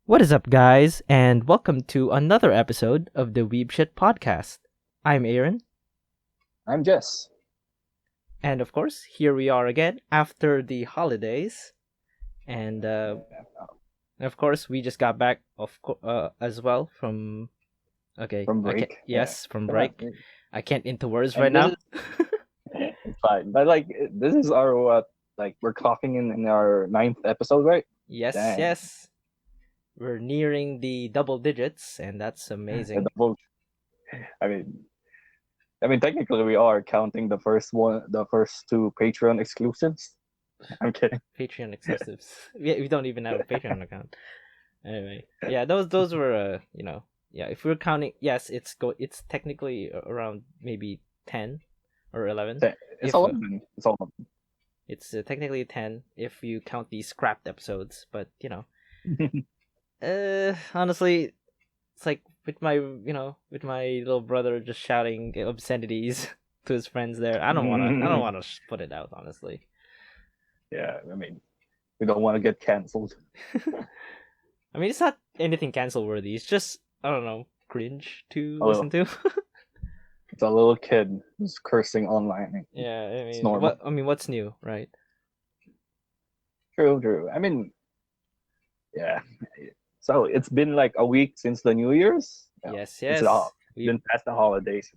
What is up, guys, and welcome to another episode of the Weebshit podcast. I'm Aaron, I'm Jess. and of course, here we are again after the holidays. And of course, we just got back as well from. Okay, From I can't. break. Yeah. Yes, from Come on. break. I can't into words right And this now. is it's fine. But this is our what we're clocking in our ninth episode, right? Yes, Dang. yes, we're nearing the double digits, and that's The amazing. double I mean technically we are counting the first two Patreon exclusives. I'm kidding. Patreon exclusives. We don't even have a Patreon account. Anyway, yeah, those were yeah. If we're counting, yes, it's technically around maybe 10 or 11. It's If all open. It's all open. it's technically 10 if you count these scrapped episodes, but honestly, it's like with my little brother just shouting obscenities to his friends there. I don't wanna put it out, honestly. Yeah, we don't want to get cancelled. I mean, it's not anything cancel worthy. It's just I don't know, cringe to A listen little. to. It's a little kid who's cursing online. Yeah, I It's mean, normal. what's new, right? True, true. Yeah. So it's been like a week since the New Year's. Yeah, Yes, it's yes. been past the holidays.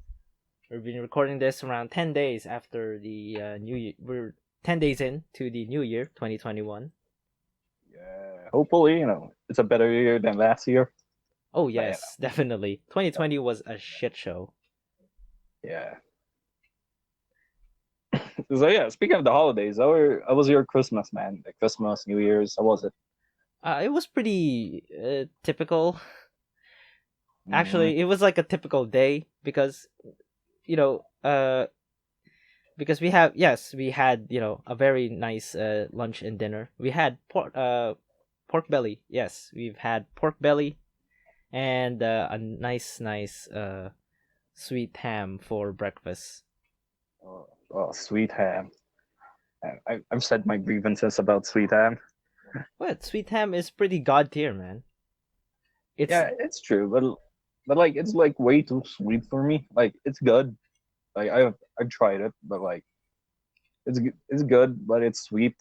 We've been recording this around 10 days after the New Year. We're 10 days in to the New Year, 2021. Yeah, hopefully, it's a better year than last year. Oh But yes, definitely. 2020 was a shit show. yeah. So yeah, speaking of the holidays, how was your Christmas, man? Like Christmas, New Year's, how was it? It was pretty typical. Mm, Actually, it was like a typical day because you know because we had a very nice lunch and dinner. We had pork belly. Yes, we've had pork belly and a nice sweet ham for breakfast. sweet ham. I've said my grievances about sweet ham. What sweet ham is pretty god tier, man. It's Yeah, it's true, but like it's like way too sweet for me. Like it's good. Like I've tried it, but like it's good, but it's sweet.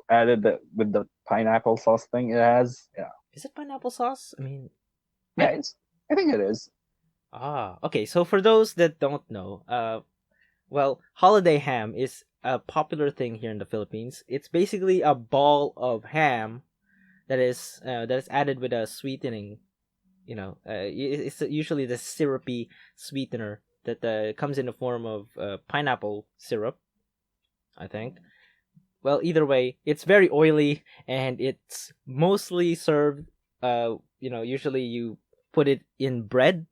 Added with the pineapple sauce thing it has. Yeah, is it pineapple sauce? I mean, yeah, I it's. I think it is. okay. So for those that don't know, well, holiday ham is a popular thing here in the Philippines. It's basically a ball of ham that is added with a sweetening. It's usually the syrupy sweetener that comes in the form of pineapple syrup, I think. Well, either way, it's very oily and it's mostly served. Usually you put it in bread,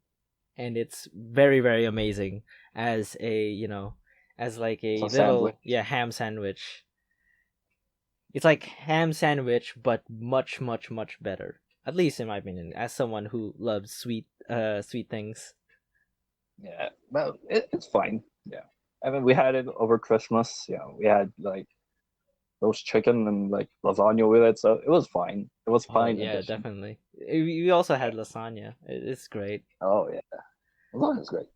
and it's very very amazing as as like It's a a sandwich. little ham sandwich. It's like ham sandwich, but much much much better. At least in my opinion, as someone who loves sweet things. Yeah, well, it's fine. Yeah, I mean, we had it over Christmas. Yeah, we had like roast chicken and like lasagna with it, so it was fine. It was Oh fine yeah, addition. definitely. We also Yeah. had lasagna. It's great. Oh yeah, lasagna's great.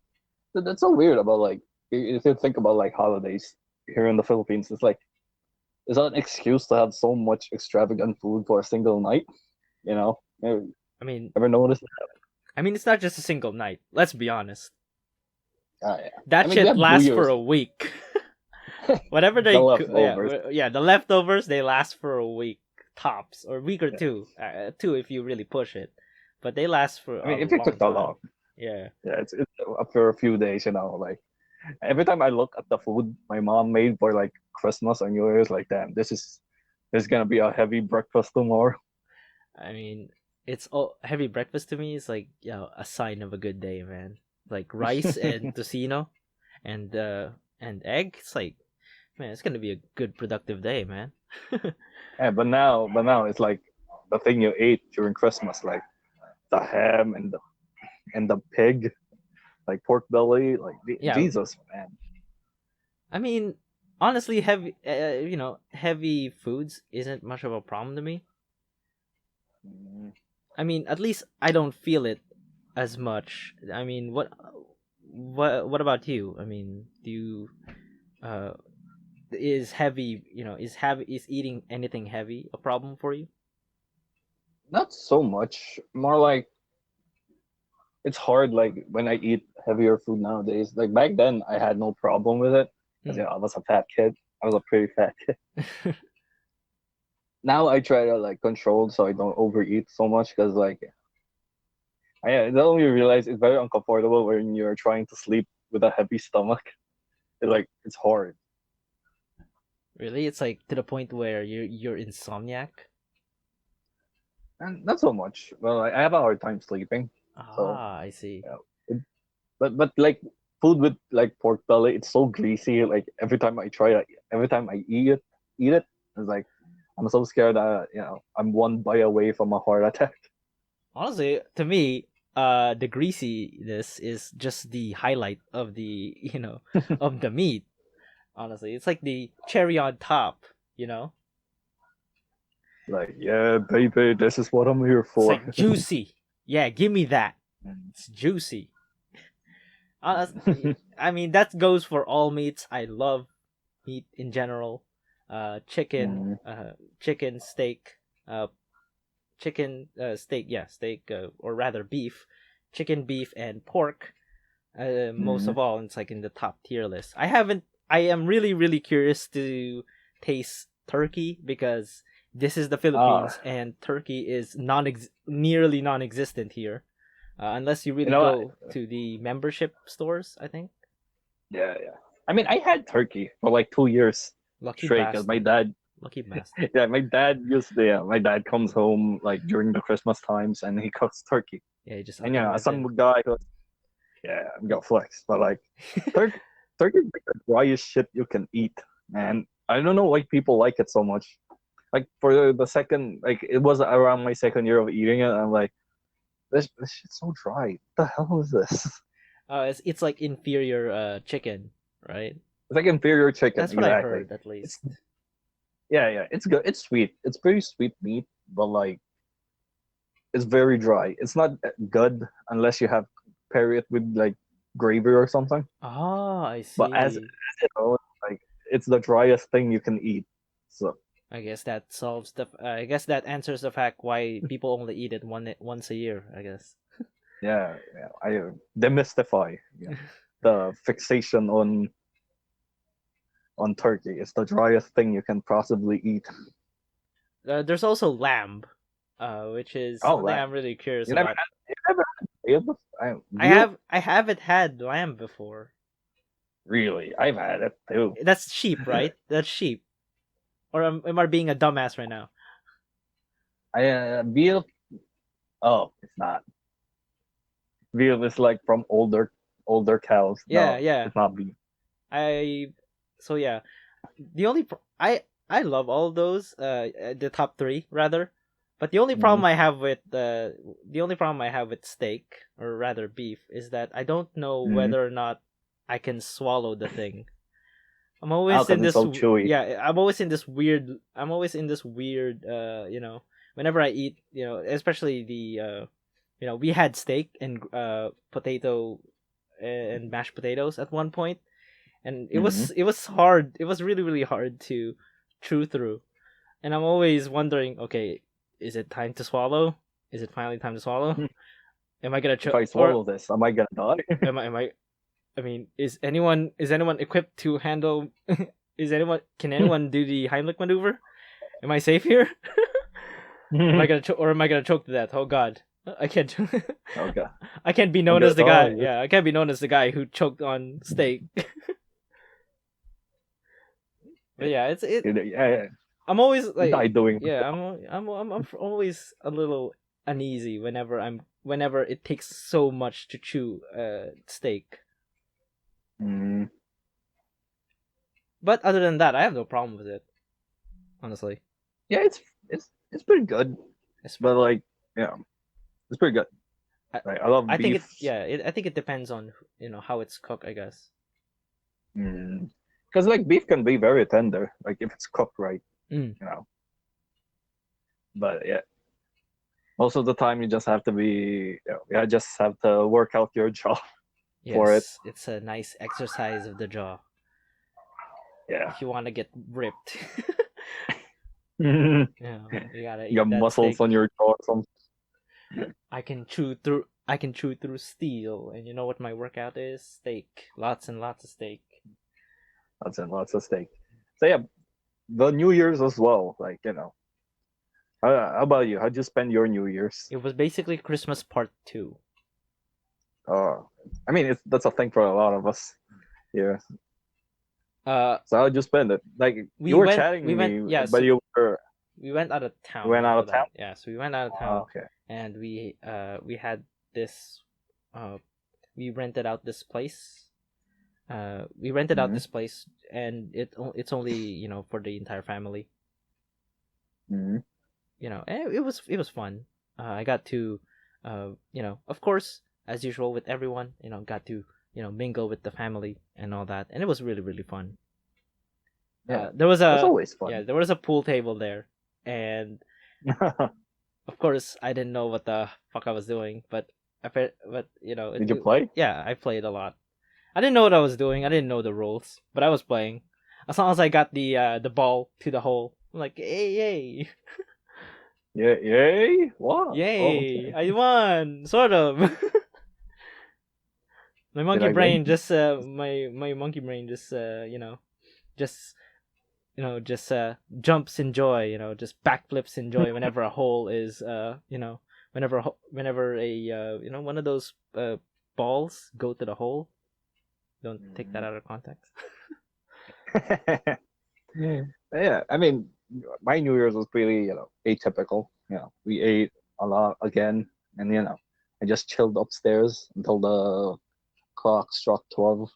That's so weird about like if you think about like holidays here in the Philippines. It's like is that an excuse to have so much extravagant food for a single night? You know, I mean, ever noticed? it's not just a single night. Let's be honest. Yeah. I That mean, we shit have New lasts for Year's, a week. Whatever the yeah, leftovers. yeah, the leftovers they last for a week tops, or a week or Yeah. two, two if you really push it, but they last for I a mean, if you long took that long, time. Yeah, yeah, it's after a few days, like every time I look at the food my mom made for like Christmas or New Year's, like, damn, this is gonna be a heavy breakfast tomorrow. I mean, it's all heavy breakfast to me is like a sign of a good day, man. Like rice and tocino, and egg. It's like, man, it's gonna be a good productive day, man. Yeah, but now it's like the thing you ate during Christmas, like the ham and the pig, like pork belly, like Yeah, Jesus, man. I mean, honestly, heavy foods isn't much of a problem to me. Mm. I mean, at least I don't feel it as much. I mean, what about you? I mean, do you uh is heavy, is eating anything heavy a problem for you? Not so much. More like it's hard. Like when I eat heavier food nowadays. Like back then, I had no problem with it because Hmm. I was a fat kid. I was a pretty fat kid. Now I try to like control so I don't overeat so much because like I don't really realize it's very uncomfortable when you're trying to sleep with a heavy stomach. It's hard. Really? It's like to the point where you're insomniac? And not so much. Well, I have a hard time sleeping, so Ah, I see. yeah. But like food with like pork belly, it's so greasy. Like every time I eat it, it's like I'm so scared that I'm one bite away from a heart attack. Honestly, to me, the greasiness is just the highlight of the of the meat. Honestly, it's like the cherry on top. You know, Like yeah, baby, this is what I'm here it's for. like juicy. Yeah, give me that. It's juicy. Honest, I mean that goes for all meats. I love meat in general. Chicken, Mm, chicken steak, steak, yeah, steak, or rather beef, chicken, beef, and pork. Most mm. of all, it's like in the top tier list. I haven't. I am really, really curious to taste turkey because this is the Ah, Philippines and turkey is nearly non-existent here, unless you you really know what? go to the membership stores. I think. Yeah, yeah. I mean, I had turkey for like 2 years Lucky straight because my bastard. dad, Lucky bastard. yeah, my dad comes home like during the Christmas times and he cooks turkey. Yeah, you just And yeah, as some unlimited. guy goes, yeah, I'm gonna flex, but like turkey, turkey is like the driest shit you can eat, and I don't know why people like it so much. Like for the second, like it was around my second year of eating it, and I'm like, this shit's so dry. What the hell is this? It's like inferior chicken, right? It's like inferior chicken, That's what I exactly. heard, at It's least. yeah, yeah. It's good. It's sweet. It's pretty sweet meat, but like it's very dry. It's not good unless you have pair it with like gravy or something. Ah, I But as see. you know, like it's the driest thing you can eat. So I guess that solves the. I guess that answers the fact why people only eat it once a year. I guess. yeah, yeah. I demystify the fixation on turkey. It's the driest thing you can possibly eat. There's also lamb, which is Oh, something lamb. I'm really curious You never about. had you never had I veal? have I haven't had lamb before. Really? I've had it too. That's sheep, right? That's sheep. Or am I being a dumbass right now? Veal. Oh, it's not. Veal is like from older cows. Yeah, No, yeah. it's not beef. I so yeah. The only I love all those the top 3 rather. But Mm-hmm. the only problem I have with steak or rather beef is that I don't know Mm-hmm. whether or not I can swallow the thing. How because it's so chewy. I'm always in this weird whenever I eat, especially the we had steak and potato and mashed potatoes at one point, and it Mm-hmm. was it was hard. It was really really hard to chew through, and I'm always wondering, okay, is it time to swallow? Is it finally time to swallow? Am I gonna If choke I or swallow this, am I gonna die? am I? I mean, is anyone equipped to handle? Is anyone can anyone do the Heimlich maneuver? Am I safe here? Am I gonna or am I gonna choke to death? Oh God, I can't. Okay, I can't be I'm known gonna as the die. guy. Yeah, I can't be known as the guy who choked on steak. But yeah, Yeah, yeah. I'm always You like, die doing yeah, I'm always a little uneasy whenever it takes so much to chew steak. Mm. But other than that, I have no problem with it, honestly. Yeah, it's pretty good, It's, but like yeah, it's pretty good. I, Like I love I think beef. I think it depends on how it's cooked, I guess. Because like beef can be very tender, like if it's cooked right, Mm. you know. But yeah, Most of the time, you just have to be, you just have to work out your jaw for it. Yes, it's a nice exercise of the jaw Yeah. if you want to get ripped. You You gotta got eat that muscles steak. on your jaw or something. I can chew through steel, and you know what my workout is? Steak. Lots and lots of steak. Lots of steak. So yeah, the New Year's as well. Like, how about you? How'd you spend your New Year's? It was basically Christmas part 2. Uh, I mean, that's a thing for a lot of us here. Uh So how'd you spend it? Like, you we were went chatting me, yeah, but so we went out of you town went out for of town. that. Yeah, so we went out of Oh, town, okay. and we had this we rented out this place. We rented out Mm-hmm. this place, and it's only, for the entire family. Mm-hmm. It was fun. I got to, of course, as usual with everyone, got to, mingle with the family and all that, and it was really really fun. Yeah, There was that's a always Yeah, fun. there was a pool table there, and of course I didn't know what the fuck I was doing, but Did you play? yeah, I played a lot. I didn't know what I was doing. I didn't know the rules, but I was playing. As long as I got the ball to the hole, I'm like, hey, yay, Yeah, yay! Wow. Oh, yay, okay. I won, sort of. My Did monkey I win? brain just my monkey brain just just just jumps in joy, just backflips in joy whenever a hole is whenever a one of those balls go to the hole. Don't take that Mhm. out of context. Yeah, I mean, my New Year's was pretty, atypical. We ate a lot again, and I just chilled upstairs until the clock struck 12,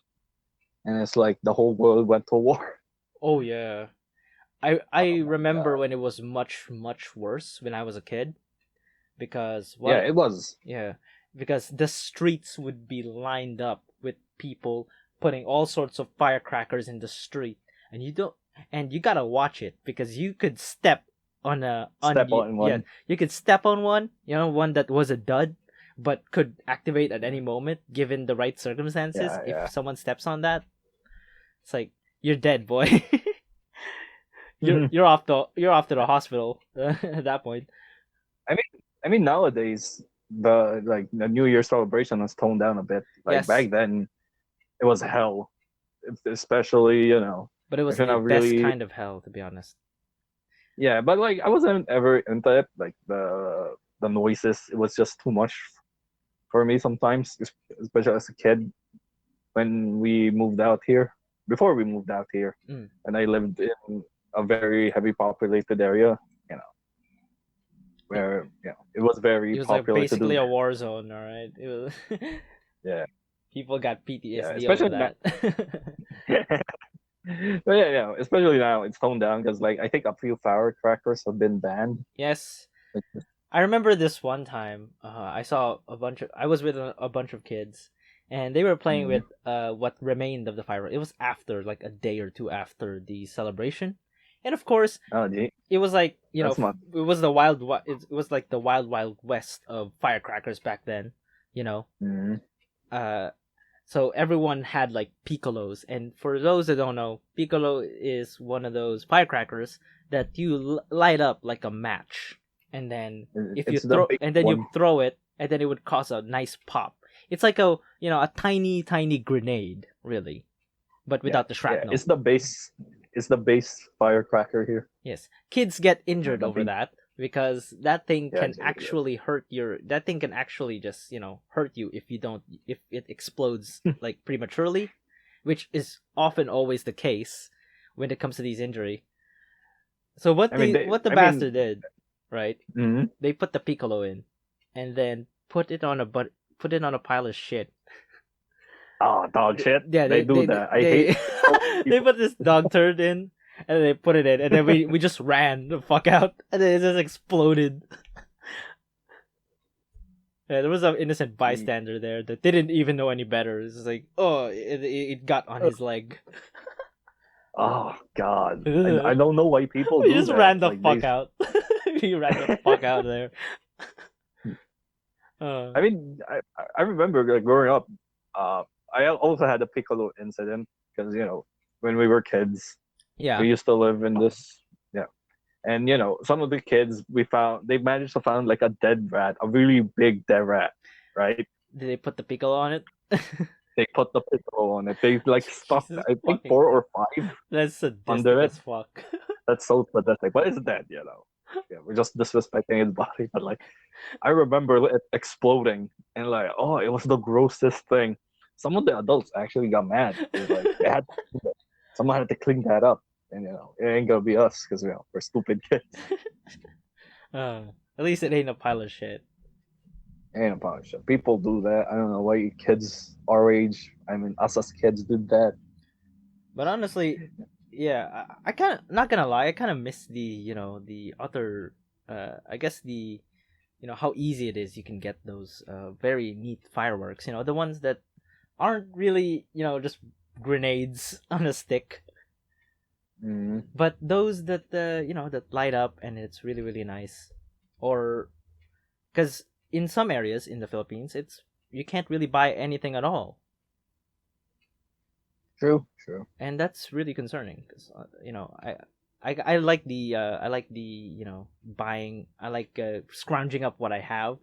and it's like the whole world went to war. Oh yeah. I Oh my remember god. when it was much much worse when I was a kid, because Yeah, what it was. yeah, because the streets would be lined up with people putting all sorts of firecrackers in the street, and you gotta watch it, because you could step on Step on yeah, one. you could step on one, one that was a dud but could activate at any moment given the right circumstances. Yeah, If yeah. someone steps on that, it's like you're dead, boy. You're off to the hospital at that point. I mean, nowadays the New Year celebration has toned down a bit. Like Yes, back then, it was hell. Especially, but it if was you're the not best really. kind of hell, to be honest. Yeah, but like I wasn't ever into it. Like the noises, it was just too much for me sometimes, especially as a kid when we moved out here. Before we moved out here, Mm. and I lived in a very heavy populated area, you know, It, where it was very it was like popular to basically do a that. war zone, all right. It was Yeah, people got yeah, PTSD over especially now. that. But yeah, especially now it's toned down because like I think a few firecrackers have been banned. Yes, Like, I remember this one time. I was with a bunch of kids, and they were playing mm, with what remained of the fire. It was after, like, a day or two after the celebration, and of course, oh gee, it was like, that's not. it was it was like the wild west of firecrackers back then, you know. Mm, Uh, so everyone had like piccolos, and for those that don't know, piccolo is one of those firecrackers that you light up like a match, and then it's the big you one. throw it, and then it would cause a nice pop. It's like a tiny tiny grenade, really, but Yeah, without the yeah. shrapnel. It's the base firecracker here. Yes, kids get injured The over big. that, because that thing Yeah, can actually just hurt you if you don't if it explodes like prematurely, which is often always the case when it comes to these injury. So I mean, what the I mean, bastard did, right? mm, They put the piccolo in, and then put it on a pile of shit. oh dog shit. Yeah, They do that. I hate they so they people. put this dog turd in, and they put it in, and then we just ran the fuck out, and then it just exploded. Yeah, there was an innocent bystander there that didn't even know any better. It's just like, oh, it got on his leg. Oh God, I We don't know why people do just that. ran the Like they fuck out. We ran the fuck out of there. uh, I mean, I remember like growing up. Uh, I also had a piccolo incident because when we were kids, we yeah. used to live in this. Yeah, and some of the kids we found they managed to find like a dead rat, a really big dead rat, right? Did they put the pickle on it? They put the piccolo on it. They like stuck Jesus I think fucking four Christ. or five That's sadistic under it. as fuck. That's so pathetic. But it's dead, Yeah, we're just disrespecting his body. But like, I remember it exploding and like, oh, it was the grossest thing. Some of the adults actually got mad because like they had someone had to clean that up, and it ain't gonna be us because we're stupid kids. uh, at least it ain't a pile of shit. Ain't a problem. People do that. I don't know why kids our age. I mean, us as kids did that. But honestly, yeah, I kind of not gonna lie, I kind of miss the the other, I guess the how easy it is you can get those very neat fireworks. The ones that aren't really just grenades on a stick, Mm, but those that that light up and it's really really nice. Or because in some areas in the Philippines, it's you can't really buy anything at all, true, true. and that's really concerning because I like the buying. I like scrounging up what I have.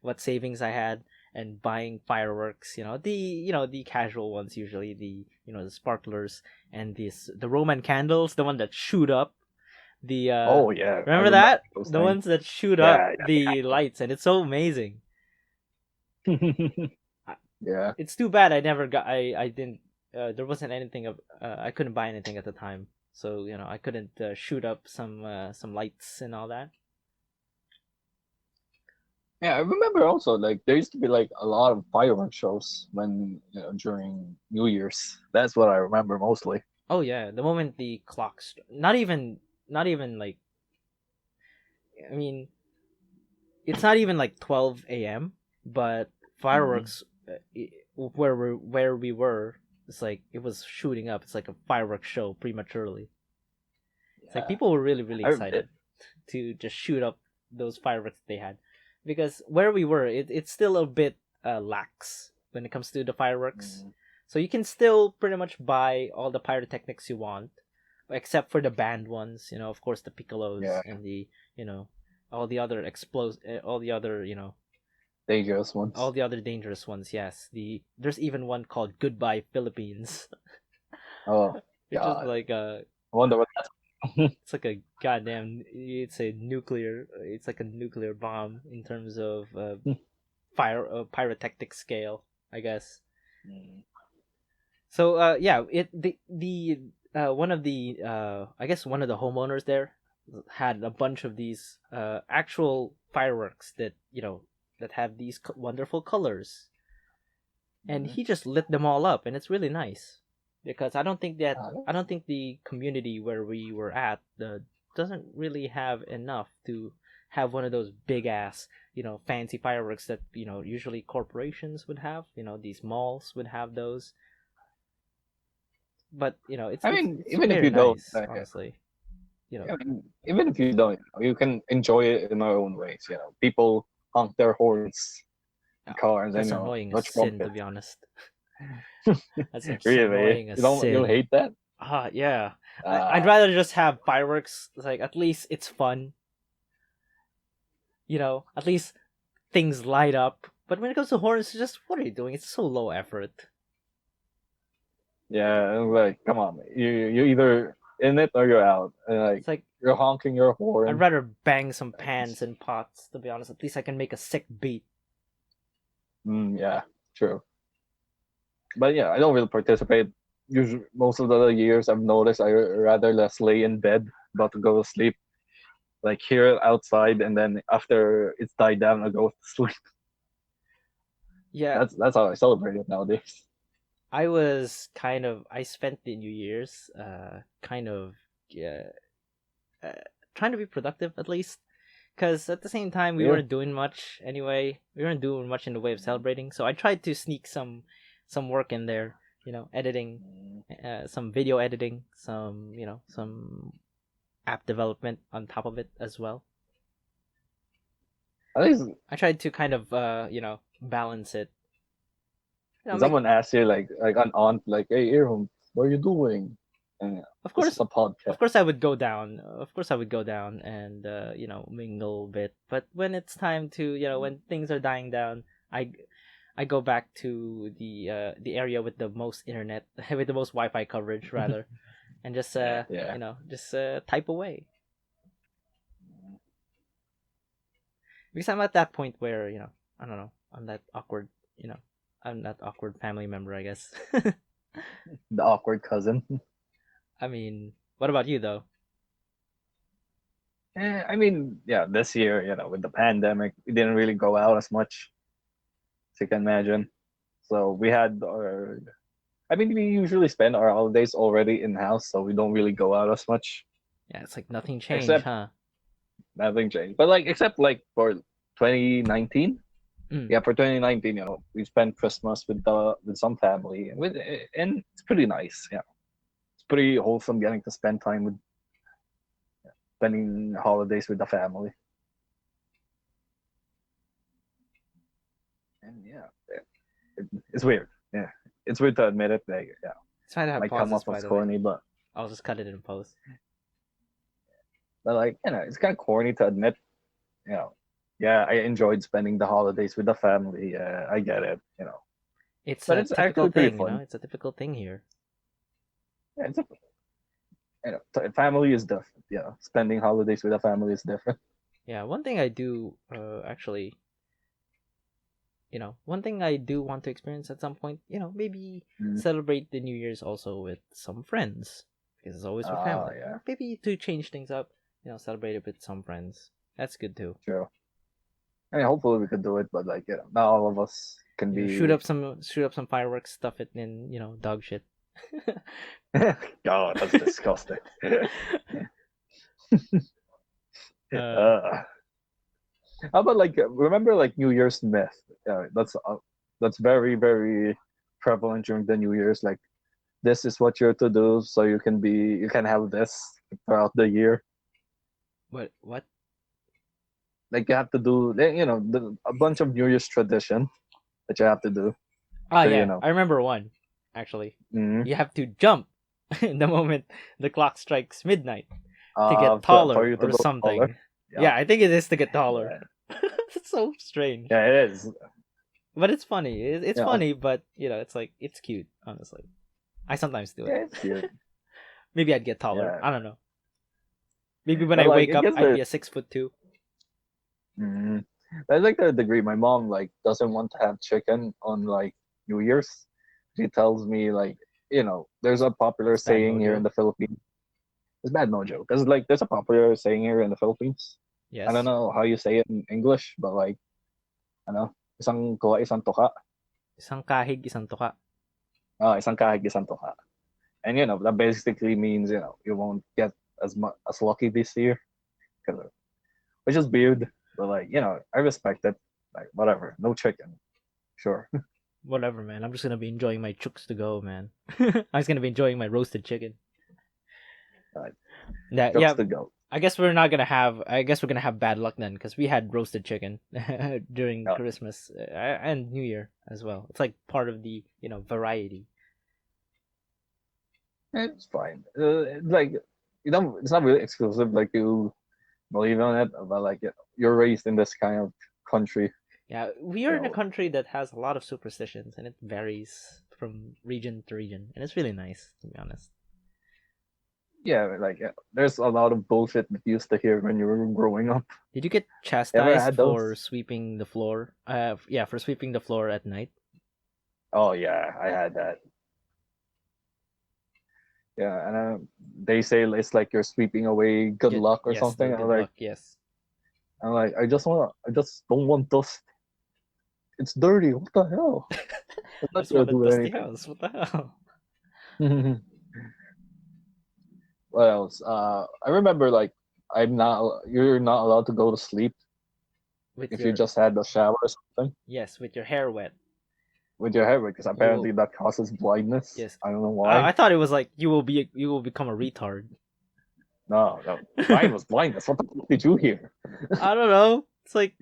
What savings I had and buying fireworks. The casual ones usually the sparklers and the Roman candles, the one that shoot up the Oh yeah, I remember remember that those the things. ones that shoot up Yeah, the lights and it's so amazing. yeah. Yeah. It's too bad I never got. I didn't. There wasn't anything of. I couldn't buy anything at the time, so I couldn't shoot up some lights and all that. Yeah, I remember also like there used to be like a lot of fireworks shows when during New Year's. That's what I remember mostly. Oh yeah, the moment the clocks. Not even like. I mean, it's not even like 12 a.m. But Mm, fireworks, where we were, it's like it was shooting up. It's like a fireworks show prematurely. It's like yeah, people were really really I excited to just shoot up those fireworks they had, because where we were, it's still a bit lax when it comes to the fireworks. mm, So you can still pretty much buy all the pyrotechnics you want, except for the banned ones. Of course, the piccolos yeah, and you know all the other dangerous all ones. the other dangerous ones. Yes, there's even one called Goodbye Philippines, Oh which is God, like I wonder what that's. it's like a goddamn it's like a nuclear bomb in terms of fire pyrotechnic scale, I guess. Mm, So yeah, it the one of the I guess one of the homeowners there had a bunch of these actual fireworks that that have these wonderful colors, and mm. he just lit them all up, and it's really nice because I That's don't think the community where we were at doesn't really have enough to have one of those big ass fancy fireworks that usually corporations would have. These malls would have those, but it's I it's mean, it's even if very you don't, nice, honestly. You know, I mean, even if you don't, you can enjoy it in our own ways. People honk their horns, yeah, cars, and that's annoying as the sin, to trumpets. be honest. That's just Really, annoying as you'll sin. hate that. Yeah. I'd Uh, rather just have fireworks. Like at least it's fun. At least things light up. But when it comes to horns, it's just what are you doing? It's so low effort. yeah, like come on, you either in it or you're out. And, like It's like you're honking your I'd horn. rather bang some pans and pots. To be honest, at least I can make a sick beat. Yeah, true. But yeah, I don't really participate. Usually, most of the other years, I've noticed I rather less lay in bed, about to go to sleep, like hear it outside, and then after it's died down, I go to sleep. Yeah, That's how I celebrate it nowadays. I spent the New Year's kind of yeah uh, trying to be productive at least. Because at the same time, we Really? weren't doing much anyway. We weren't doing much in the way of celebrating. So I tried to sneak some work in there. Editing, some video editing, some app development on top of it as well. At least I tried to kind of balance it. Make someone asks you like an aunt like, "Hey, Earham, what are you doing?" And of this course is a podcast. of course I would go down. Of course I would go down and mingle a bit. But when it's time to when things are dying down, I go back to the area with the most internet with the most Wi-Fi coverage rather, and just Yeah. type away because I'm at that point where I don't know I'm that awkward I'm that awkward family member I guess. The awkward cousin. I mean, what about you though? I mean, yeah, this year, with the pandemic, we didn't really go out as much as you can imagine. So we had our, I mean, we usually spend our holidays already in house, so we don't really go out as much. Yeah, it's like nothing changed, Except huh? nothing changed. But like, except like for 2019, Mm. yeah, for 2019, we spent Christmas with some family, and it's pretty nice. Yeah, it's pretty wholesome getting to spend time with spending holidays with the family. And yeah, it's weird. Yeah, it's weird to admit it. Like, yeah, It's fine to have might come pauses, off by as the way. corny, I'll just cut it in post. but like, it's kind of corny to admit. You know, yeah, I enjoyed spending the holidays with the family. Yeah, I get it. It's But a it's typical actually pretty thing, fun. It's a typical thing here. Yeah, family is different. Yeah, spending holidays with a family is different. Yeah, one thing I do actually, one thing I do want to experience at some point, maybe Mm. celebrate the New Year's also with some friends because it's always with family. Yeah, Maybe to change things up, celebrate it with some friends. That's good too. true. I mean, hopefully we could do it, but like, not all of us can be. Shoot up some fireworks, stuff it in, dog shit. God, that's disgusting. uh, uh, how about like remember like New Year's myth? That's very very prevalent during the New Year's. Like this is what you're to do, so you can have this throughout the year. what? Like you have to do a bunch of New Year's tradition that you have to do. Ah, So yeah, I remember one. Actually, mm, you have to jump the moment the clock strikes midnight to get for taller you to or go taller. something. Yeah, Yeah, I think it is to get taller. yeah, It's so strange, yeah. It is. but it's funny. It's Yeah, funny, but it's like it's cute. Honestly, I sometimes do it. yeah. It's cute. Maybe I'd get taller. Yeah, I don't know. Maybe when but I like wake I up, guess I'd there. be a 6'2". Mm, I like the degree. My mom like doesn't want to have chicken on like New Year's. She tells me like there's a popular It's bad saying here in mojo. the Philippines. It's bad mojo because like there's a popular saying here in the Philippines. I don't Yes. know how you say it in English, but like ano, isang kuha isang tuka. Isang kahig, isang tuka. Isang kahig isang tuka. And that basically means you won't get as lucky this year, 'cause, which is weird. But like I respect it. Like whatever, no chicken, sure. Whatever, man. I'm just gonna be enjoying my chooks to go, man. I'm just gonna be enjoying my roasted chicken. Like, That jokes yeah. to go. I guess we're not gonna have. I guess we're gonna have bad luck then, because we had roasted chicken during Uh, Christmas and New Year as well. It's like part of the variety. it's fine. It's like it's not really exclusive. Like you believe on it, but like you're raised in this kind of country. Yeah, we You are in a know, country that has a lot of superstitions, and it varies from region to region, and it's really nice to be honest. yeah, like there's a lot of bullshit that you used to hear when you were growing up. Did you get Ever chastised had those? for sweeping the floor? Yeah, for sweeping the floor at night. Oh yeah, I had that. Yeah, and they say it's like you're sweeping away good luck or Yes, the something. good luck. Yes. I'm like, I just don't want dust. It's dirty. What the hell? It's I not just gonna want a do dusty anything. house. What the hell? What else? I remember like you're not allowed to go to sleep With if you your just had a shower or something yes, with your hair wet. with your hair because You apparently will that causes blindness. yes. I don't know why. I thought it was like you will become a retard. No, no, mine was blindness. What the fuck did you hear? I don't know. It's like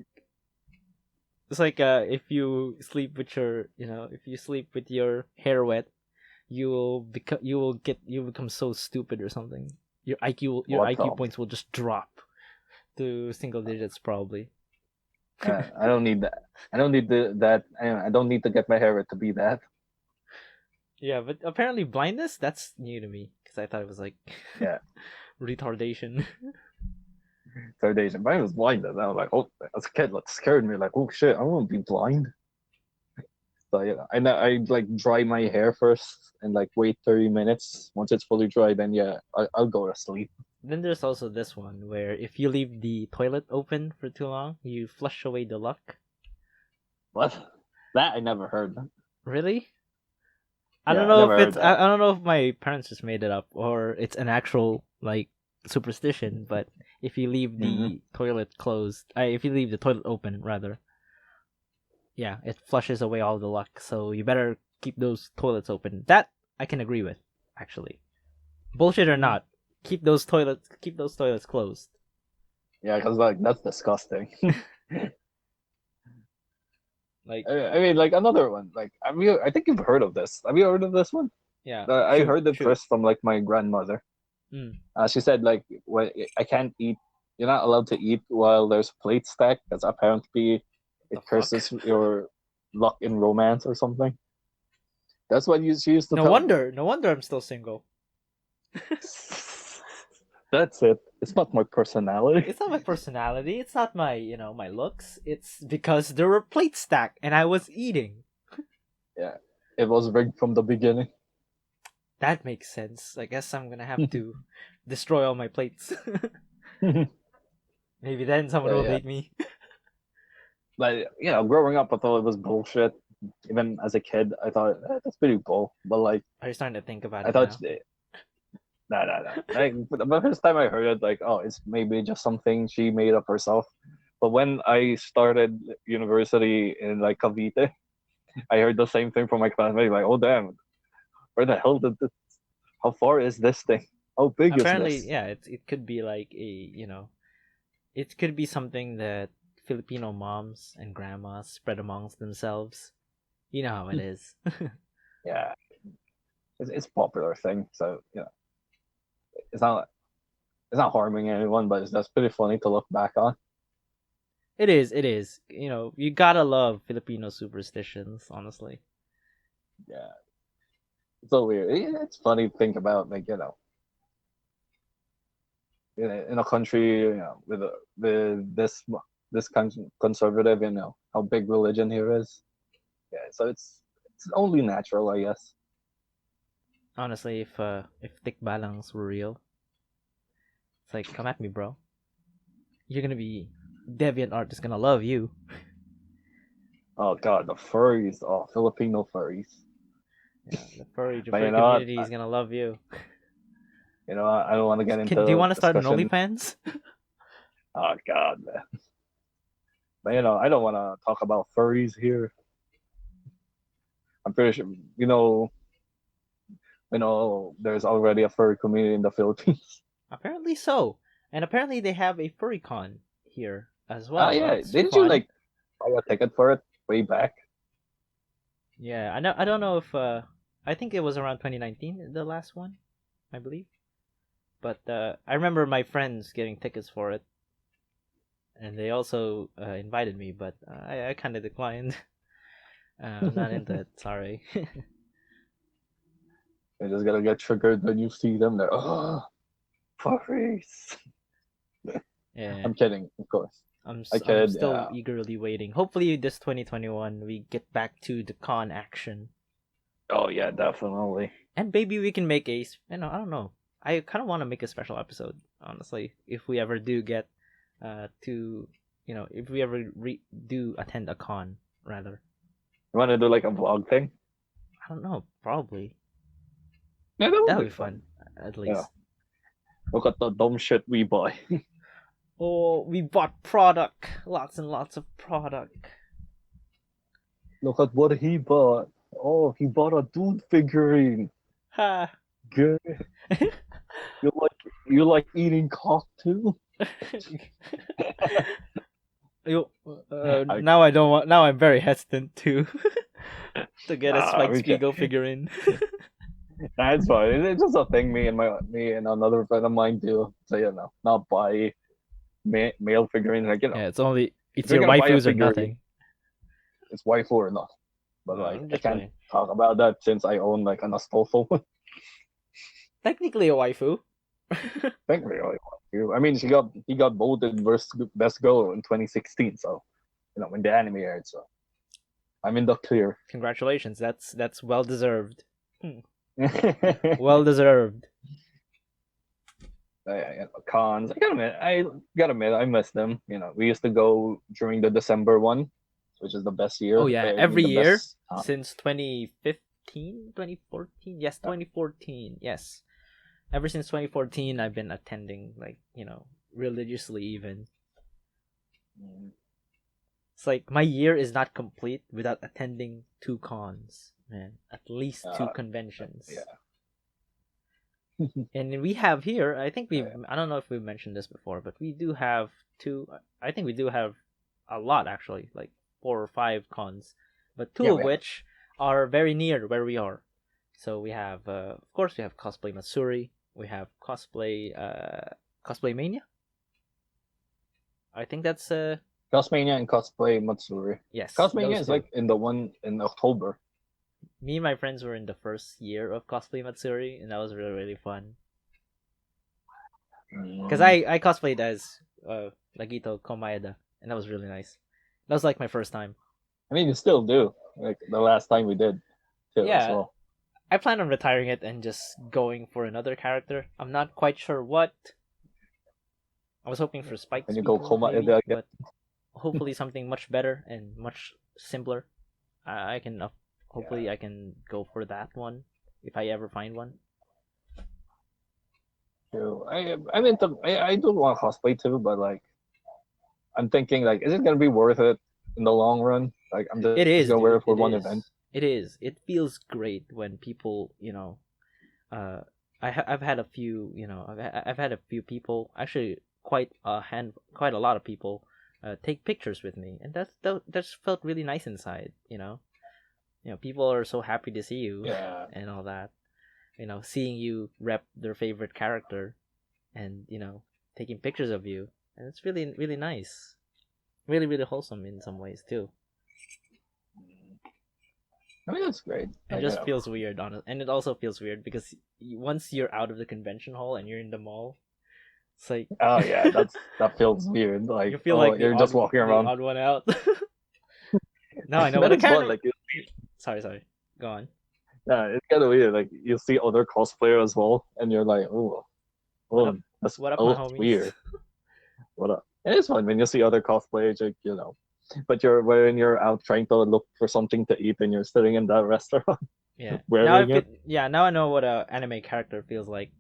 It's like if you sleep with your, if you sleep with your hair wet, you become so stupid or something. Your What IQ problem? points will just drop to single digits probably. I don't need that. I don't need that. I don't need to get my hair wet to be that. Yeah, but apparently blindness, that's new to me because I thought it was like Yeah. retardation. Third Asian. Mine was blind, and I was like, oh, as a kid, that scared me. Like, oh shit, I want to be blind. So yeah, I like dry my hair first and like wait 30 minutes. Once it's fully dry, then yeah, I'll go to sleep. Then there's also this one where if you leave the toilet open for too long, you flush away the luck. What? That I never heard. Really? I don't Yeah, I know never if heard it's that. I don't know if my parents just made it up or it's an actual like superstition, but if you leave Mm-hmm. the toilet closed, if you leave the toilet open rather, yeah, it flushes away all the luck. So you better keep those toilets open. That I can agree with, actually. Bullshit or not, keep those toilets closed. Yeah, because like that's disgusting. Like, I mean, like another one. Like, I think you've heard of this. Have you heard of this one? yeah, I shoot, heard it shoot. first from like my grandmother. Mm, She said like, when I can't eat. You're not allowed to eat while there's plate stack because apparently it the fuck? curses your luck in romance or something. That's what she used to No tell me. wonder, no wonder I'm still single. That's it. It's not my personality. It's not my personality. It's not my, my looks. It's because there were plates stacked and I was eating. Yeah, it was rigged from the beginning. That makes sense. I guess I'm gonna have to destroy all my plates. Yeah, Maybe then someone will yeah. hate me. But growing up, I thought it was bullshit. Even as a kid, I thought that's pretty bull. But like, Are you starting to think about I it thought, now? nah, nah, nah. Like, the first time I heard it, like, oh, it's maybe just something she made up herself. But when I started university in like Cavite, I heard the same thing from my classmates. Like, oh damn, where the hell did this? How far is this thing? How big is Apparently, this? yeah, it could be like it could be something that Filipino moms and grandmas spread amongst themselves. You know how it is. Yeah, it's a popular thing. So it's not it's not harming anyone, but it's just pretty funny to look back on. It is, it is. You gotta love Filipino superstitions, honestly. Yeah, it's so weird. It's funny to think about, like in a country with this conservative, how big religion here is. Yeah, so it's only natural, I guess. Honestly, if thick balangs were real, it's like, come at me, bro. You're gonna be deviant art is gonna love you. Oh god, the furries, oh Filipino furries. Yeah, the But furry community is gonna love you. I don't want to get Do you into want to start an discussion. OnlyFans? Oh god, man. But I don't want to talk about furries here. I'm pretty sure there's already a furry community in the Philippines. Apparently so, and apparently they have a furry con here as Ah, well. yeah, That's didn't you fun. like buy a ticket for it way back? Yeah, I know. I don't know if I think it was around 2019, the last one, I believe. But I remember my friends getting tickets for it, and they also invited me, but I kind of declined. I'm not into it. Sorry. You're just gonna get triggered when you see them. They're furries. Yeah, I'm kidding, of course. I'm I I'm kid, still yeah. eagerly waiting. Hopefully, this 2021 we get back to the con action, Oh yeah, definitely. and maybe we can make a. I don't know. I kind of want to make a special episode, honestly, if we ever do get to if we ever do attend a con, rather. You want to do like a vlog thing? I don't know, probably. Yeah, that would That would be be fun, fun. at Yeah. least. Look at the dumb shit we buy. Oh, we bought product, lots and lots of product. Look at what he bought. Oh, he bought a dude figurine. Ha! Good. You like eating cock too? You, I, now I don't want. Now I'm very hesitant to to get a Spike we can. Spiegel figurine. That's fine. It's just a thing. Me and another friend of mine do. So not buy male figurines. Like Yeah, if it's you're your gonna buy a waifus or figurine, nothing. it's waifu or not. But I'm I just can't playing. talk about that since I own like an Astolfo. Technically a waifu. Technically, I mean, he got voted best girl in 2016. So when the anime aired. So I'm in the clear. Congratulations. That's well deserved. Yeah, Well deserved. cons. I gotta admit, I miss them. We used to go during the December one, which is the best Oh year. yeah, I mean, every the year best. since 2015, 2014. Yes, 2014. Yes. Ever since 2014 I've been attending like, religiously even. It's like my year is not complete without attending 2 cons, man. At least 2 conventions. Yeah. And we have here, I think Yeah. I don't know if we've mentioned this before, but we do have I think we do have a lot actually, like 4 or 5 cons, but two Yeah, of we have. which are very near where we are. So we have, of course, we have Cosplay Matsuri, we have Cosplay Mania. I think that's Cosmania and Cosplay Matsuri. yes, Cosmania those is two. like in the one in October. Me and my friends were in the first year of Cosplay Matsuri, and that was really really fun. Because I cosplayed as Nagito Komaeda, and that was really nice. That was like my first time. I mean, you still do. Like the last time we did too as Yeah, well. I plan on retiring it and just going for another character. I'm not quite sure what. I was hoping for Spike When you go Spiegel, Koma maybe, again. but hopefully something much better and much simpler. I can hopefully I can go for that one if I ever find one. Too. I do want cosplay too, but like I'm thinking like, is it gonna be worth it in the long run? Like I'm just It gonna is, wear it for dude. one It event. is. It is. It feels great when people, uh, I've had a few, I've had a few people, actually quite a lot of people, take pictures with me, and that's felt really nice inside. People are so happy to see you, Yeah. and all that. Seeing you rep their favorite character, and taking pictures of you, and it's really really nice, really really wholesome in some ways too. I mean, that's great. It Like, just feels weird, and it also feels weird because once you're out of the convention hall and you're in the mall, it's like oh yeah, that feels weird. you Like, feel oh, like you're just walking the around. odd one out. Now I know what That a is fun. kind. Like, Sorry, go on. yeah, it's kind of weird. Like, you see other cosplayers as well, and you're like, oh, What up? that's What up, that my looks homies? weird. What up? It is fun when you see other cosplayers, like, but when you're out trying to look for something to eat and you're sitting in that restaurant Yeah. Now wearing it. now I know what a anime character feels like.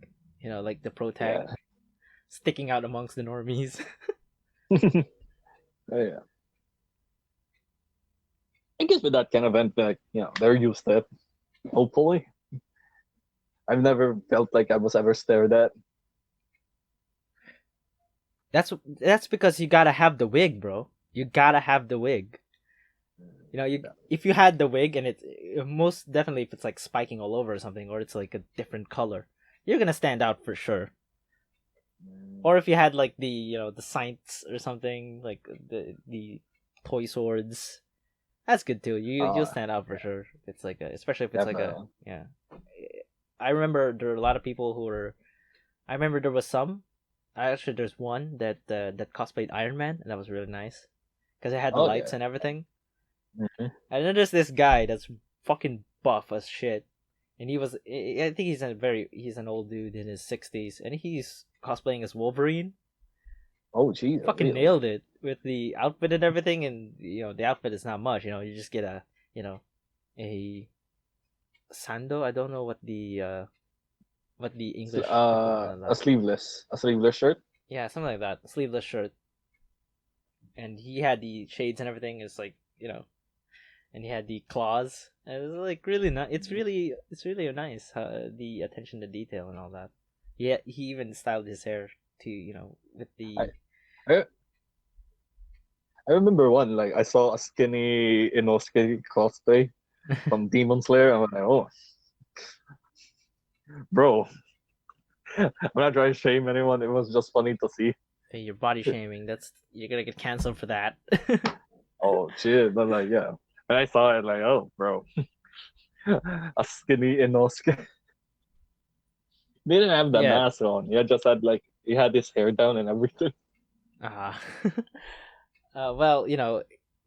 Like the Yeah. protag sticking out amongst the normies. Oh, yeah. I guess with that kind of event, like, they're used to it. Hopefully, I've never felt like I was ever stared at. That's because you gotta have the wig, bro. You gotta have the wig. If you had the wig and it's most definitely if it's like spiking all over or something, or it's like a different color, you're gonna stand out for sure. Or if you had like the saints or something, like the toy swords, that's good too. You'll stand out for sure. It's like especially if it's like a Definitely. yeah. I remember there were a lot of people who were. I remember there was some. Actually, there's one that cosplayed Iron Man, and that was really nice because it had the Oh lights yeah. and everything. Hmm. And then there's this guy that's fucking buff as shit, and I think he's an old dude in his 60s, and he's cosplaying as Wolverine. Oh geez, Fucking really? nailed it with the outfit and everything, and the outfit is not much. You just get a sando. I don't know what the English equivalent of A that. sleeveless shirt. Yeah, something like that. Sleeveless shirt, and he had the shades and everything. It's like and he had the claws. And it was like really nice. It's really nice. The attention to detail and all that. Yeah, he even styled his hair to with I, the I I remember one, like I saw a skinny Inosuke cosplay from Demon Slayer. I was like, oh, bro, I'm not trying to shame anyone. It was just funny to see. Hey, you're body shaming. That's you're gonna get canceled for that. Oh shit! But like, yeah, and I saw it, like, oh, bro, a skinny Inosuke. He didn't have the Yeah. mask on. He had just had like he had his hair down and everything. Uh, well,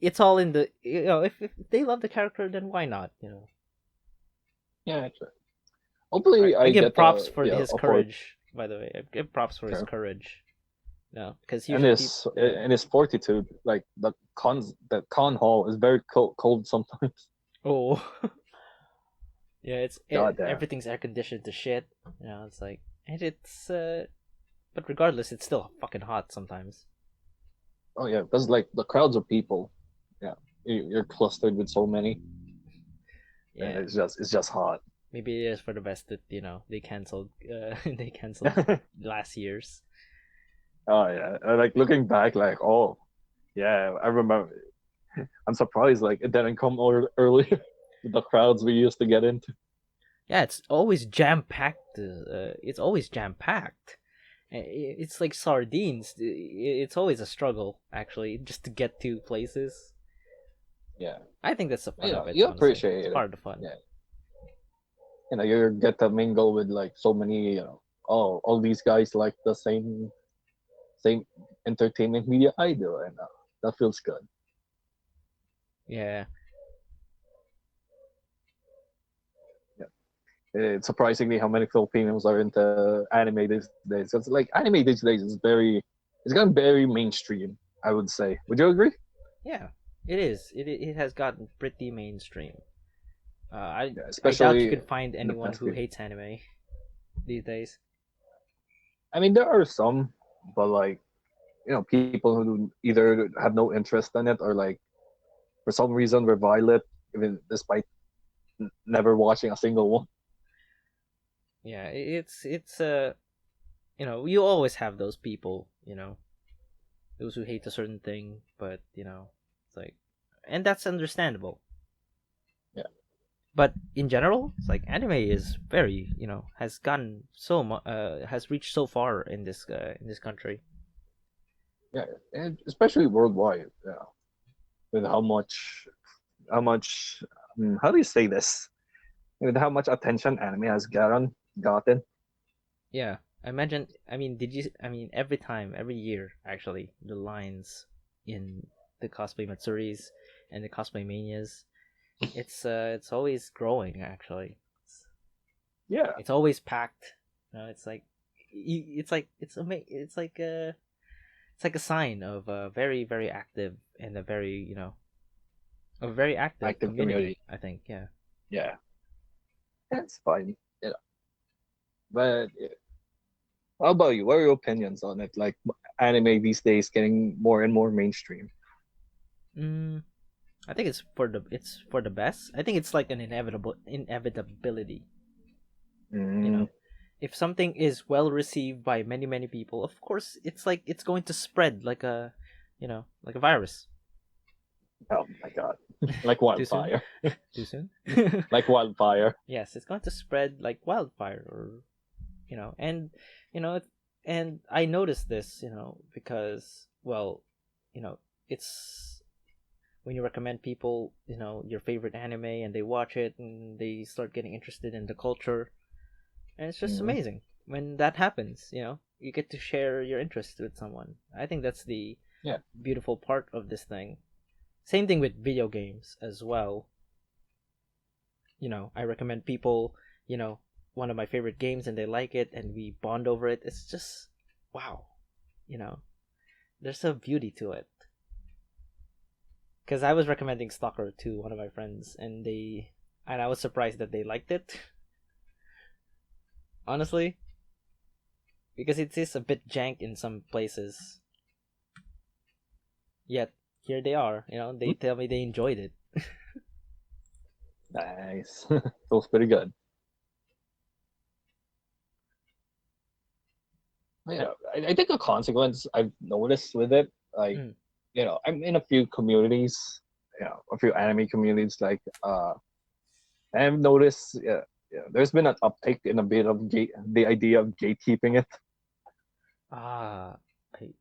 it's all in the if they love the character, then why not? Yeah, sure. I, Hopefully, I I give get props a for yeah his a fort courage. By the way, I give props for his sure. courage. Because And usually people, yeah. his fortitude. Like the con hall is very cold sometimes. Oh, yeah. God damn. Everything's air conditioned to shit. It's like, and it's but regardless, it's still fucking hot sometimes. Oh yeah, because like the crowds of people. Yeah, you're clustered with so many, and Yeah, it's just hot. maybe it is for the best that they canceled they canceled last year's. Oh yeah, like looking back, like oh yeah, I remember. I'm surprised like it didn't come earlier. The crowds we used to get into. Yeah, it's always jam packed. It's always jam packed. It's like sardines. It's always a struggle, actually, just to get to places. Yeah, I think that's the fun yeah, of it. you Honestly, appreciate it's it. part of the fun. Yeah, you get to mingle with like so many. All these guys like the same entertainment media I do, and that feels good. Yeah, Yeah, it's surprisingly how many Filipinos are into anime these days. It's like anime these days is it's gotten very mainstream. I would say. Would you agree? yeah, it is. It has gotten pretty mainstream. I Yeah, I doubt you especially could find in the anyone past who few. hates anime these days. I mean, there are some, but like people who either have no interest in it or like for some reason revile it, even despite never watching a single one. Yeah, it's you always have those people, those who hate a certain thing, but it's like, and that's understandable. Yeah, But in general, it's like anime is very, has gotten has reached so far in this country. yeah, and especially worldwide. Yeah, with how much how do you say this? With how much attention anime has gotten. Yeah, I imagine. I mean, did you? I mean, every year, actually, the lines in the cosplay matsuris and the cosplay manias, it's always growing. Actually, Yeah, it's always packed. It's like, it's like a sign of a very very active and a very active active community. community. I think, yeah. Yeah, that's fine. But how about you? What are your opinions on it? Like anime these days getting more and more mainstream. Mm, I think it's for the best. I think it's like an inevitability. You Mm, know, if something is well received by many many people, of course it's like it's going to spread like like a virus. oh my god, like Too soon? wildfire, Too soon? like wildfire. Yes, it's going to spread like wildfire, or and you know and I noticed this, because, well, it's when you recommend people, your favorite anime, and they watch it and they start getting interested in the culture, and it's just Mm, amazing when that happens. You get to share your interest with someone. I think that's the yeah. beautiful part of this thing. Same thing with video games as well. I recommend people, you know one of my favorite games, and they like it, and we bond over it. It's just, wow. you know there's a beauty to it, because I was recommending Stalker to one of my friends, and I was surprised that they liked it, honestly, because it is a bit jank in some places. Yet here they are. They Mm, tell me they enjoyed it. nice. Feels pretty good. Uh, Yeah, I think a consequence I've noticed with it, like mm. I'm in a few communities, a few anime communities. Like, I've noticed, there's been an uptake in a bit of the idea of gatekeeping it, Ah,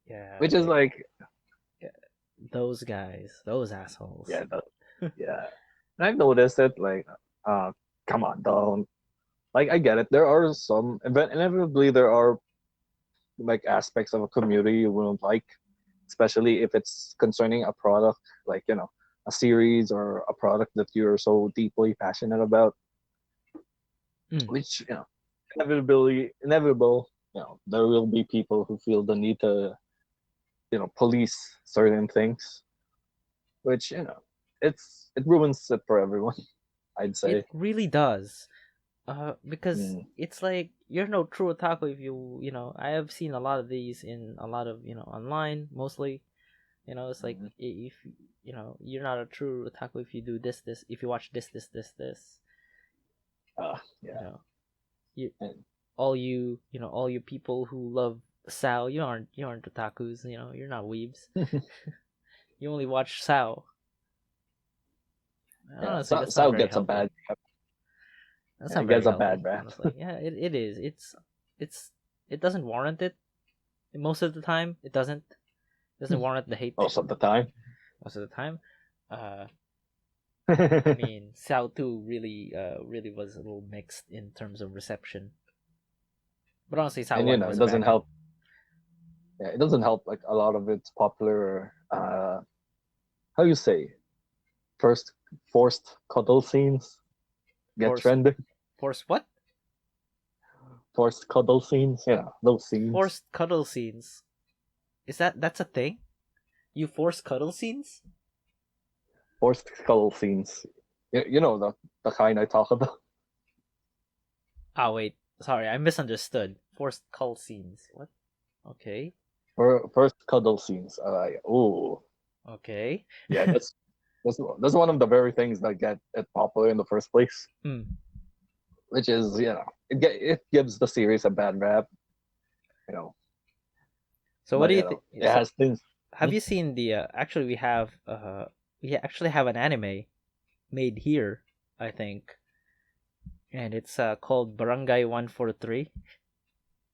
yeah, which is like, yeah, those guys, those assholes. yeah, yeah. And I've noticed it, like, uh, come on, don't. Like, I get it. There are inevitably, there are like aspects of a community you won't like, especially if it's concerning a product, like, a series or a product that you're so deeply passionate about, Mm. which, inevitable, there will be people who feel the need to, police certain things, which, it ruins it for everyone, I'd It say. really does. Because Mm. it's like you're no true otaku if I have seen a lot of these in a lot of online mostly. It's like Mm. if you're not a true otaku if you do this if you watch this. You Yeah. know, you And all you people who love Sao, you aren't otakus. You're not weebs. You only watch Sao. yeah, Honestly, so, that's not so very gets a healthy. bad rap. That's Yeah, not it very gets a bad healthy, rap. honestly. Yeah, it is. It's it doesn't warrant it. Most of the time, it doesn't warrant the hate Most of the time. most of the time. Uh, I And mean, Sao 2 really was a little mixed in terms of reception. But honestly, Sao 1 it was a doesn't banger. help. Yeah, it doesn't help. Like a lot of its popular, how you say, first forced cuddle scenes get Forced trending. forced what? Forced cuddle scenes, those scenes. Forced cuddle scenes. That's a thing? You force cuddle scenes? Forced cuddle scenes. You know the kind I talk about. Ah, wait. Sorry, I misunderstood. Forced cuddle scenes. What? Okay. For first cuddle scenes. Oh, Okay. yeah, that's one of the very things that get it popular in the first place. Hmm. Which is, it gives the series a bad rap. You know, So what but do you think? it has things. Have you seen the actually we actually have an anime made here, I think, and it's called Barangay 143,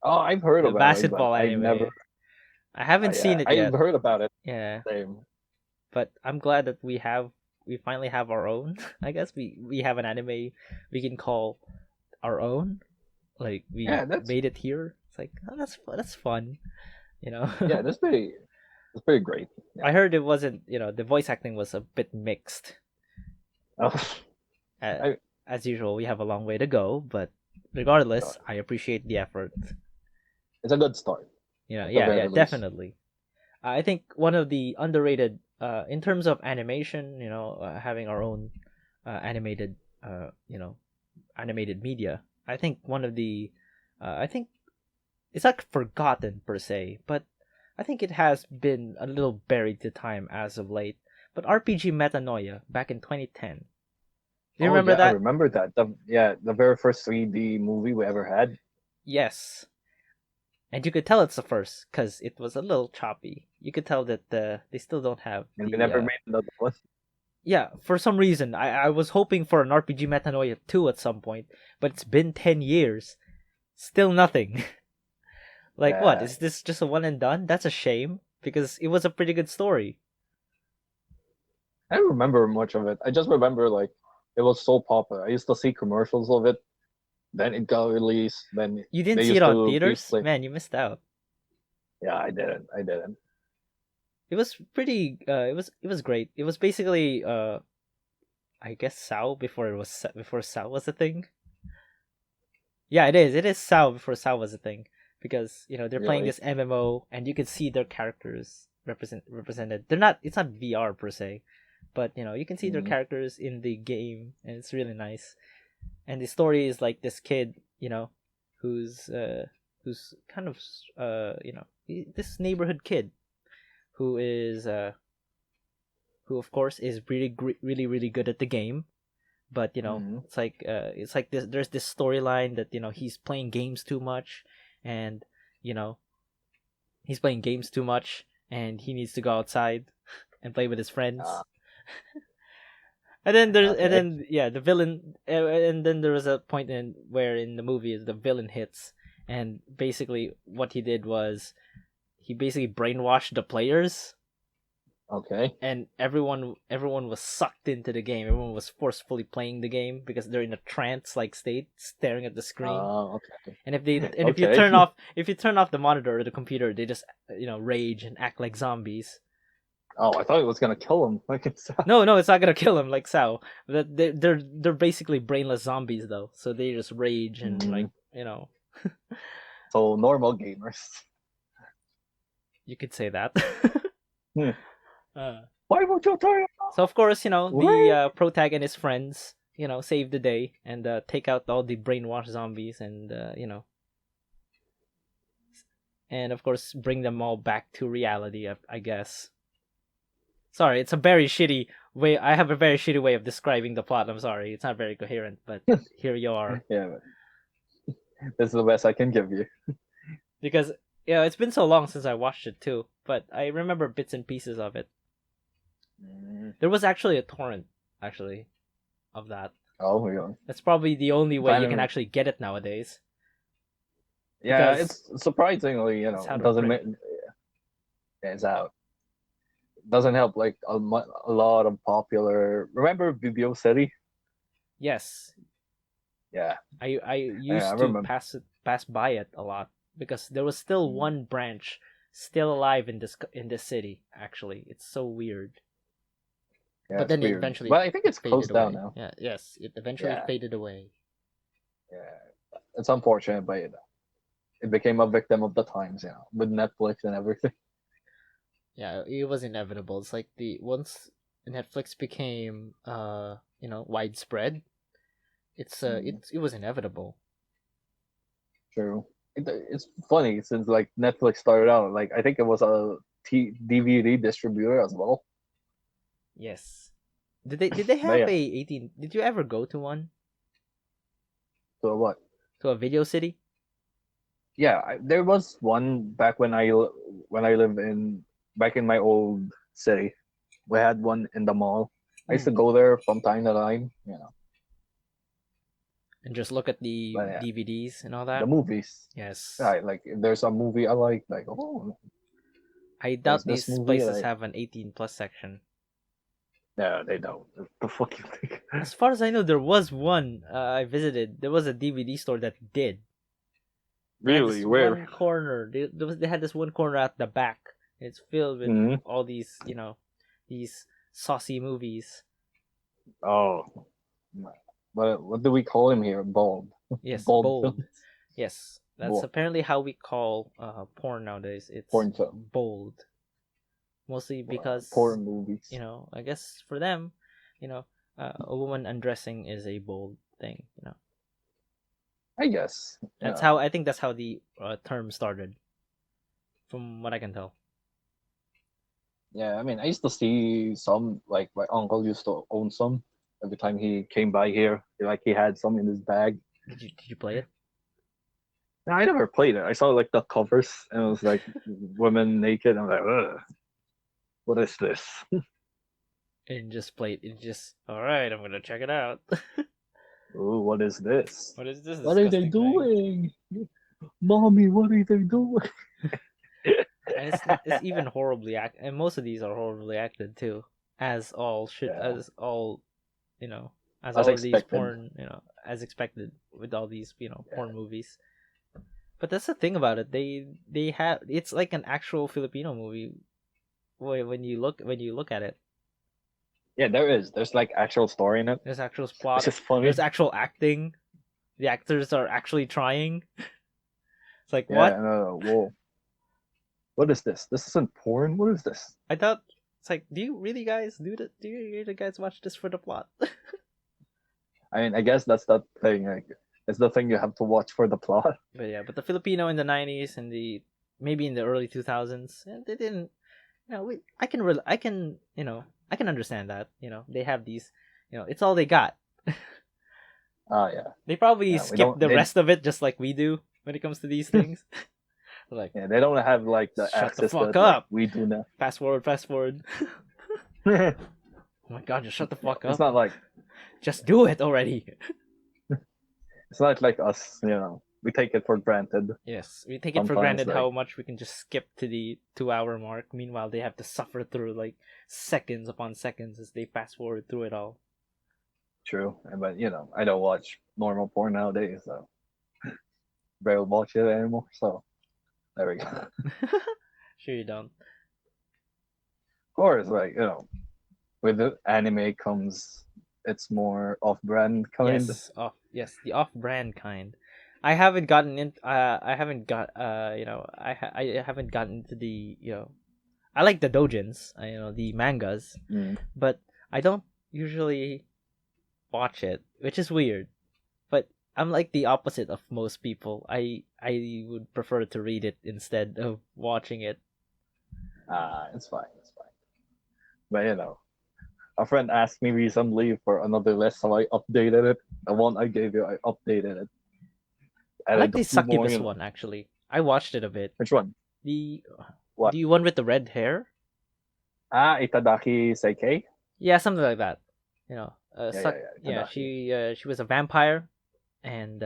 Oh, I've heard the about it, but basketball I've never. anime. I haven't Yeah, seen it I've yet. heard about it. Yeah, Same. but I'm glad that we finally have our own. I guess we have an anime we can call our own. Like we Yeah, made it here. It's like that's fun, you know. yeah, that's pretty great. I Yeah. heard it wasn't, the voice acting was a bit mixed. Oh, Uh, I, as usual, we have a long way to go, but regardless, God, I appreciate the effort. it's a good start at the Yeah, very least. definitely. I think one of the underrated, in terms of animation, having our own animated, animated media. I think one of the, I think it's not forgotten per se, but I think it has been a little buried to time as of late. But RPG Metanoia back in 2010. Do you Oh remember yeah, I that? remember that. The very first 3D movie we ever had. Yes. And you could tell it's the first because it was a little choppy. You could tell that they still don't have And we the never made another one. yeah, for some reason I was hoping for an RPG Metanoia 2 at some point, but it's been 10 years. Still nothing. Like what? Yeah, Is this just a one and done? That's a shame because it was a pretty good story. I don't remember much of it. I just remember like it was so popular. I used to see commercials of it. Then it got released. Then You they didn't see it used on to be theaters? playing. Man, you missed out. Yeah, I didn't. I didn't. It was pretty it was great. It was basically I guess Sao before Sao was a thing. Yeah, it is. It is Sao before Sao was a thing because they're playing Really. this MMO and you can see their characters represented. They're not. It's not VR per se, but you can see their Mm-hmm. characters in the game and it's really nice. And the story is like this kid, who's who's kind of this neighborhood kid who is who of course is really good at the game, but Mm-hmm. it's like this there's this storyline that he's playing games too much, and you know he's playing games too much and he needs to go outside. and play with his friends. Ah, And then okay. the villain, and then there was a point in where in the movie the villain hits, and basically what he did was he basically brainwashed the players, Okay. and everyone was sucked into the game. Everyone was forcefully playing the game because they're in a trance like state, staring at the screen. Okay. And if you Okay. turn off the monitor or the computer, they just rage and act like zombies. Oh, I thought it was gonna kill him. Like it's. No, it's not gonna kill them like Sao. That they're basically brainless zombies though, so they just rage and Mm, so normal gamers. you could say that. Hmm. uh, Why would you turn it off? so of course the What? protag and his friends save the day and take out all the brainwashed zombies and and of course bring them all back to reality. I guess. Sorry, it's a very shitty way. I have a very shitty way of describing the plot. I'm sorry, it's not very coherent, but here you are. Yeah, this is the best I can give you. Because it's been so long since I watched it too, but I remember bits and pieces of it. Mm. There was actually a torrent, actually, of that. Oh, yeah. That's probably the only way you can Finally. actually get it nowadays. Yeah, Because it's surprisingly, it's out it of doesn't print. make. Yeah, it's out. Doesn't help like a lot of popular. Remember BBO City? Yes, Yeah, I yeah, I used to remember. pass by it a lot because there was still Mm. one branch still alive in this city. Actually, it's so weird. Yeah, But it's then it weird, eventually but I think it's faded closed down away. now. Yeah, yes, it eventually Yeah, faded away. yeah, it's unfortunate, but it became a victim of the times, with Netflix and everything. Yeah, it was inevitable. It's like the once Netflix became widespread, Mm, it was inevitable. true. It's funny since like Netflix started out, like I think it was a DVD distributor as well. Yes. Did they But have yeah, a 18? Did you ever go to one? so what? To a video city? Yeah, there was one back when I lived in back in my old city. We had one in the mall. I used to Hmm. go there from time to time. And just look at the But yeah, DVDs and all the that? movies. Yes. Right, like if there's a movie I like, oh, I there's doubt this these movie. places Like, have an 18 plus section. no, they don't. The fuck you think? As far as I know, there was one I visited. There was a DVD store that did. They had Really? this Where? one corner. They had this one corner at the back. It's filled with Hmm. all these, these saucy movies. Oh, what do we call him here? Bald. Yes, Bald bold. films. Yes, that's Bald. apparently how we call porn nowadays. It's Porn film. bold, mostly because Porn movies. I guess for them, you know, a woman undressing is a bold thing. I guess. That's Yeah. how I think that's how the term started, from what I can tell. Yeah, I mean, I used to see some, like my uncle used to own some. Every time he came by here, he had some in his bag. Did you play it? Now, I never played it. I saw like the covers, and it was like women naked. I'm like, ugh, what is this? And just played it. Just all right. I'm gonna check it out. Ooh, what is this? What is this What are they disgusting thing? doing? Mommy, what are they doing? And it's even horribly and most of these are horribly acted too, as all should Yeah, as all you know as as all of these expected. porn as expected with all these Yeah, porn movies. But that's the thing about it. They have it's like an actual Filipino movie when you look at it. yeah, there is. There's like actual story in it, There's actual which plot. is funny. There's actual acting. The actors are actually trying. It's like Yeah, what? and whoa, what is this? This isn't porn. What is this? I thought it's like, do you really guys do you really guys watch this for the plot? I mean, I guess that's that thing. Like, it's the thing you have to watch for the plot. But yeah, but the Filipino in the 90s and the maybe in the early 2000s, they didn't. I can I can understand that. They have these. It's all they got. Yeah, They probably yeah. We skip don't. the rest of it just like we do when it comes to these things. Like, Yeah, they don't have like the shut the access fuck that like up. we do now. Fast forward, fast forward. it's Oh my god, just shut the fuck up. not like Just do it already. it's not like us, we take it for granted Yes, we take it for sometimes. granted Like, how much we can just skip to the 2 hour mark. Meanwhile, they have to suffer through like seconds upon seconds as they fast forward through it all. true, but I don't watch normal porn nowadays, so barely watch it anymore. So there we go. Of Sure you don't. course, like with the anime comes it's more off-brand kind. Yes, the off-brand kind. I haven't gotten in. I haven't got. I haven't gotten into the. I like the dojins. The mangas, Mm. but I don't usually watch it, which is weird. But I'm like the opposite of most people. I would prefer to read it instead of watching it. It's fine, it's fine. But a friend asked me recently for another list, so I updated it. The one I gave you, I updated it. I like Added a the few more, succubus one actually. I watched it a bit. Which one? The What? the one with the red hair. Itadaki Seikei? Yeah, something like that. Yeah, Itadaki. She was a vampire, and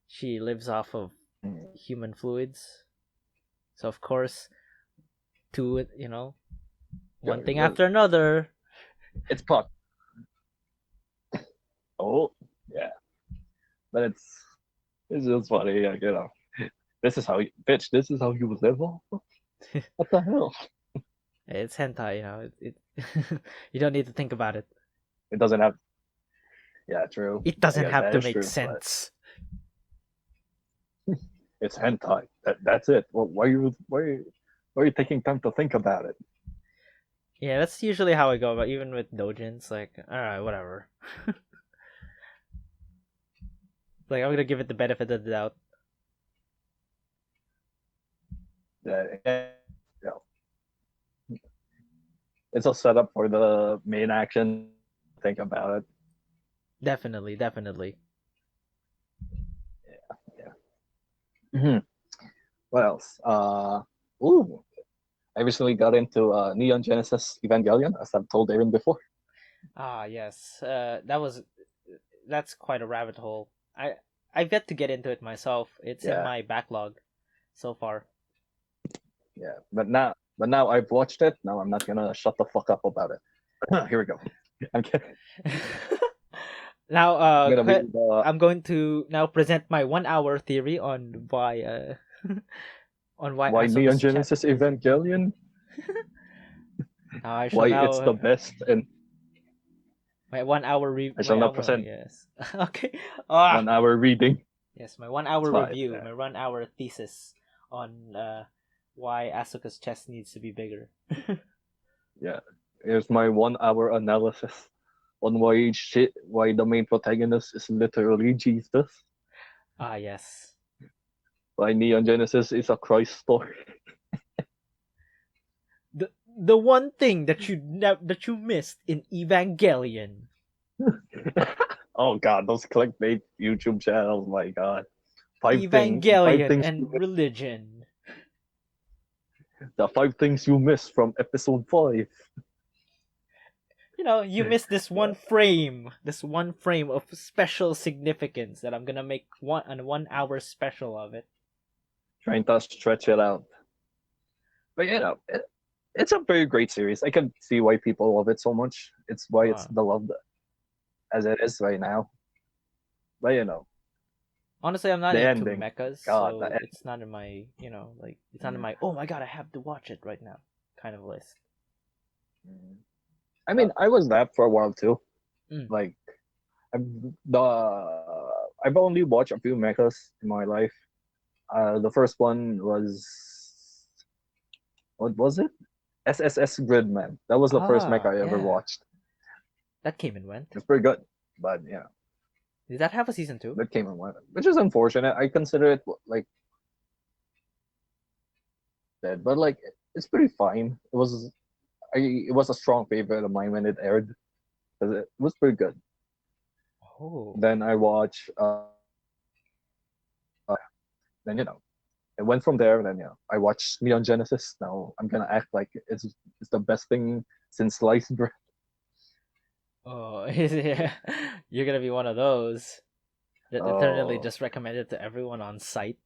she lives off of Mm. human fluids. So of course, Yeah, one thing well, after another. it's pop. Oh, yeah. But it's just funny, This is how bitch, this is how you live off? What the hell? It's hentai, you don't need to think about it. It doesn't have Yeah, true. It I doesn't guess have that to is make true, but sense. it's hentai. That's it. Well, why are you taking time to think about it? Yeah, that's usually how I go about even with dojins. Like, all right, whatever. Like, I'm gonna give it the benefit of the doubt. Yeah, it's a setup for the main action. Think about it. Definitely, definitely. Yeah. What else? Ooh, I recently got into Neon Genesis Evangelion, as I've told Aaron before. Ah, yes. That's quite a rabbit hole. I've yet to get into it myself. It's in Yeah, my backlog so far. yeah. But now I've watched it. Now I'm not gonna shut the fuck up about it. Here we go. I'm kidding. Now, I'm gonna be the I'm going to now present my 1 hour theory on why on why why Neon Asuka's chest Genesis is. Evangelion, Now I shall why now it's the best, and my 1 hour I shall my now hour present yes. Okay. 1 hour reading. Yes, my It's 1 hour fine. review, Yeah. my 1 hour thesis on why Asuka's chest needs to be bigger. Yeah. Here's my 1 hour analysis on why the main protagonist is literally Jesus. Ah, yes. Why Neon Genesis is a Christ story. The one thing that that you missed in Evangelion. Oh god, those clickbait YouTube channels, my god. Five Evangelion things and religion. the 5 things you missed from episode 5. You missed this one frame of special significance that I'm gonna make a 1 hour special of it. Trying to stretch it out. But it's a very great series. I can see why people love it so much. It's why it's Ah. beloved as it is right now. But Honestly, I'm not the into ending. mechas, God, so the it's not in my, like it's not in my oh my god, I have to watch it right now kind of list. I Uh, mean, I was that for a while too. mm. Like, I've the I've only watched a few mechas in my life. The first one was what was it? SSS Gridman. That was the first mecha Ah, I ever yeah, watched. that came and went. It's pretty good, but Did that have a season 2? that came and went, which is unfortunate. I consider it like dead, but like it's pretty fine. It was a strong favorite of mine when it aired because it was pretty good. Oh, Then I watched then it went from there. And then I watched Neon Genesis. Now I'm gonna act like it's the best thing since sliced bread. Oh, yeah. You're gonna be one of those that eternally Oh, just recommended to everyone on site.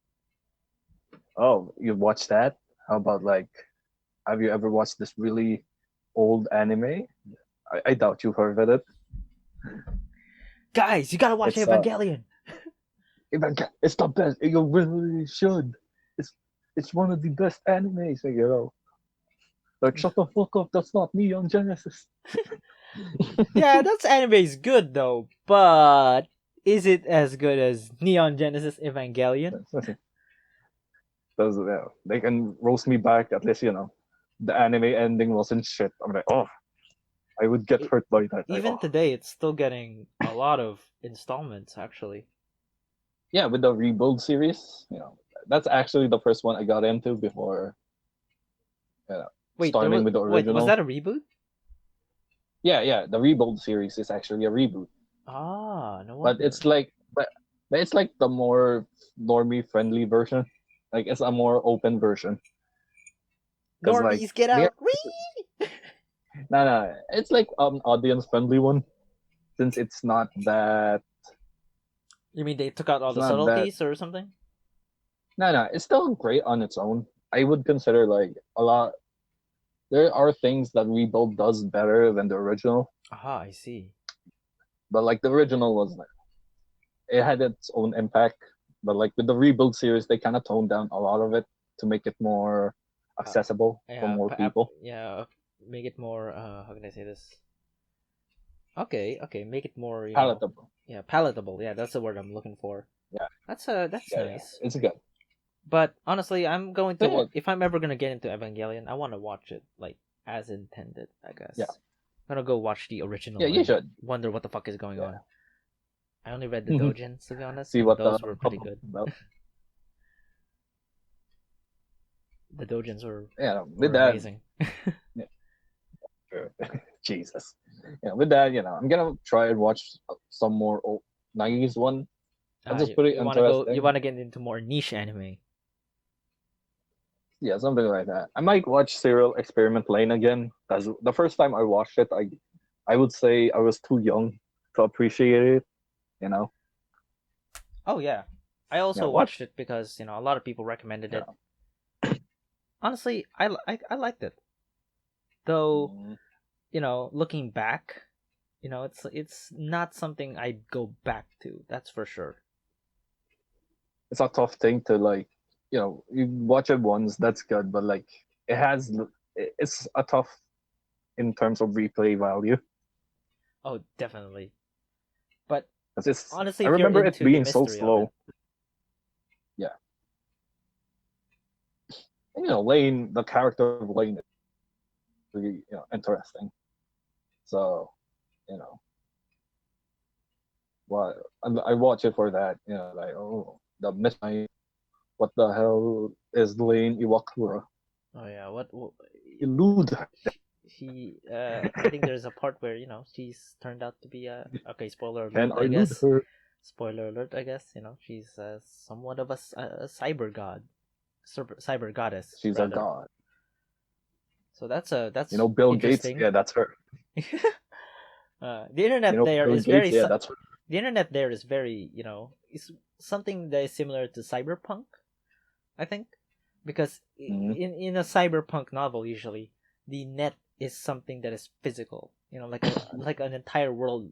oh, you watched that? How about like, have you ever watched this really old anime? I doubt you've heard of it. Guys, you gotta watch It's Evangelion. it's the best. You really should. It's it's one of the best animes. Like shut the fuck up. That's not Neon Genesis. Yeah, that's anime's good though, but is it as good as Neon Genesis Evangelion? Those, they can roast me back. At least the anime ending wasn't shit. I'm like, oh, I would get It, hurt by that. Like, even oh, today, it's still getting a lot of installments. Actually, yeah, with the rebuild series, that's actually the first one I got into before wait, starting with the was original. that a reboot? Yeah, yeah, the rebuild series is actually a reboot, Ah, no but wonder. but it's like the more normie friendly version. Like it's a more open version because like Normies, get they out! Whee! no, it's like audience friendly one since You mean they took out all it's the not that subtleties or something? no, it's still great on its own. I would consider like a lot. There are things that rebuild does better than the original, Aha, I see. but like the original was like it had its own impact. But like with the rebuild series, they kind of toned down a lot of it to make it more Uh, accessible for yeah, more people. yeah. Make it more. How can I say this? Okay, okay. Make it more. Palatable. Yeah, palatable. Yeah, that's the word I'm looking for. Yeah, That's yeah. nice. It's good. But honestly, I'm going But to yeah, if I'm ever gonna get into Evangelion, I want to watch it like as intended. I yeah, guess I'm gonna go watch the yeah. original You and should. wonder what the fuck is going on. Yeah. I only read the dojins to be honest, See and what the those were pretty good. about. The dojins Yeah, with were that. amazing. Yeah, sure. Jesus. Yeah, with that, I'm gonna try and watch some more old 90s one. That's just pretty You interesting. wanna get into more niche anime. Yeah, something like that. I might watch Serial Experiment Lane again. That's the first time I watched it. I would say I was too young to appreciate it. You know, Oh yeah, I also what? watched it because a lot of people recommended You it. know, Honestly, I liked it. Though mm, looking back, it's not something I'd go back to. That's for sure. it's a tough thing to like. You watch it once, that's good, but like it has, it's a tough in terms of replay value. Oh, definitely. But 'Cause honestly, I if you're remember it into the being so mystery of it, slow. Yeah, and, Lane, the character of Lane, is really interesting. So you know, what I watch it for that. Like oh, the mystery. What the hell is Lane Iwakura? oh yeah, what Elude. I think there's a part where she's turned out to be a okay. Spoiler Can alert, I I elude guess. her? Spoiler alert, I guess. She's somewhat of a cyber god, cyber goddess She's a rather. god. So that's Bill Gates. interesting. Yeah, that's her. The internet there Bill is Gates. Yeah, that's her. the internet there is very is something that is similar to cyberpunk, I think, because Mm-hmm. in a cyberpunk novel usually the net is something that is physical, like an entire world,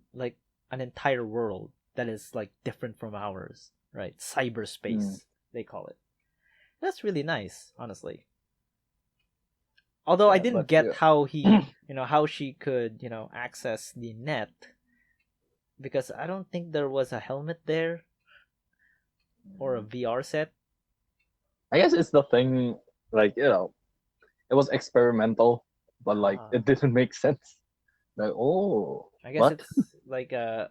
that is like different from ours, right? Mm-hmm. Cyberspace they call it. That's really nice, honestly. Although I Yeah, didn't but get yeah. how how she could access the net, because I don't think there was a helmet there or a VR set. I guess it's the thing. Like it was experimental, but like Ah, it didn't make sense. Like oh, I guess what? it's like a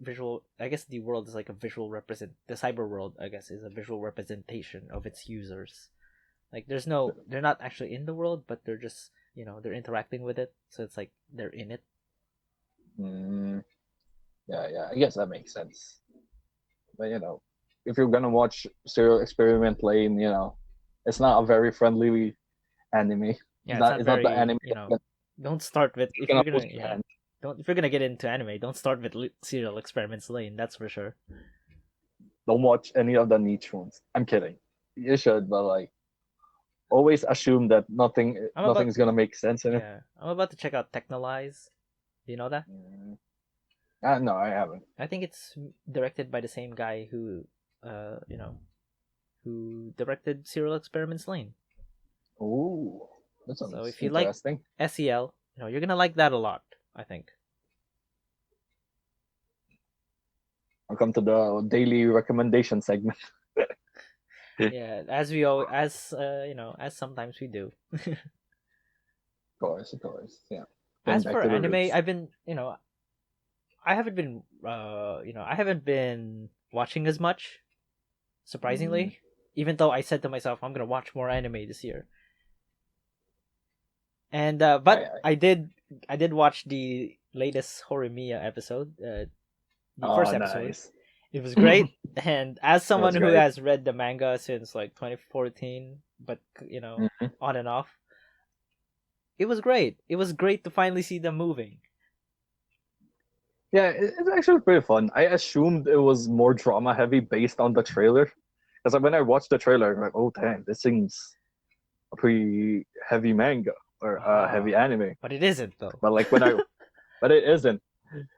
visual. I guess the world is like a visual represent. The cyber world, I guess, is a visual representation of its users. Like they're not actually in the world, but they're just they're interacting with it. So it's like they're in it. Mm, yeah, yeah. I guess that makes sense. But if you're gonna watch Serial Experiment Lane, it's not a very friendly anime. Yeah, it's not It's not the very, anime don't start with, that's if gonna you're gonna, boost your yeah, hand. don't, if you're gonna get into anime, don't start with Serial Experiments Lane, that's for sure. Don't watch any of the niche ones. I'm kidding. You should, but like always assume that I'm about, nothing's gonna make sense in it. yeah, I'm about to check out Technolize. Do you know that? Mm. No, I haven't. I think it's directed by the same guy who, who directed Serial Experiments Lane. Ooh, that So sounds if you like interesting. SEL, you're gonna like that a lot, I think. Welcome to the daily recommendation segment. Yeah, as we all, as sometimes we do. Of course, yeah. Getting As back for to the anime, roots. I've been, I haven't been watching as much, Mm, surprisingly. Even though I said to myself, I'm gonna watch more anime this year. And but I did watch the latest Horimiya episode, the oh, first episode. nice. It was It great, and as someone was who great. has read the manga since like 2014, but Mhm. on and off, it was great. It was great to finally see them moving. Yeah, it's actually pretty fun. I assumed it was more drama heavy based on the trailer. Because when I watched the trailer, I'm like, oh, damn, this seems a pretty heavy manga or heavy anime. But it isn't though. But like but it isn't.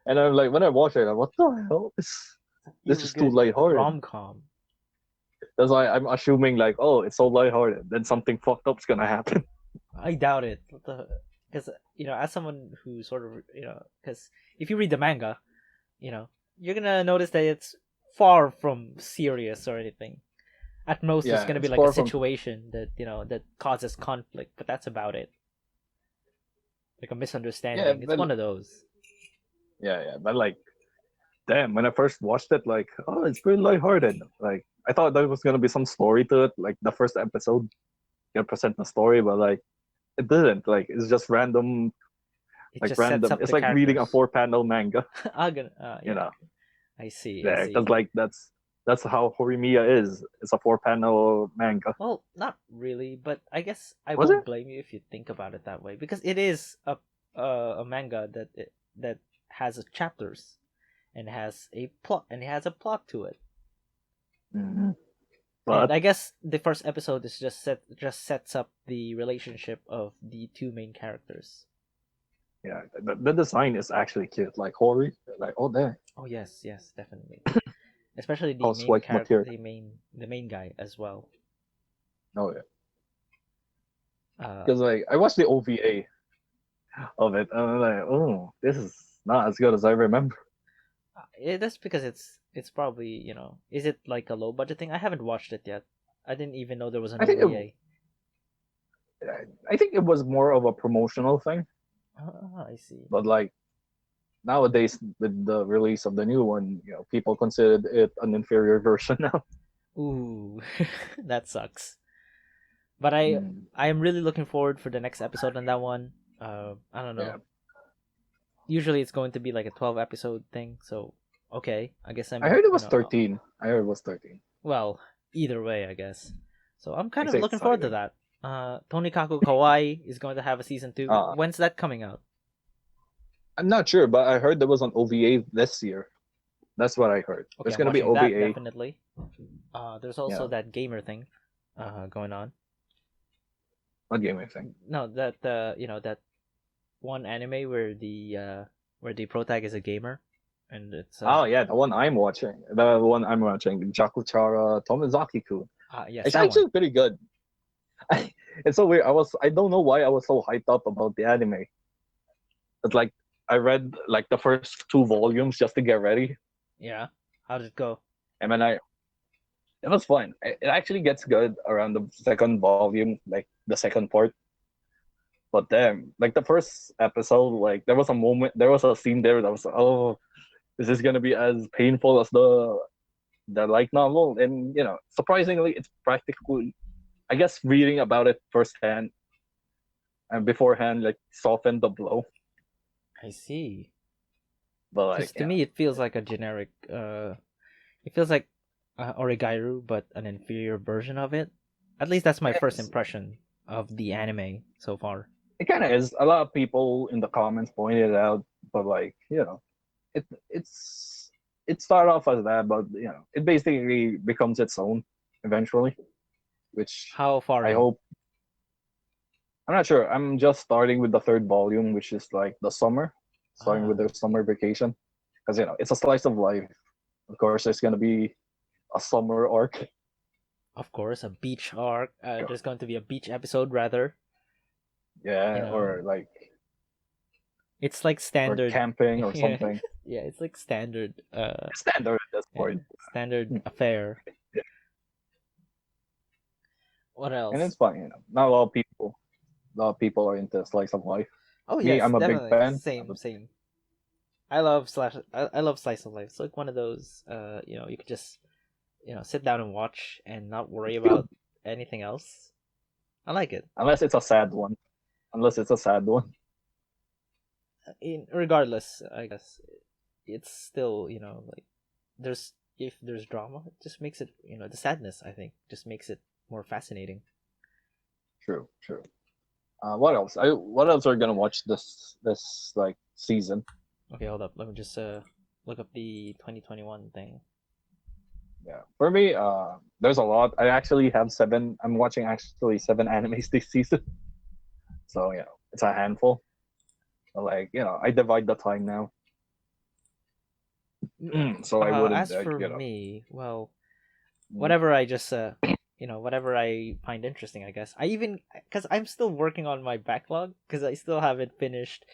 And I'm like, when I watch it, I'm like, what the hell? This Feel is too good lighthearted. rom com. That's why I'm assuming like, oh, it's so lighthearted. Then something fucked up's gonna happen. I doubt it. Because as someone who sort of because if you read the manga, you're gonna notice that it's far from serious or anything. At most, it's Yeah, gonna be it's like a far from. situation that that causes conflict, but that's about it. Like a Yeah, misunderstanding. It's but one of those. but like, damn, when I first watched it, like, oh, it's pretty lighthearted. Like, I thought there was gonna be some story to it. Like the first episode, gonna present the story, but like, it didn't. Like, it's just random, It like just sets random. up It's the like reading a characters. 4 panel manga. You Yeah, know, I see. I yeah, because see. like that's how Horimiya is. It's a 4 panel manga. Well, not really, but I guess I Was it? won't blame you if you think about it that way because it is a manga that has chapters and has a plot to it. Mm-hmm. And But I guess the first episode is just sets up the relationship of the two main characters. yeah, the design is actually cute. Like Hori, like oh damn, Oh yes, yes, definitely. Especially the main housewife character, material. the main guy as well. Oh yeah, Uh, because like I watched the OVA of it, and I'm like, oh, this is not as good as I remember. that's because it's probably is it like a low budget thing? I haven't watched it yet. I didn't even know there was an I think OVA. I think it was more of a promotional thing, I see. but like nowadays with the release of the new one, people considered it an inferior version now. Ooh, that sucks. But I Mm, I am really looking forward for the next episode on that one. I don't yeah, know. Usually it's going to be like a 12 episode thing, so okay. I guess I I'm heard it was 13. I heard it was 13. well, either way, I guess. So I'm kind It's of looking forward to exciting. that. Tonikaku Kawaii is going to have a season 2. Uh, When's that coming out? I'm not sure, but I heard there was an OVA this year. That's what I heard. Okay, There's I'm gonna be watching that OVA. definitely. There's also Yeah, that gamer thing going on. what game I think. No, that that one anime where the protag is a gamer and it's Oh yeah, the one I'm watching. The one I'm watching, Jakuchara Tomizaki-kun. yes, It's that one. actually pretty good. It's so weird. I don't know why I was so hyped up about the anime. It's like I read like the first 2 volumes just to get ready, Yeah. How did it go? and then it was fun. It actually gets good around the second volume, like the second part. But then, like the first episode, like there was a scene there that was, oh, is this gonna be as painful as the light novel? And surprisingly, it's practically, I guess, reading about it firsthand and beforehand, like softened the blow. I see. But like, Because to me, it feels like a generic. It feels like Origairu, but an inferior version of it. At least that's my first It's, impression of the anime so far. it kind of is. A lot of people in the comments pointed it out, but like it it's it started off as that, but it basically becomes its own eventually, which How far I in? hope. I'm not sure. I'm just starting with the third volume, which is like the summer, starting with Ah, their summer vacation, because it's a slice of life. Of course, there's gonna be a summer arc. of course, a beach arc. There's going to be a beach episode, rather. You Yeah, know, or like it's like or standard. camping or Yeah, something. yeah, it's like standard. Standard at this Yeah, point. standard affair. What And else? it's fun. Not a lot of people are into slice of life. Oh Me, yes, I'm a big definitely. fan. Same. I love slash. I love slice of life. It's like one of those. You could just sit down and watch and not worry It's good, about anything else. I like it. unless it's a sad one. Unless it's a sad one. Regardless, I guess it's still like there's if there's drama, it just makes it the sadness. I think just makes it more fascinating. True, true. What else? What else are we gonna watch this like season? Okay, hold up. Let me just look up the 2021 thing. Yeah, for me, there's a lot. I actually have seven. I'm watching actually seven animes this season, so it's a handful. But, like I divide the time now, so I wouldn't As for me, well, mm, whatever I just whatever I find interesting, I guess. I even because I'm still working on my backlog because I still haven't finished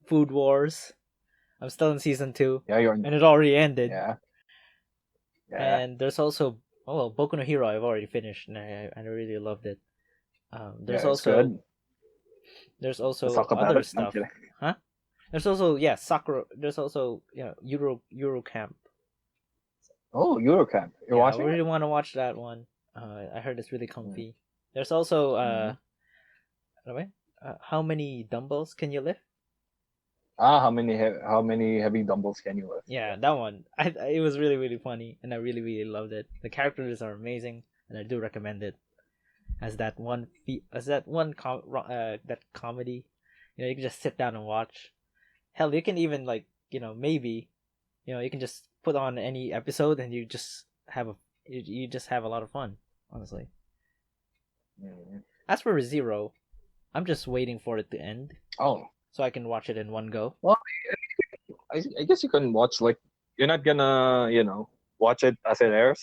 Food Wars. I'm still in season 2 yeah, you're and it already ended. yeah, yeah, And there's also Boku no Hero I've already finished and I really loved it. yeah. It's good. There's Let's also talk about other it. I'm stuff. kidding. Huh? There's also Sakura. There's also Euro Camp. Oh, Eurocamp. You're Yeah, I watching it? really want to watch that one. I heard it's really Mm-hmm. comfy. There's also Mm-hmm. ano how many dumbbells can you lift? How many heavy dumbbells can you lift? Yeah, that one. It was really funny, and I really loved it. The characters are amazing, and I do recommend it as that one that comedy. You can just sit down and watch. Hell, you can even maybe you can just put on any episode and you just have a lot of fun. Honestly, Mm. as for Zero, I'm just waiting for it to end Oh, so I can watch it in one go. well, I guess you can watch like you're not gonna watch it as it airs.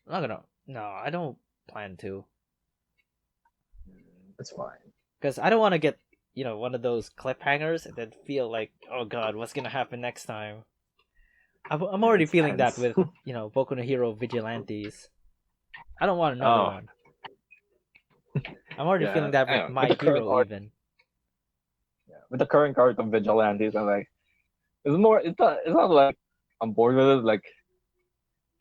I'm not gonna. No, I don't plan to It's fine. because I don't want to get one of those cliffhangers and then feel like, oh god, what's gonna happen next time. I'm Yeah, already it's feeling that tense. with Boku no Hero Vigilantes. I don't want another Oh, one. I'm already yeah. feeling that I with know. With My the current Hero art, even. yeah, with the current art of vigilantes, I'm like, it's more. It's not like I'm bored with it. Like,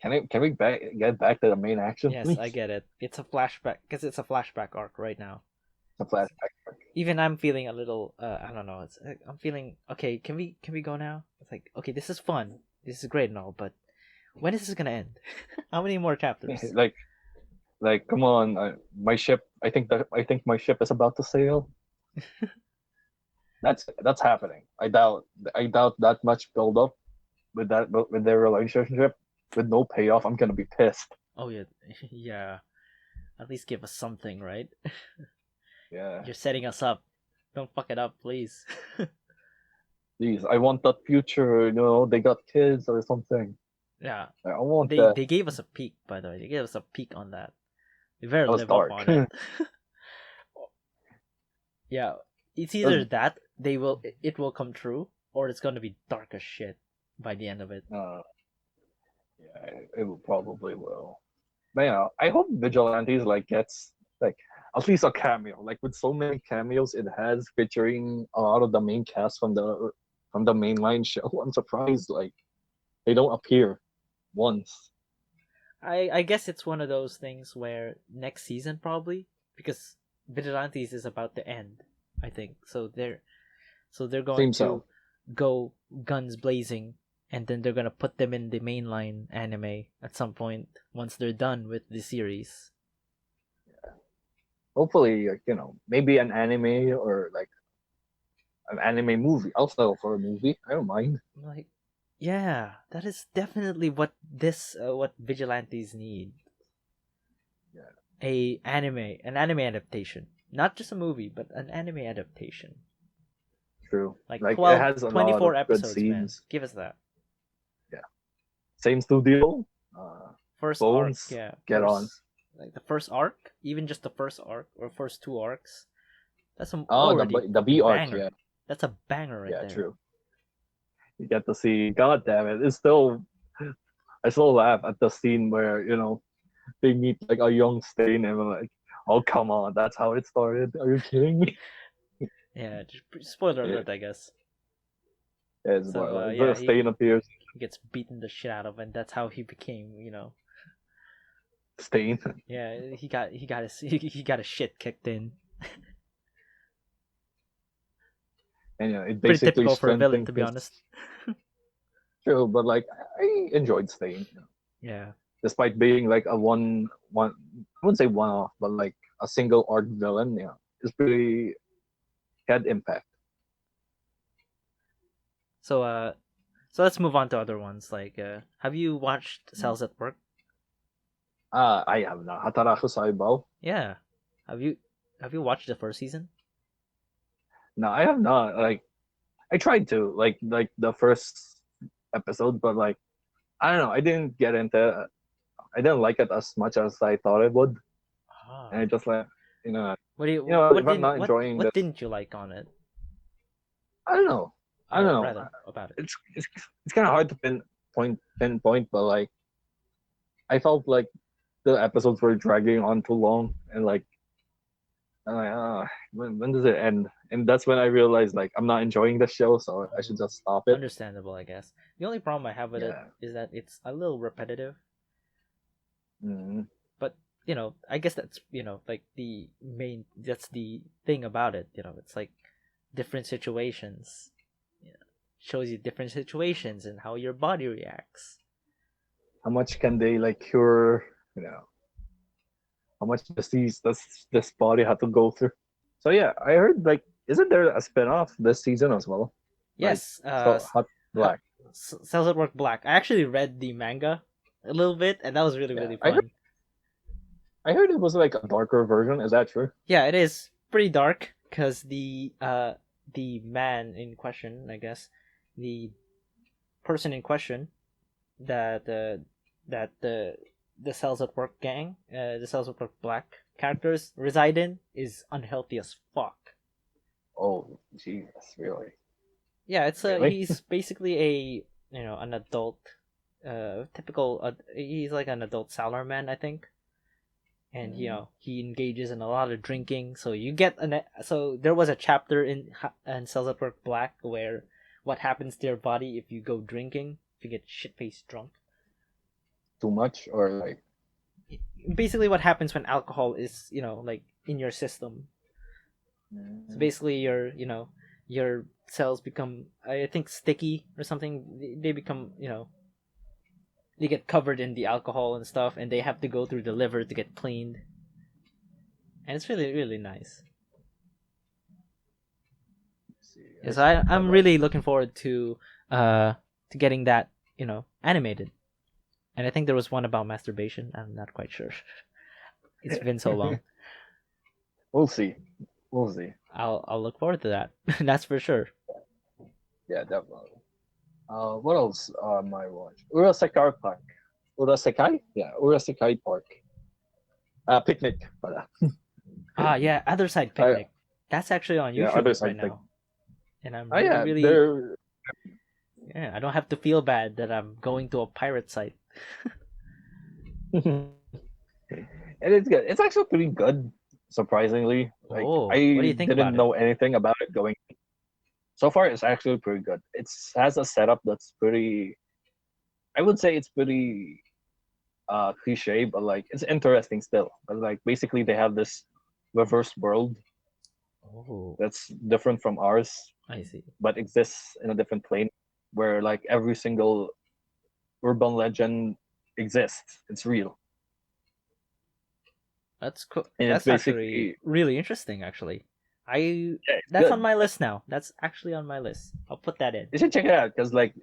can we get back to the main action, Yes, I please? get it. It's a flashback because it's a flashback arc right now. The flashback. Even I'm feeling a little. I don't know. I'm feeling okay. Can we go now? It's like okay, this is fun. This is great and all, but when is this gonna end? How many more chapters? Like, come on, my ship. I think my ship is about to sail. That's happening. I doubt that much build up with their relationship with no payoff. I'm gonna be pissed. Oh yeah, yeah. At least give us something, right? Yeah, You're setting us up. Don't fuck it up, please. please. I want that future. They got kids or something. Yeah, I want they that. they gave us a peek. By the way, they gave us a peek on that. We better That was live up dark. on it. Yeah, it's That was, either that it will come true, or it's gonna be dark as shit by the end of it. uh, yeah, it will probably will. But I hope Vigilantes like gets like at least a cameo. Like with so many cameos it has featuring a lot of the main cast from the mainline show. I'm surprised like they don't appear once. I guess it's one of those things where next season probably because Vigilantes is about to end. I think so. They're going Seems to so. go guns blazing and then they're gonna put them in the mainline anime at some point once they're done with the series. Hopefully, like, maybe an anime or like an anime movie. I'll settle for a movie. I don't mind. Like, yeah, that is definitely what vigilantes need. Yeah. An anime adaptation, not just a movie, but an anime adaptation. True. Like Like it 12, has a lot 24 of good episodes, man. scenes. Give us that. Yeah. Same studio. First arc, Bones. yeah. Get on. Like the first arc, even just the first arc or first two arcs. That's Oh, already the a B arc. banger. Yeah. That's a banger right Yeah. there. True. You get to see. God damn it! It's still. I still laugh at the scene where they meet like a young Stain and we're like, oh come on, that's how it started. Are you kidding me? Yeah, spoiler Yeah, alert, I guess. it's So more like yeah, the Stain appears. he gets beaten the shit out of, and that's how he became. Stain. Yeah, he got his shit kicked in. And it Pretty basically typical for a villain, strengthened to be his. honest. True, but like I enjoyed Stain, Yeah. despite being like a one. I wouldn't say one off, but like a single arc villain. Yeah, it's pretty had impact. So so let's move on to other ones. Like, have you watched Cells at Work? I have not. Hataraku Saibao. Yeah. Have you watched the first season? No, I have not. Like I tried to like the first episode, but like I don't know. I didn't get into. I didn't like it as much as I thought it would, and Ah. I just like What if I'm didn't not enjoying what this, didn't you like on it? I don't know. I don't Or know. rather about it. It's kind of hard to pinpoint, but like I felt like the episodes were dragging on too long, and like I'm like, when does it end? And that's when I realized like I'm not enjoying the show, so I should just stop it. Understandable, I guess. The only problem I have with it Yeah. is that it's a little repetitive. Mm, But I guess that's like that's the thing about it. It's like different situations. Shows you different situations and how your body reacts. how much can they like cure? How much disease does this body have to go through? So yeah, I heard like, isn't there a spinoff this season as well? Like, Yes, so Hot Black. Cells at Work Black. I actually read the manga a little bit, and that was really Yeah, really fun. I heard it was like a darker version. Is that true? Yeah, it is pretty dark because the man in question, I guess, the person in question that the Cells at Work gang, the Cells at Work Black characters reside in is unhealthy as fuck. Oh, Jesus, really? Yeah, it's Really? he's basically a an adult, typical. He's like an adult salaryman, I think, and he engages in a lot of drinking. So you get so there was a chapter in Cells at Work Black where what happens to your body if you go drinking, if you get shit faced drunk. Too much or like? Basically, what happens when alcohol is like in your system. So basically, your cells become, I think, sticky or something. They become, they get covered in the alcohol and stuff, and they have to go through the liver to get cleaned. And it's really, really nice. Yeah, so I'm really looking forward to getting that, animated. And I think there was one about masturbation. I'm not quite sure. It's been so long. We'll see. We'll see. I'll look forward to that. That's for sure. Yeah, definitely. What else I watch? Urasekai Park. Urasekai? Yeah, Urasekai Park. Picnic. Ah, yeah, Other Side I, Picnic. That's actually on yeah, YouTube other right side pick. now. And I'm Oh really, yeah, really, they're yeah, I don't have to feel bad that I'm going to a pirate site. and it's good. It's actually pretty good, surprisingly. Like Oh, what do you I think didn't about it? know anything about it going. So far, it's actually pretty good. It has a setup that's pretty. I would say it's pretty cliche, but like it's interesting still. But like basically, they have this reverse world Oh, that's different from ours, I see. but exists in a different plane. where like every single urban legend exists. It's real, That's cool. and it's That's actually basically really interesting. Actually, I yeah, it's that's on good. my list now. That's actually on my list. I'll put that in. You should check it out because like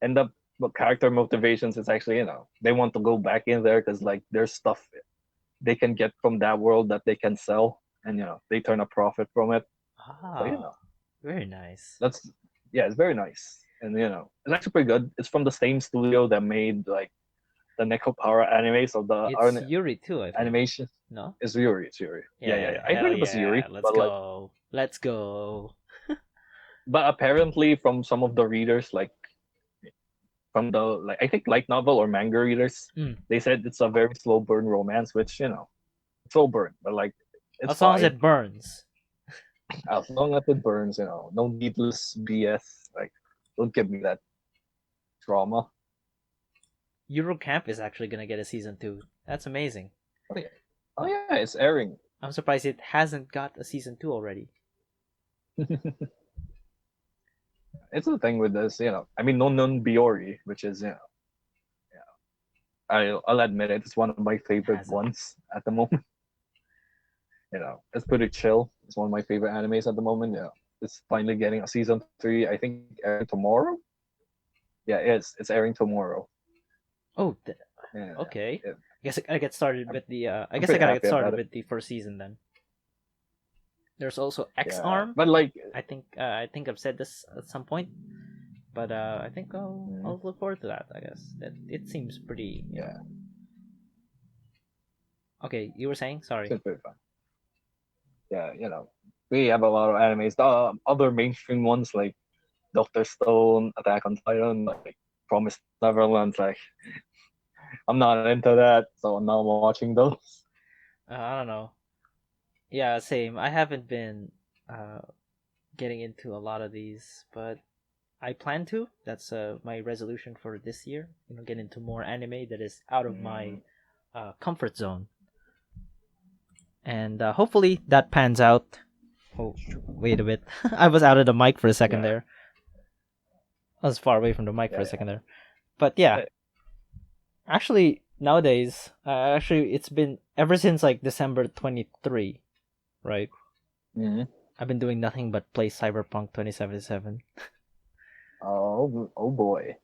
and the character motivations is actually they want to go back in there because like there's stuff they can get from that world that they can sell, and they turn a profit from it. So Ah, very nice. that's yeah, it's very nice, and it's actually pretty good. It's from the same studio that made like the Nekopara anime, so the It's Yuri too, I think. animation No? is Yuri. It's Yuri. Yeah, yeah, Yeah, yeah. I heard hell it was yeah. Yuri, Let's but like, go. Let's go. but apparently from some of the readers, like from the like I think light novel or manga readers, Mm. they said it's a very slow burn romance, which slow burn, but like it's As long as fine it burns. as long as it burns. No needless BS. Like, don't give me that drama. Eurocamp is actually gonna get a season 2. That's amazing. Oh yeah, oh yeah, it's airing. I'm surprised it hasn't got a season 2 already. It's the thing with this, I mean, non non Biori, which is I'll admit it, it's one of my favorite Hasn't. ones at the moment. It's pretty chill. It's one of my favorite animes at the moment. Yeah, it's finally getting a season 3. I think airing tomorrow. Yeah, it's airing tomorrow. Oh, Yeah, okay. yeah. I guess I gotta get started with the. I I'm guess I pretty gotta get happy started about it. with the first season then. There's also X Yeah, Arm. but like, I think I've said this at some point, but I think mm, I'll look forward to that. I guess that it seems pretty. yeah, Okay, you were saying? Sorry. it's pretty fun. Yeah, we have a lot of animes. The other mainstream ones like Doctor Stone, Attack on Titan, like Promised Neverland. Like, I'm not into that, so I'm not watching those. I don't know. Yeah, same. I haven't been uh getting into a lot of these, but I plan to. That's my resolution for this year. Get into more anime that is out of my Mm, comfort zone, and hopefully that pans out. Oh, wait a bit. I was out of the mic for a second yeah, there. I was far away from the mic for yeah, a second there. But yeah, yeah. actually nowadays, it's been ever since like December 23, right? Mm-hmm. I've been doing nothing but play Cyberpunk 2077. Oh boy.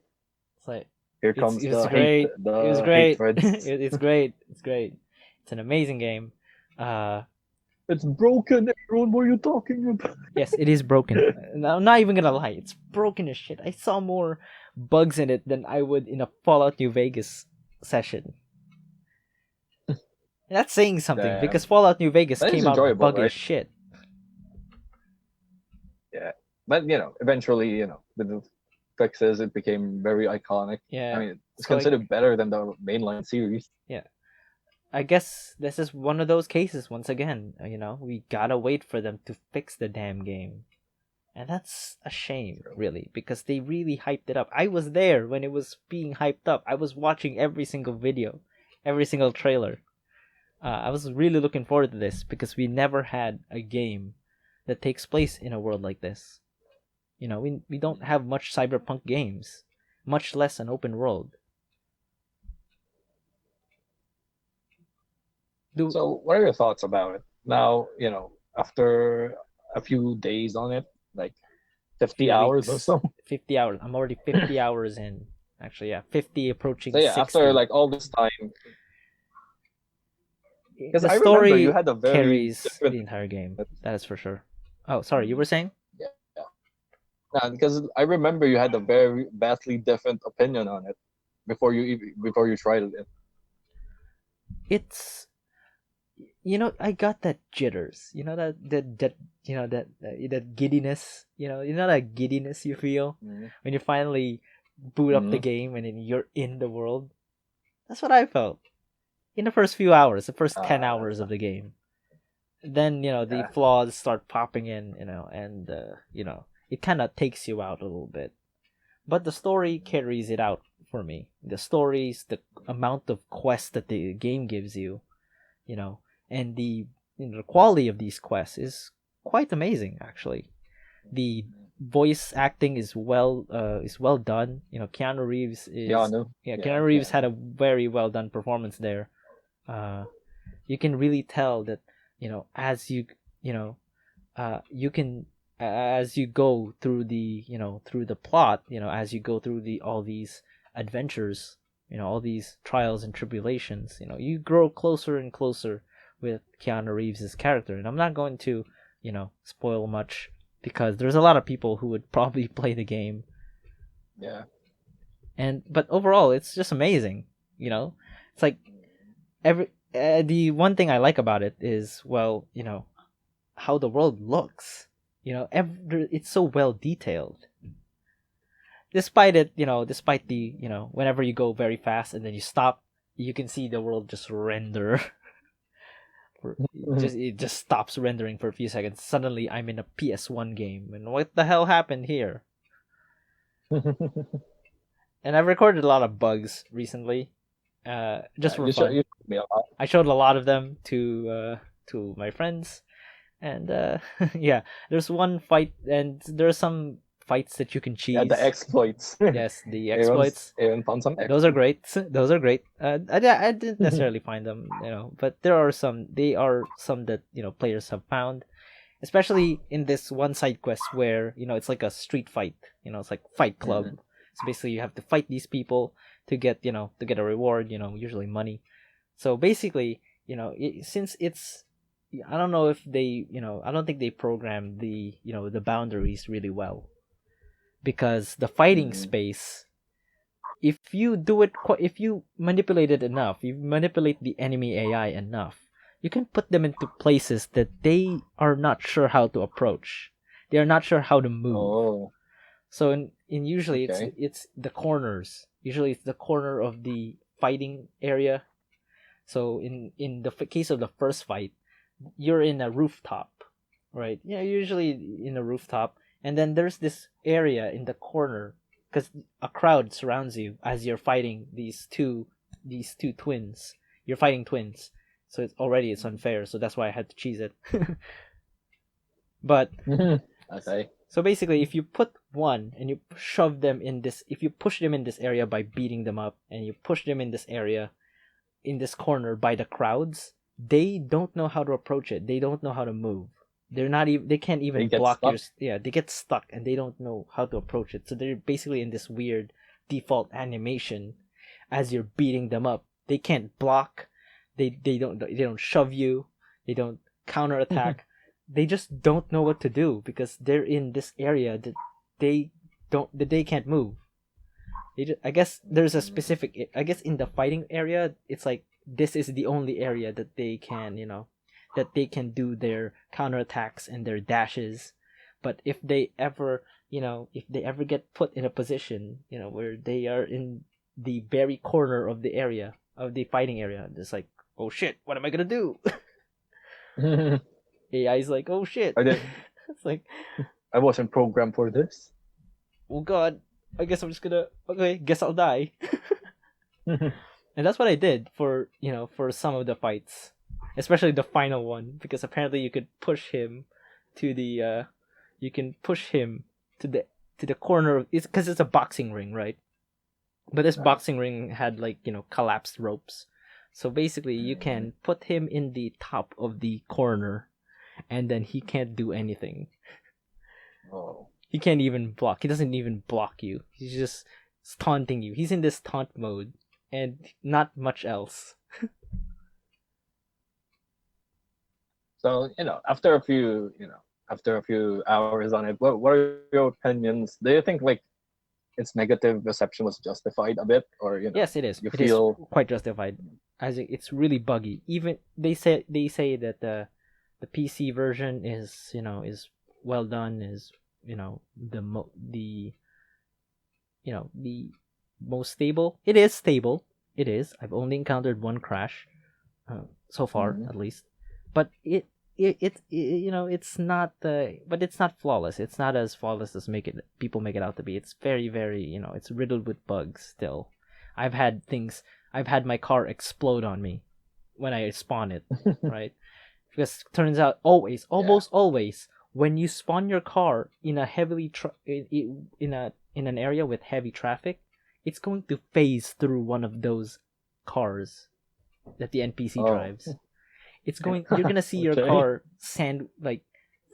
It's like Here it's comes it's great. It was the hate great. threads. It's great. It's great. It's an amazing game. Uh, It's broken, everyone. What are you talking about? yes, it is broken. I'm not even gonna lie. It's broken as shit. I saw more bugs in it than I would in a Fallout New Vegas session. That's saying something Damn. because Fallout New Vegas That is came out enjoyable, buggy as right? shit. Yeah. But eventually, with the fixes, it became very iconic. I Yeah. mean, it's So like, considered better than the mainline series. yeah. I guess this is one of those cases once again. We gotta wait for them to fix the damn game. And that's a shame, really, because they really hyped it up. I was there when it was being hyped up. I was watching every single video, every single trailer. I was really looking forward to this because we never had a game that takes place in a world like this. We don't have much cyberpunk games, much less an open world. Do So, what are your thoughts about it? Now, after a few days on it, like 50 few hours or weeks, so. 50 hours. I'm already 50 hours in. Actually, yeah, 50 So approaching yeah, after 60. like all this time, because The I remember you story had a very carries different. the entire game. That is for sure. Oh, sorry, you were saying? Yeah, yeah. Because I remember you had a very vastly different opinion on it before you tried it. It's I got that jitters. That giddiness. That giddiness you feel Mm-hmm. when you finally boot up the Mm-hmm. game and then you're in the world. That's what I felt in the first few hours, the first 10 hours of the game. Then the Yeah. flaws start popping in, and it kind of takes you out a little bit. But the story carries it out for me. The stories, the amount of quests that the game gives you, and the quality of these quests is quite amazing. Actually, the voice acting is well done. Keanu Reeves Yeah, is no. yeah, Yeah, Keanu Reeves yeah. had a very well done performance there. You can really tell that as you know you can as you go through through the plot, as you go through the all these adventures, all these trials and tribulations, you grow closer and closer with Keanu Reeves's character. And I'm not going to spoil much, because there's a lot of people who would probably play the game. Yeah. But overall, it's just amazing. It's like the one thing I like about it is, well, how the world looks. It's so well detailed. Despite the whenever you go very fast and then you stop, you can see the world just render. It just stops rendering for a few seconds. Suddenly, I'm in a PS1 game, and what the hell happened here? And I've recorded a lot of bugs recently, just for fun. You showed me a lot. I showed a lot of them to my friends, and yeah, there's one fight, and there are some fights that you can Yeah, the cheese. exploits. Yes, the exploits. Even found some Those are exploits. great. Those are great. I didn't necessarily find them, but there are some. They are some that players have found, especially in this one side quest where it's like a street fight. It's like Fight Club. Mhm. So basically, you have to fight these people to get a reward. Usually money. So basically, since it's, I don't know if they, I don't think they programmed the boundaries really well, because the fighting Mhm. space, if you do it, if you manipulate it enough, you manipulate the enemy AI enough, you can put them into places that they are not sure how to approach. They are not sure how to move. Oh, So in usually okay. it's the corners. Usually it's the corner of the fighting area. So in the case of the first fight, you're in a rooftop, right? Usually in a rooftop, and then there's this area in the corner, because a crowd surrounds you as you're fighting these two twins. You're fighting twins, so it's unfair. So that's why I had to cheese it. But Okay. so basically, if you put one and you shove them in this, if you push them in this area by beating them up, and you push them in this area, in this corner by the crowds, they don't know how to approach it. They don't know how to move. They're not even. They can't They even get block your. stuck. Yeah, they get stuck and they don't know how to approach it. So they're basically in this weird default animation as you're beating them up. They can't block. They don't shove you. They don't counterattack. They just don't know what to do, because they're in this area that they they can't move. I guess there's a specific. I guess in the fighting area, it's like this is the only area that they can, that they can do their counterattacks and their dashes. But if they ever get put in a position, where they are in the very corner of the area of the fighting area, it's like, oh shit, what am I gonna do? AI is like, oh shit. I did. It's like, I wasn't programmed for this. oh god, I guess I'm just gonna, okay, guess I'll die. And that's what I did for some of the fights, especially the final one, because apparently you could push him to the you can push him to the corner of it's because it's a boxing ring, right? But this Right. boxing ring had like collapsed ropes, so basically you can put him in the top of the corner, and then he can't do anything. Oh. He can't even block. He doesn't even block you. He's just taunting you. He's in this taunt mode, and not much else. So after a few hours on it, what are your opinions? Do you think like its negative reception was justified a bit, or Yes, it is. you It is feel quite justified, as it's really buggy. Even they say that the PC version is well done. Is the most stable. It is stable. It is. I've only encountered one crash, so far Mhm. at least, but it's not but it's not flawless. It's not as flawless as people make it out to be. It's very, very, it's riddled with bugs still. I've had my car explode on me when I spawn it, right? Because turns out Yeah. almost always, when you spawn your car in a heavily in an area with heavy traffic, it's going to phase through one of those cars that the NPC Oh, drives. You're gonna see your okay. car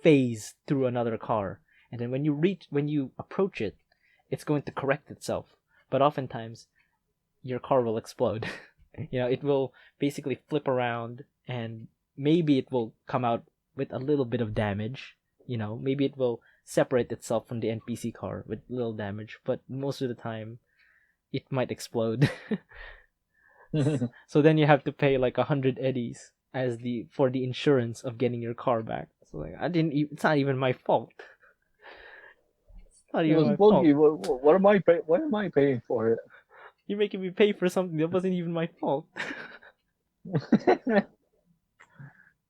phase through another car, and then when you approach it, it's going to correct itself. But oftentimes, your car will explode. It will basically flip around, and maybe it will come out with a little bit of damage. Maybe it will separate itself from the NPC car with little damage, but most of the time, it might explode. So then you have to pay like 100 eddies for the insurance of getting your car back. So like it's not even my fault. It's not It even was my fault. buggy. What am I paying? Why am I paying for it? You're making me pay for something that wasn't even my fault.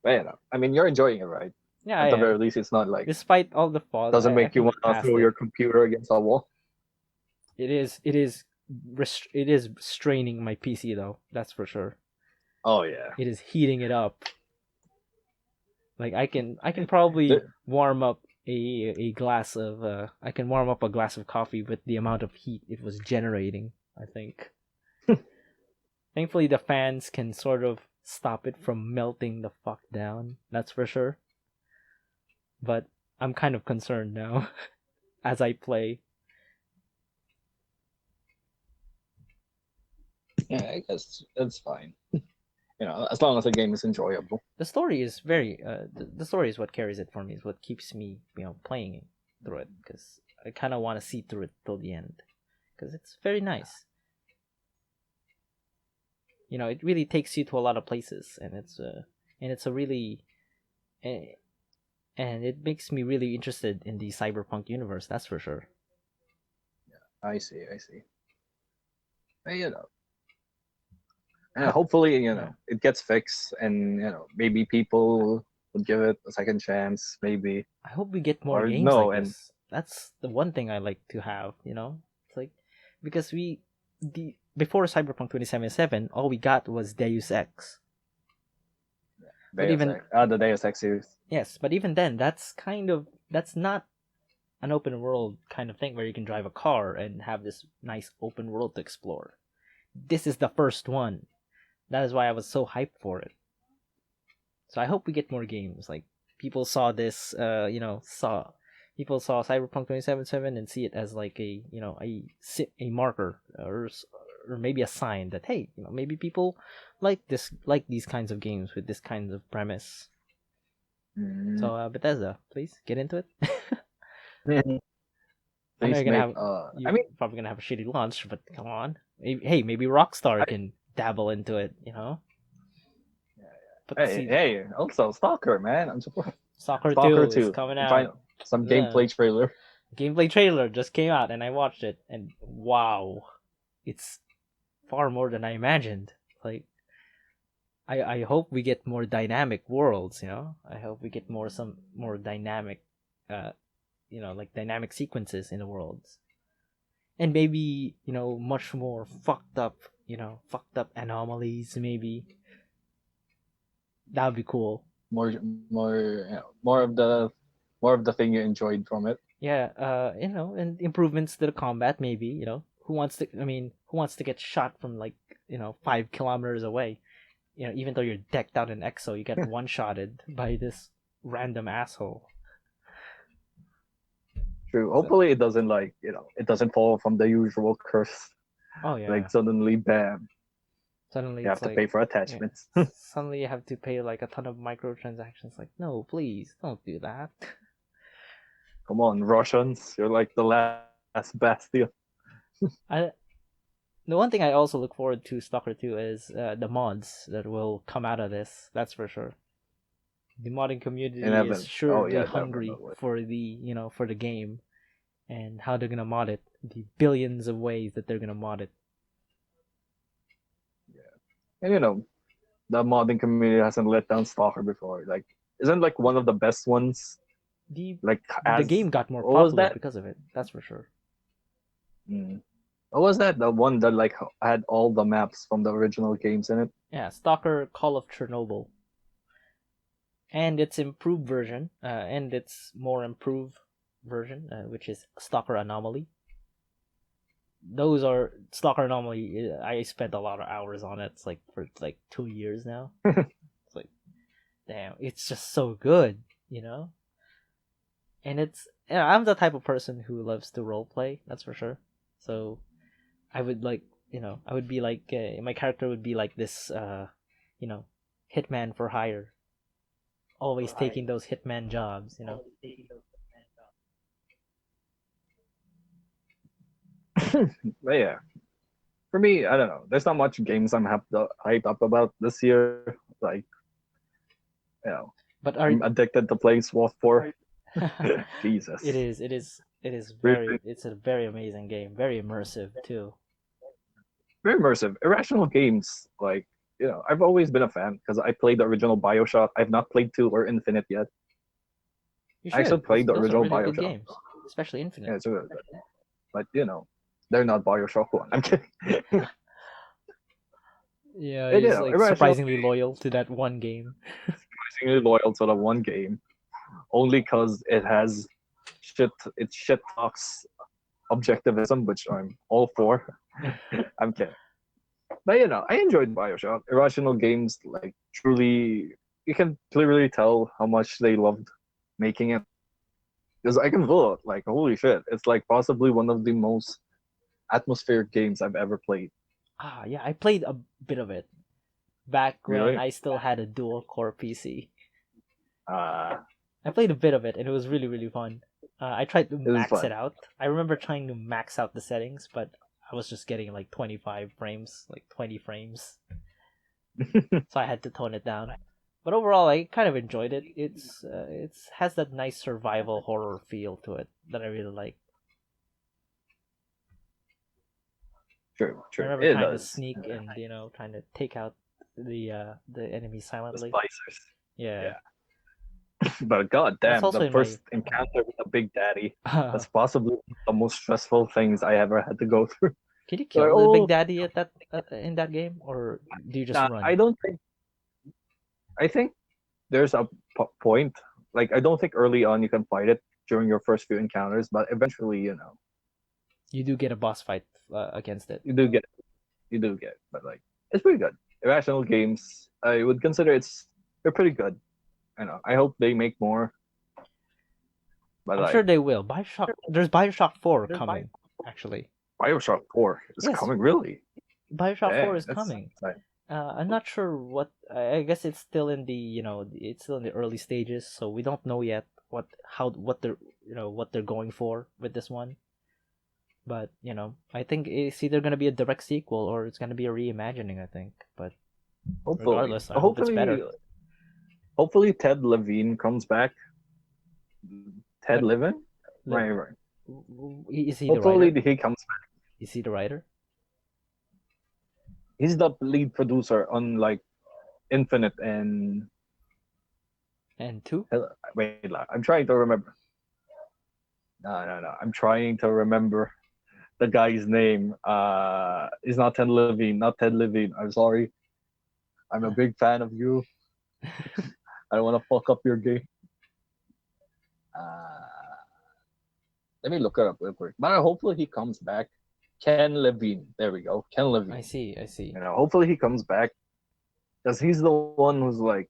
Man, I mean, you're enjoying it, right? Yeah, I At the very am. least, it's not like Despite all the faults, doesn't I make you think want we to passed throw it. your computer against a wall. It is straining my PC though. That's for sure. Oh yeah. It is heating it up. Like I can probably warm up a glass of I can warm up a glass of coffee with the amount of heat it was generating, I think. Thankfully the fans can sort of stop it from melting the fuck down. That's for sure. But I'm kind of concerned now as I play. Yeah, I guess it's fine. As long as the game is enjoyable. The story is very the story is what carries it for me. Is what keeps me playing through it, because I kind of want to see through it till the end, because it's very nice. It really takes you to a lot of places, and it's a really eh, and it makes me really interested in the cyberpunk universe. That's for sure. I see. I see. But, hopefully, Yeah, it gets fixed, and maybe people would give it a second chance, maybe, I hope we get more or games like no, and this. That's the one thing I like to have. It's like, because before Cyberpunk 2077, all we got was Deus Ex. But even The Deus Ex series. Yes, but even then, that's not an open world kind of thing where you can drive a car and have this nice open world to explore. This is the first one. That is why I was so hyped for it. So I hope we get more games. Like, people saw this, people saw Cyberpunk 2077 and see it as like a marker, or maybe a sign that, hey, maybe people like these kinds of games with this kind of premise. So Bethesda, please get into it. I know Please make. I you're mean, probably gonna have a shitty launch, but come on. Hey, maybe Rockstar I, can dabble into it. Put the hey, seed. hey, also Stalker, man. I'm surprised. Soccer Stalker 2 is 2. coming Find out. some The gameplay trailer. gameplay trailer just came out, and I watched it, and wow, it's far more than I imagined. Like, I hope we get more dynamic worlds. I hope we get some more dynamic, like dynamic sequences in the worlds, and maybe much more fucked up anomalies. Maybe that would be cool. More, more, more of the thing you enjoyed from it. Yeah, and improvements to the combat. Maybe who wants to get shot from like 5 kilometers away? Even though you're decked out in exo, you get one shotted by this random asshole. True. So, Hopefully, it doesn't it doesn't fall from the usual curse. oh Like yeah, suddenly, bam, suddenly you it's have to like, pay for yeah, attachments. suddenly you have to pay like a ton of microtransactions. Like, no, please don't do that. Come on, Russians, you're like the last bastion. I The one thing I also look forward to Stalker 2 is the mods that will come out of this. That's for sure. The modding And community is Evan. Oh surely yeah, hungry definitely. for the game, and how they're gonna mod it. The billions of ways that they're gonna mod it. And the modding community hasn't let down Stalker before. Like, isn't like one of the best ones. The Like, the as game got more what was popular that? because of it. That's for sure. Mm. What was that? The one that like had all the maps from the original games in it. Yeah, Stalker Call of Chernobyl. and its improved version, and its more improved version, which is Stalker Anomaly. Those are Stalker Anomaly. I spent a lot of hours on it. It's like for like 2 years now. It's like, damn, it's just so good, you know. And it's I'm the type of person who loves to role play. That's for sure. So I would like I would be like my character would be like this you know hitman for hire, always taking those hitman jobs. But yeah, for me, I don't know. There's not much games I'm hyped up about this year. Like, you know, But are I'm addicted to playing SWAT 4. Jesus. it is Really, it's a very amazing game, very immersive too. very immersive. Irrational games, like, I've always been a fan because I played the original Bioshock. I've not played 2 or Infinite yet. You I actually should. played the Those are original really good Bioshock. games, especially Infinite. Yeah, it's really good. But, they're not Bioshock 1. I'm kidding. Yeah, And, he's like irrational surprisingly loyal to that one game. surprisingly loyal to the one game only because it shit talks objectivism, which I'm all for. I'm kidding. But I enjoyed Bioshock. Irrational games, like, truly, you can clearly tell how much they loved making it. Because I can feel it. Like, holy shit, it's like possibly one of the most atmospheric games I've ever played. Yeah, I played a bit of it back when Really? I still had a dual core PC. Uh, I played a bit of it, and it was really, really fun. I tried to it was max it fun. out. I remember trying to max out the settings, but I was just getting like 25 frames, like 20 frames. So I had to tone it down. But overall, I kind of enjoyed it. It's has that nice survival horror feel to it that I really like. True, I true. remember It trying to does. sneak and trying to take out the enemy The silently. splicers. Yeah, Yeah. But god that's damn, also the in my. first encounter with the Big Daddy, that's possibly the most stressful things I ever had to go through. Can you Like, kill the Big oh, Daddy at that in that game, or do you just nah, run? I don't think. I think there's a point. Like, I don't think early on you can fight it during your first few encounters, but eventually, You do get a boss fight against it. you do get, you do get. But like, it's pretty good. Irrational games, I would consider they're pretty good. I hope they make more. But I'm sure like, they will. There's Bioshock 4 coming, actually. Bioshock 4 is Yes, coming, really. Bioshock 4 Dang, is that's coming. exciting. I'm not sure what. I guess it's still in the it's still in the early stages, so we don't know yet what they're what they're going for with this one. But I think it's either gonna be a direct sequel or it's gonna be a reimagining. I think, but Hopefully, regardless, I hope it's better. hopefully Ted Levine comes back. Ted But Levin, like, right. is he the Hopefully writer? he comes back. Is he the writer? He's the lead producer on like Infinite and And two? wait, I'm trying to remember. No. I'm trying to remember the guy's name. It's not Ted Levine. Not Ted Levine. I'm sorry. I'm a big fan of you. I don't want to fuck up your game. Uh, Let me look it up real quick. But hopefully he comes back. Ken Levine. There we go. Ken I Levine. see. I see. Hopefully he comes back because he's the one who's like,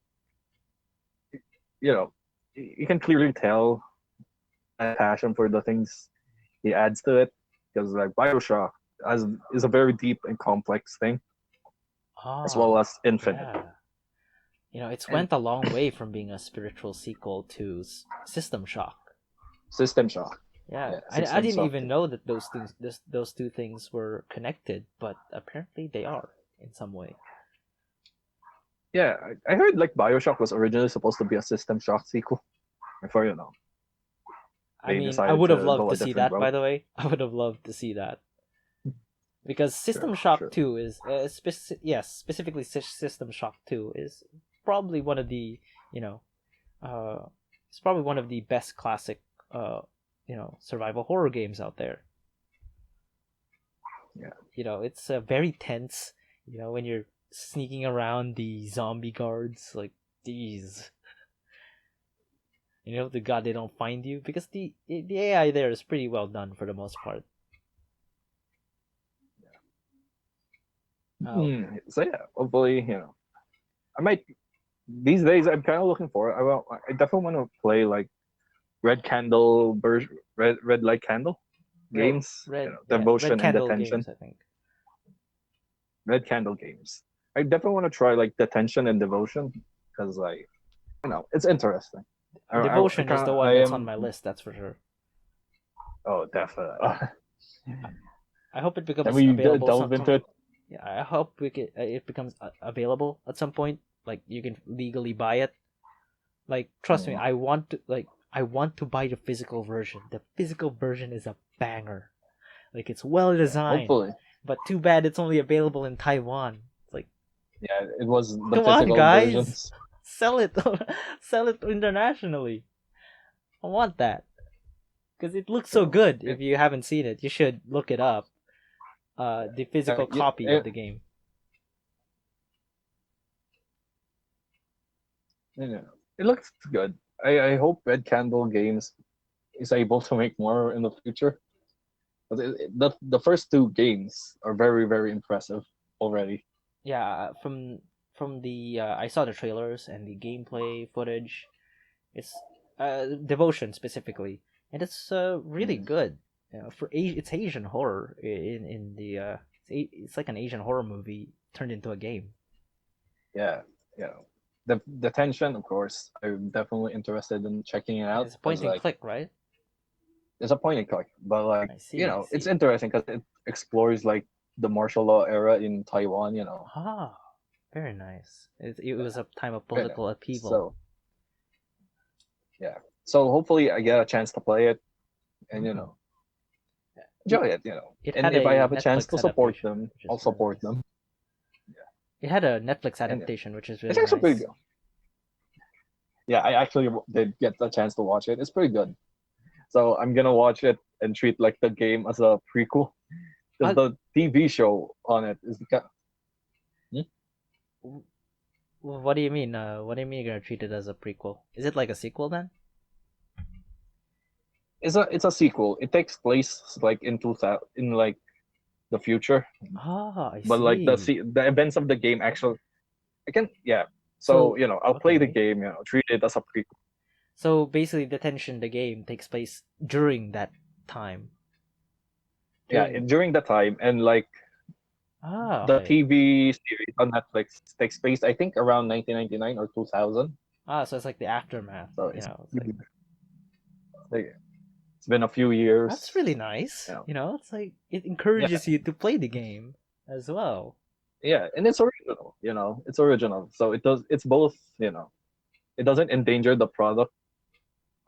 you know, you can clearly tell a passion for the things he adds to it. Because like Bioshock is a very deep and complex thing, as well Ah, as Infinite. yeah. It's And went a long way from being a spiritual sequel to System Shock. System Shock. Yeah, Yeah, I System didn't Shock. even know that those two things were connected, but apparently they are in some way. Yeah, I heard like Bioshock was originally supposed to be a System Shock sequel. Before I they mean, I decided would have to loved go to a see different that. route. By the way, I would have loved to see that because System True, Shock true. 2 is specifically System Shock 2 is probably one of the you know uh it's probably one of the best classic survival horror games out there. Yeah. It's very tense. When you're sneaking around the zombie guards, like these. The god they don't find you, because the AI there is pretty well done for the most part. Oh, So yeah, hopefully, I might these days. I'm kind of looking for it. I definitely want to play like Red Candle version, Red Light Candle red games. red yeah, red Devotion and candle Detention. games, I think. Red Candle games. I definitely want to try like Detention and Devotion because like it's interesting. I Devotion is kind the of one I that's on am. my list, that's for sure. Oh, definitely. I hope it Can becomes we available delve into it? yeah, I hope it becomes available at some point, like you can legally buy it. Like, trust me, Mm, I want to buy the physical version. The physical version is a banger. Like, it's well yeah, designed, hopefully. but too bad it's only available in Taiwan. It's like, Yeah, it was the come on, physical guys, versions. sell it, sell it internationally. I want that because it looks so So, good. If you haven't seen it, you should look it up. The physical yeah, copy of the game. yeah, it looks good. I hope Red Candle Games is able to make more in the future. But the first two games are very very impressive already. Yeah, from the I saw the trailers and the gameplay footage. It's Devotion specifically, and it's really Mm, good. It's Asian horror in the it's like an Asian horror movie turned into a game. yeah, yeah. The tension, of course, I'm definitely interested in checking it Yeah, out it's a because point and like click, right? it's a point and click, but like I see, I it's see. interesting because it explores like the martial law era in Taiwan. Ah, very nice. It was a time of Right now. political upheaval. So yeah, so hopefully I get a chance to play it and Mm. It enjoy it. it And had if I a have a chance Netflix to support adaptation, them, which I'll is really support nice. them. It had a Netflix And adaptation, which is it's really actually pretty nice. good. Yeah, I actually did get the chance to watch it. It's pretty good. So I'm gonna watch it and treat like the game as a prequel because Uh, the TV show on it is hmm? what do you mean? What do you mean you're gonna treat it as a prequel? Is it like a sequel then? It's a sequel. It takes place like in 2000 in like the future, Ah, I but like the see. the events of the game actually I can yeah. So So I'll play the okay. game. Treat it as a prequel. So basically, the game takes place during that time. Yeah, During during the time and like the okay. TV series on Netflix takes place I think around 1999 or 2000. So it's like the aftermath. So It's like it's been a few that's years. really nice. You know, It's like it yeah, encourages you to play the game as well. yeah, and it's original. It's original. So it does. It's both. It doesn't endanger the product.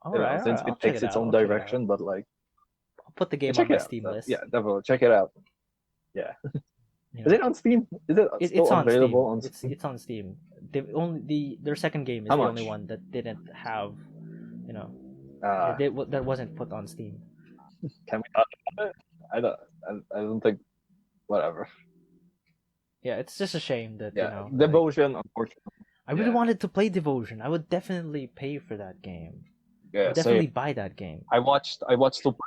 All right. Since I'll it check takes it its out. own I'll check it out. direction. But like, I'll put the game on check my it out. Steam Yeah, list. definitely check it out. Yeah. You Is know, it on Steam? Is it it's still on available Steam. on It's Steam? it's on Steam. Their second game is How the only much? one that didn't have, you know, Uh, that wasn't put on Steam. can we talk about it? I don't. I don't think. Whatever. Yeah, it's just a shame that Yeah, like Devotion. Unfortunately. I really Yeah. wanted to play Devotion. I would definitely pay for that game. I Yeah. would Same. definitely buy that game. I watched. I watched Super.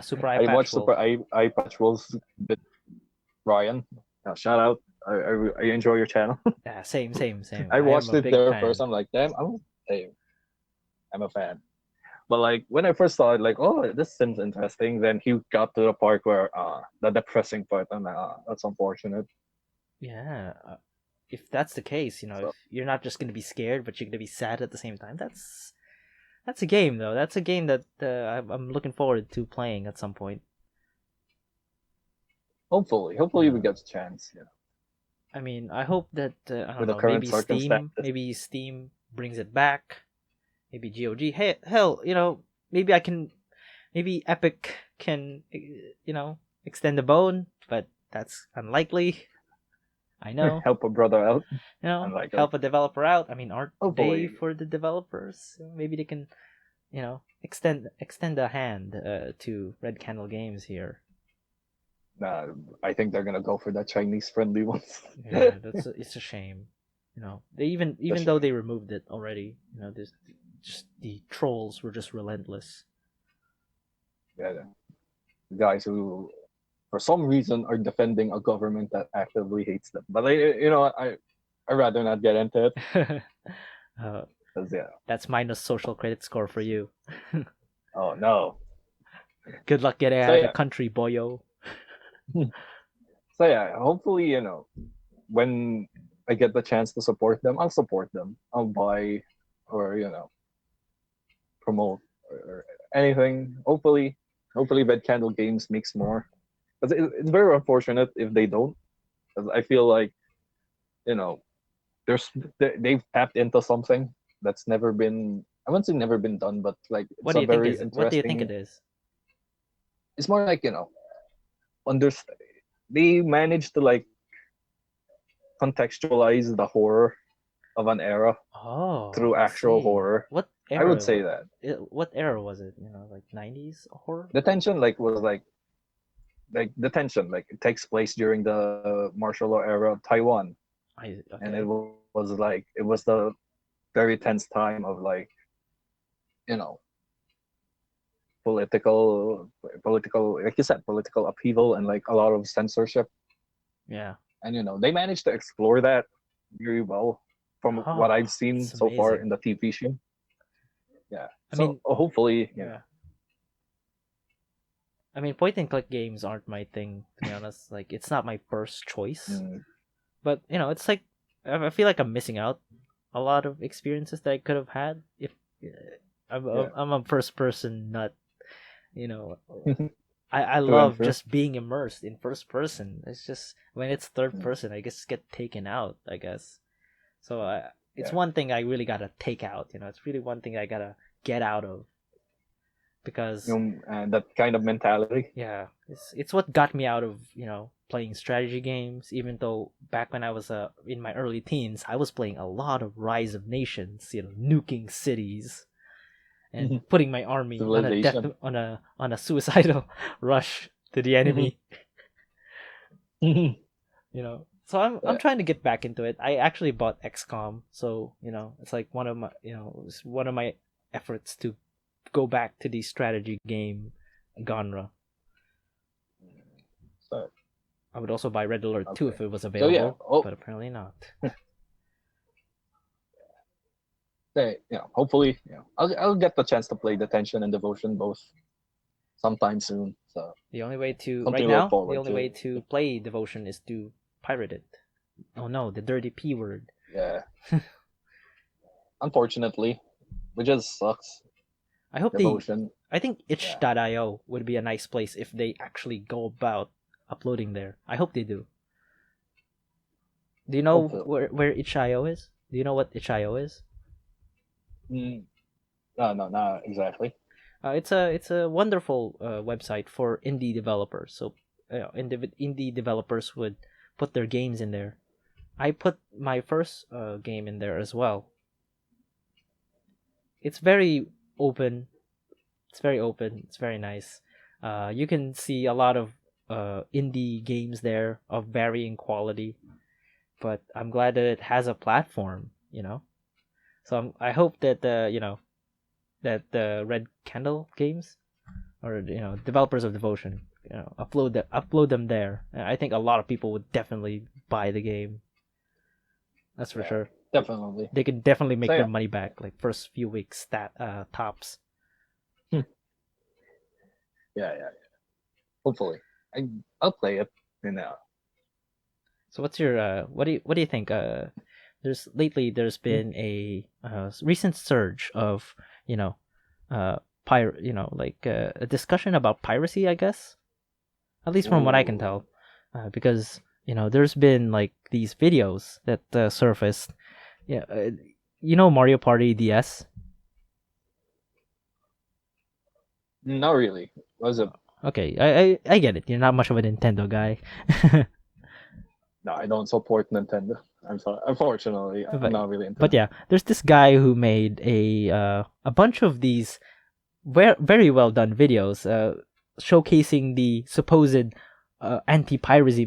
Super Eye I Patch watched Wolf. Eye Patch Wolves with Ryan. Shout out. I enjoy your channel. Yeah, same. I I am watched a it big there first. fan. I'm like, damn, hey, I'm a fan. But like when I first saw it, like, oh, this seems interesting. Then he got to the part where the depressing part, and that's unfortunate. Yeah, if that's the case, if So you're not just gonna be scared, but you're gonna be sad at the same time, that's a game though. That's a game that I'm looking forward to playing at some point. hopefully we Yeah. get a chance. I mean, I hope that I don't With the know. current circumstances. Maybe Steam brings it back. Maybe GOG. Hey, hell, maybe I can. Maybe Epic can, extend the bone, but that's unlikely. I know. Help a brother out. Unlikely. Help a developer out. I mean, aren't they Hopefully, for the developers? Maybe they can, extend a hand to Red Candle Games here. I think they're gonna go for the Chinese friendly ones. Yeah, it's a shame. They even The though shame. they removed it already, just the trolls were just relentless. Yeah, the guys who, for some reason, are defending a government that actively hates them. But I rather not get into it. uh, 'Cause, yeah. that's minus social credit score for you. Oh no. Good luck getting So out of the yeah. country, boyo. So yeah. Hopefully, when I get the chance to support them, I'll support them. I'll buy, or promote, or anything. Hopefully, Red Candle Games makes more. But it's very unfortunate if they don't. Because I feel like you know there's they've tapped into something that's never been. I wouldn't say never been done, but like What it's do a you think very is it? What do you think interesting. it is? It's more like understand. They managed to like contextualize the horror of an era Oh, through I actual see. horror. What I would era? say that What era was it? Like 90s horror? the tension was like the tension it takes place during the martial law era of Taiwan, and Okay. it was the very tense time of you know political like you said political upheaval and like a lot of censorship, Yeah. and they managed to explore that very well from what Oh, I've seen that's so far amazing. in the TV show. Yeah, I so mean, hopefully yeah. I mean, point and click games aren't my thing, to be honest. Like, it's not my first choice. mm, But, it's like, I feel like I'm missing out a lot of experiences that I could have had if yeah. I'm a first person nut, you know. I True and love true. just being immersed in first person. It's just when it's third Mm, person, I just get taken out, I guess. So it's yeah. one thing I really gotta take out. It's really one thing I gotta get out of because And that kind of mentality. yeah, it's what got me out of playing strategy games. Even though back when I was in my early teens, I was playing a lot of Rise of Nations. Nuking cities and putting my army on a death Civilization. on a suicidal rush to the enemy. So I'm Yeah. trying to get back into it. I actually bought XCOM, so it's like it's one of my efforts to go back to the strategy game genre. So, I would also buy Red Alert 2 okay. if it was So yeah. available, Oh, but apparently not. hopefully, I'll get the chance to play Detention and Devotion both sometime soon. So The only way to something right to look now, the forward only way to. to play Devotion is to pirate it. Oh no, the dirty P word. Yeah. Unfortunately, which just sucks. I hope Devotion. I think Yeah. itch.io would be a nice place if they actually go about uploading there. I hope they do. Do you know Hopefully. where itch.io is? Do you know what itch.io is? Mm, no, not exactly. It's a wonderful website for indie developers. So indie developers would put their games in there. I put my first game in there as well. It's very open. It's very open. It's very nice. You can see a lot of indie games there of varying quality. But I'm glad that it has a platform. So I hope that that the Red Candle games or developers of Devotion upload them there. I think a lot of people would definitely buy the game. That's for Yeah, sure. definitely. They can definitely So make their yeah. money back like first few weeks tops. Yeah. Hopefully, I'll play it. So what's your what do you think? There's been a recent surge of a discussion about piracy, I guess. At least from what I can Ooh. tell, because there's been like these videos that surfaced. Yeah, Mario Party DS. Not really. Was it? Okay, I get it. You're not much of a Nintendo guy, No, I don't support Nintendo. I'm sorry. Unfortunately, I'm but not really into but them. yeah, there's this guy who made a bunch of these very well done videos showcasing the supposed anti-piracy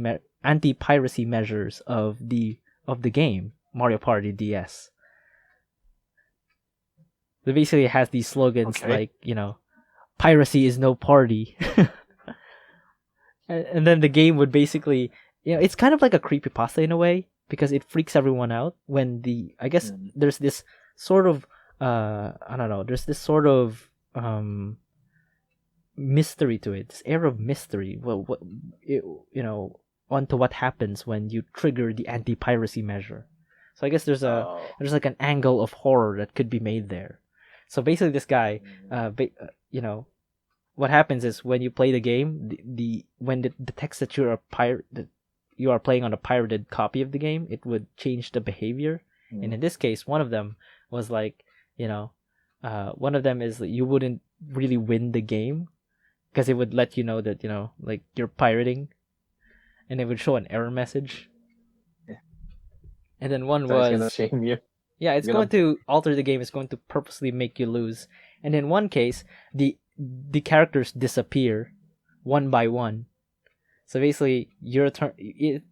measures of the game Mario Party DS. It basically has these slogans Okay. like, piracy is no party. And then the game would basically, it's kind of like a creepypasta in a way because it freaks everyone out when I guess Mm. there's this sort of, I don't know, there's this sort of, mystery to it, this air of mystery. Well, onto what happens when you trigger the anti-piracy measure. So I guess Oh. there's like an angle of horror that could be made there. So basically, this guy, what happens is when you play the game, when the text that you are playing on a pirated copy of the game, it would change the behavior. And in this case, one of them was like, one of them is that you wouldn't really win the game because it would let you know that like you're pirating, and it would show an error message. Yeah. And then one So it's gonna was, shame you. yeah, it's You're going gonna. to alter the game. It's going to purposely make you lose. And in one case, the characters disappear one by one. So basically,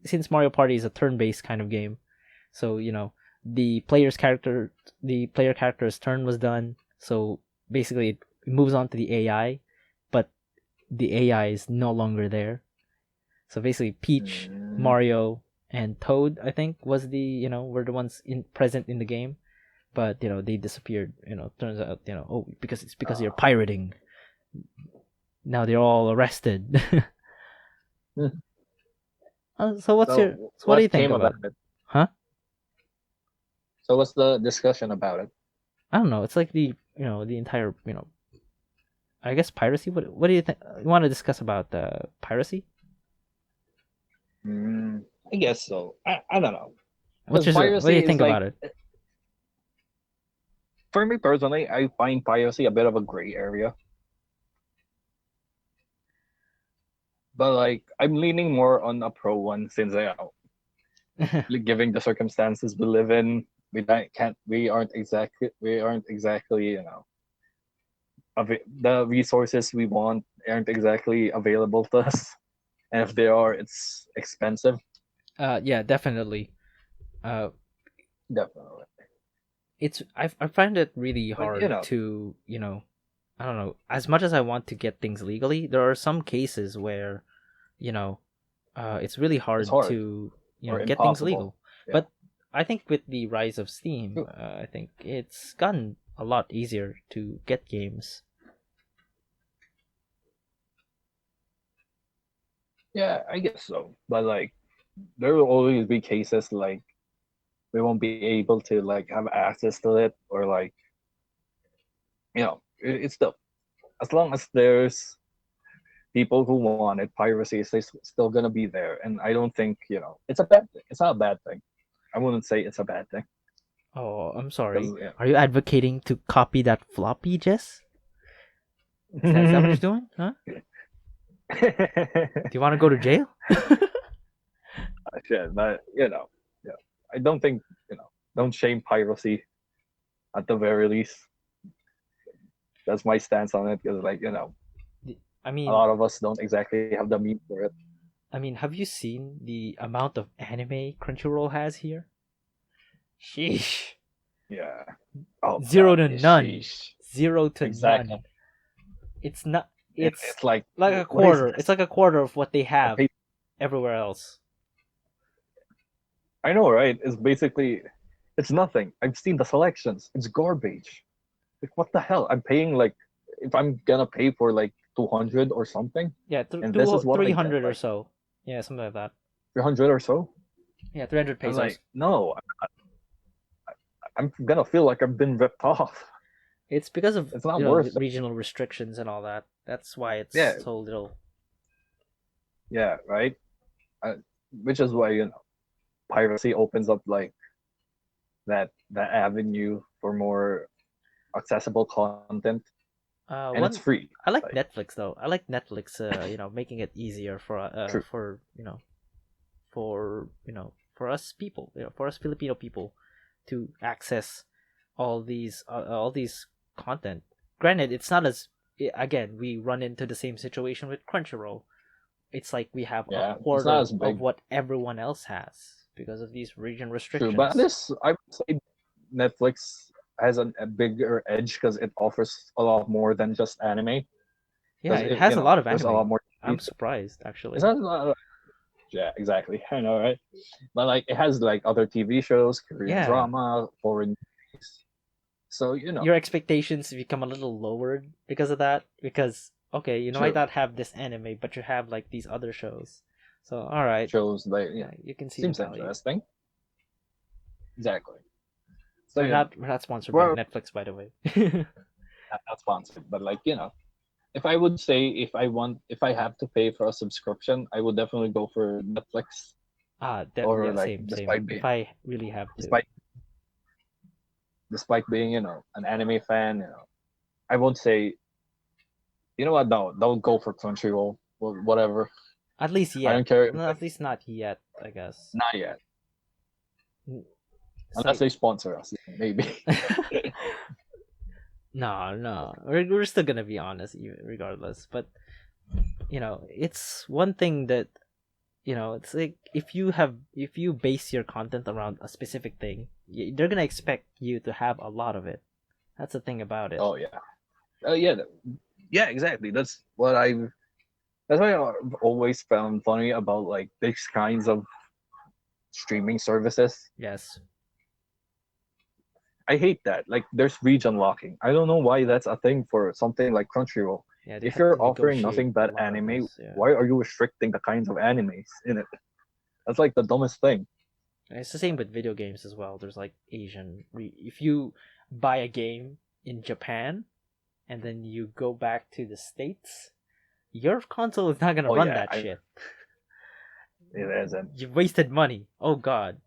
since Mario Party is a turn-based kind of game, so the player character's turn was done. So basically, it moves on to the AI, but the AI is no longer there. So basically, Peach, Mm. Mario, and Toad, I think, were the ones present in the game, but they disappeared. Turns out because it's because you're pirating. Now they're all arrested. Hmm. So So what do what you think came about about it? it? Huh? So what's the discussion about it? I don't know. It's like the entire I guess piracy. What do you think? You want to discuss about piracy? I guess so. I don't know. Because What do you piracy is think like, about it? for me personally, I find piracy a bit of a gray area. But like, I'm leaning more on a pro one since given the circumstances we live in, we aren't exactly the resources we want aren't exactly available to us, and if they are, it's expensive. Yeah, definitely. Uh, Definitely. I find it really But hard to I don't know. As much as I want to get things legally, there are some cases where you know it's really it's hard hard to or get things impossible. legal. Yeah. But I think with the rise of Steam, True. I think it's gotten a lot easier to get games. Yeah, I guess so. But like, there will always be cases like we won't be able to like have access to it, or like it's still, as long as there's people who want it, piracy is still gonna be there, and I don't think it's a bad thing. It's not a bad thing. I wouldn't say it's a bad thing Oh, I'm because sorry. Are you advocating to copy that floppy, Jess? Is that what you're doing? Huh? Do you want to go to jail? Shit, but yeah, I don't think don't shame piracy at the very least. That's my stance on it because like I a mean, lot of us don't exactly have the means for it. have you seen the amount of anime Crunchyroll has here? Sheesh. Yeah. Oh Zero God. to none. Sheesh. Zero to Exactly. none. It's not. It's It's like, like a what is quarter. this? It's like a quarter of what they I have pay- everywhere else. I know, right? It's basically, it's nothing. I've seen the selections. It's garbage. Like, what the hell? I'm paying like, if I'm gonna pay for like 200 or something, Yeah, and this is what I get, 300 or like so. Yeah, something like that. 300 or so. Yeah, 300 I'm pesos. like, no, I'm gonna feel like I've been ripped off. It's because of It's not worth it. regional restrictions and all that. That's why Yeah, it's so little. yeah, right. Uh, which is why piracy opens up like that avenue for more accessible content, and it's One free. I like Like, Netflix though. I like Netflix. Making it easier true. for for us people, for us Filipino people, to access all these content. Granted, it's not as again we run into the same situation with Crunchyroll. It's like we have a Yeah, it's not quarter as of big. what everyone else has because of these region True, but restrictions. this I would say Netflix a bigger edge because it offers a lot more than just anime. Yeah, Because it has you a know, lot of there's a lot anime. more. I'm It's surprised actually. not a lot. Yeah, exactly. I know, right? But like, it has like other TV shows, Korean Yeah, drama, foreign movies. So your expectations become a little lowered because of that. Because okay, you might true not have this anime, but you have like these other shows. So all right, shows like yeah, you can see the seems value. interesting. Exactly. So you know, We're not sponsored by we're Netflix, by the way. not sponsored, but like you know, if I would say if I have to pay for a subscription, I would definitely go for Netflix or Yeah, like same. If I really have to. despite despite being you know an anime fan, you know, I won't say you know what, no, don't go for Crunchyroll or whatever. At least I yet. don't care. No, at least not yet, I guess. Not yet, It's unless like they sponsor us, maybe. no. We're still gonna be honest, even regardless. But it's one thing that it's like if you base your content around a specific thing, they're gonna expect you to have a lot of it. That's the thing about it. Oh yeah, yeah, yeah, exactly. That's why I've always found funny about like these kinds of streaming services. Yes. I hate that. Like there's region locking. I don't know why that's a thing for something like Crunchyroll. Yeah, they If had to you're offering negotiate nothing a but lot of anime, this. Yeah. why are you restricting the kinds of animes in it? That's like the dumbest thing. It's the same with video games as well. There's like if you buy a game in Japan and then you go back to the States, your console is not gonna Oh run yeah, that shit. it isn't. You wasted money. Oh god.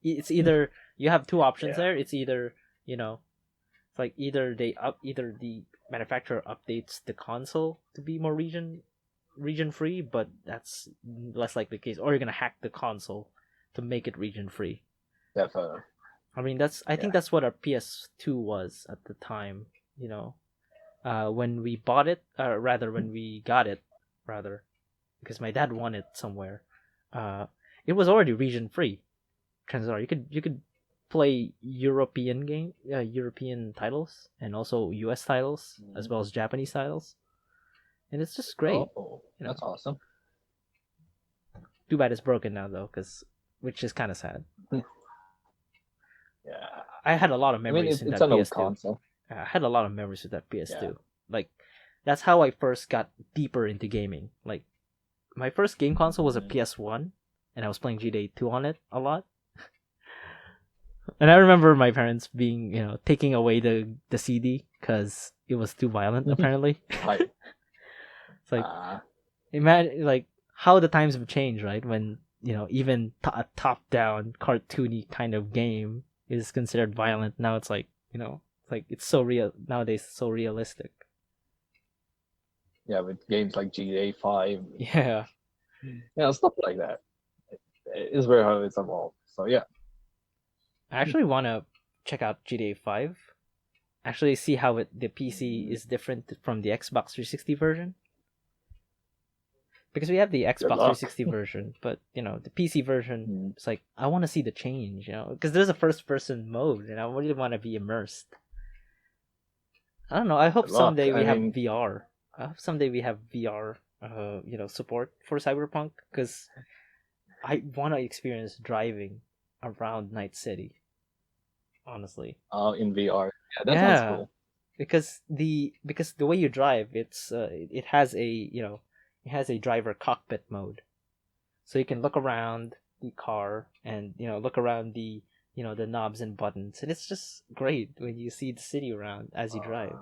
It's either you have two options Yeah, there. It's either, it's like either the manufacturer updates the console to be more region free, but that's less likely the case, or you're gonna hack the console to make it region free. definitely. I mean, I Yeah. think that's what our PS2 was at the time. When we bought it, or rather when we got it, rather, because my dad won it somewhere. Uh, it was already region free. Chances are you could play European titles and also U.S. titles as well as Japanese titles, and it's just great. Oh, You know, that's awesome. too bad it's broken now though, which is kind of sad. Yeah. I had a lot of I mean, memories in it's that an old PS2. console. I had a lot of memories with that Yeah. PS2. Like, that's how I first got deeper into gaming. Like, my first game console was a PS1, and I was playing GTA 2 on it a lot. And I remember my parents being, taking away the CD because it was too violent, apparently. Right. It's like, imagine, like, how the times have changed, right? When, even a top-down, cartoony kind of game is considered violent. Now it's like, it's so real nowadays, so realistic. Yeah, with games like GTA 5. Yeah. Yeah, stuff like that. It is very how it's evolved. So yeah. I actually want to check out GTA 5. Actually see how the PC is different from the Xbox 360 version. Because we have the Good Xbox luck. 360 version, but the PC version, Mm. it's like I want to see the change, because there's a first-person mode, and I really want to be immersed. I don't know. I hope Good luck. someday we I have mean, VR. I hope someday we have VR, support for Cyberpunk, because I want to experience driving around Night City. Honestly, in VR. Yeah, that sounds yeah, cool. because the way you drive, it has a driver cockpit mode, so you can look around the car and look around the knobs and buttons, and it's just great when you see the city around as you drive.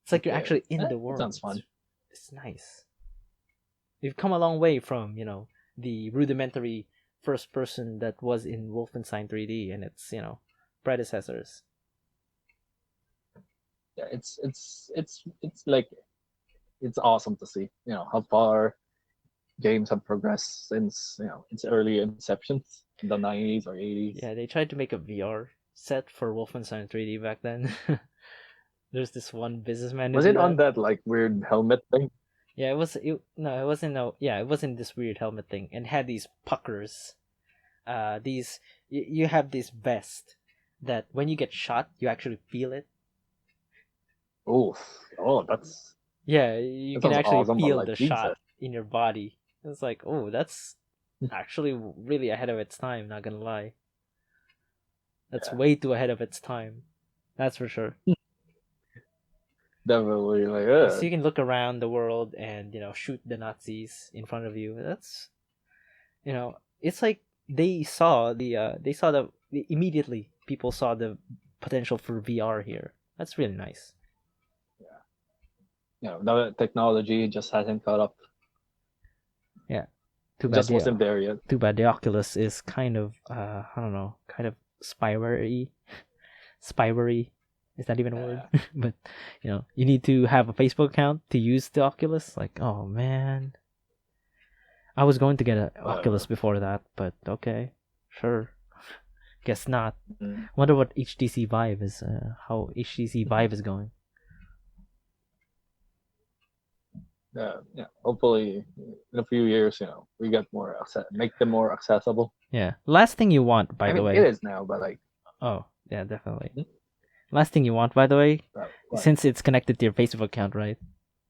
It's like you're Okay. actually in the That world. sounds fun. It's nice. We've come a long way from the rudimentary first person that was in Wolfenstein 3D and its predecessors. Yeah, it's like it's awesome to see. You know how far games have progressed since its early inceptions in the 90s or 80s. Yeah, they tried to make a VR set for Wolfenstein 3D back then. There's this one businessman who Was did it on that. that like weird helmet thing? Yeah, it was. No, it wasn't. No, yeah, it wasn't this weird helmet thing, and it had these puckers. You have this vest. that when you get shot, you actually feel it. Oof. Oh, Yeah, you that can sounds actually awesome. But feel like the shot Jesus. in your body. It's like, oh, that's actually really ahead of its time. Not gonna lie, that's Yeah. way too ahead of its time. That's for sure. Definitely like Because you can look around the world and shoot the Nazis in front of you. That's it's like they saw immediately people saw the potential for VR here. That's really nice. the technology just hasn't caught up. Yeah. Too It bad just the wasn't there yet. too bad the Oculus is kind of I don't know, kind of spyware-y. Spyware-y. Is that even a word? Yeah. But you need to have a Facebook account to use the Oculus. Like, oh man. I was going to get an Oculus Whatever. before that, but okay. Sure. Guess not. Mm. Wonder what HTC Vive is how HTC Vive is going. Yeah. Hopefully, in a few years, we get make them more accessible. Yeah. Last thing you want, by I the mean, it way. is now, but like, Oh, yeah, definitely. hmm? Last thing you want, by the way, What? since it's connected to your Facebook account, right?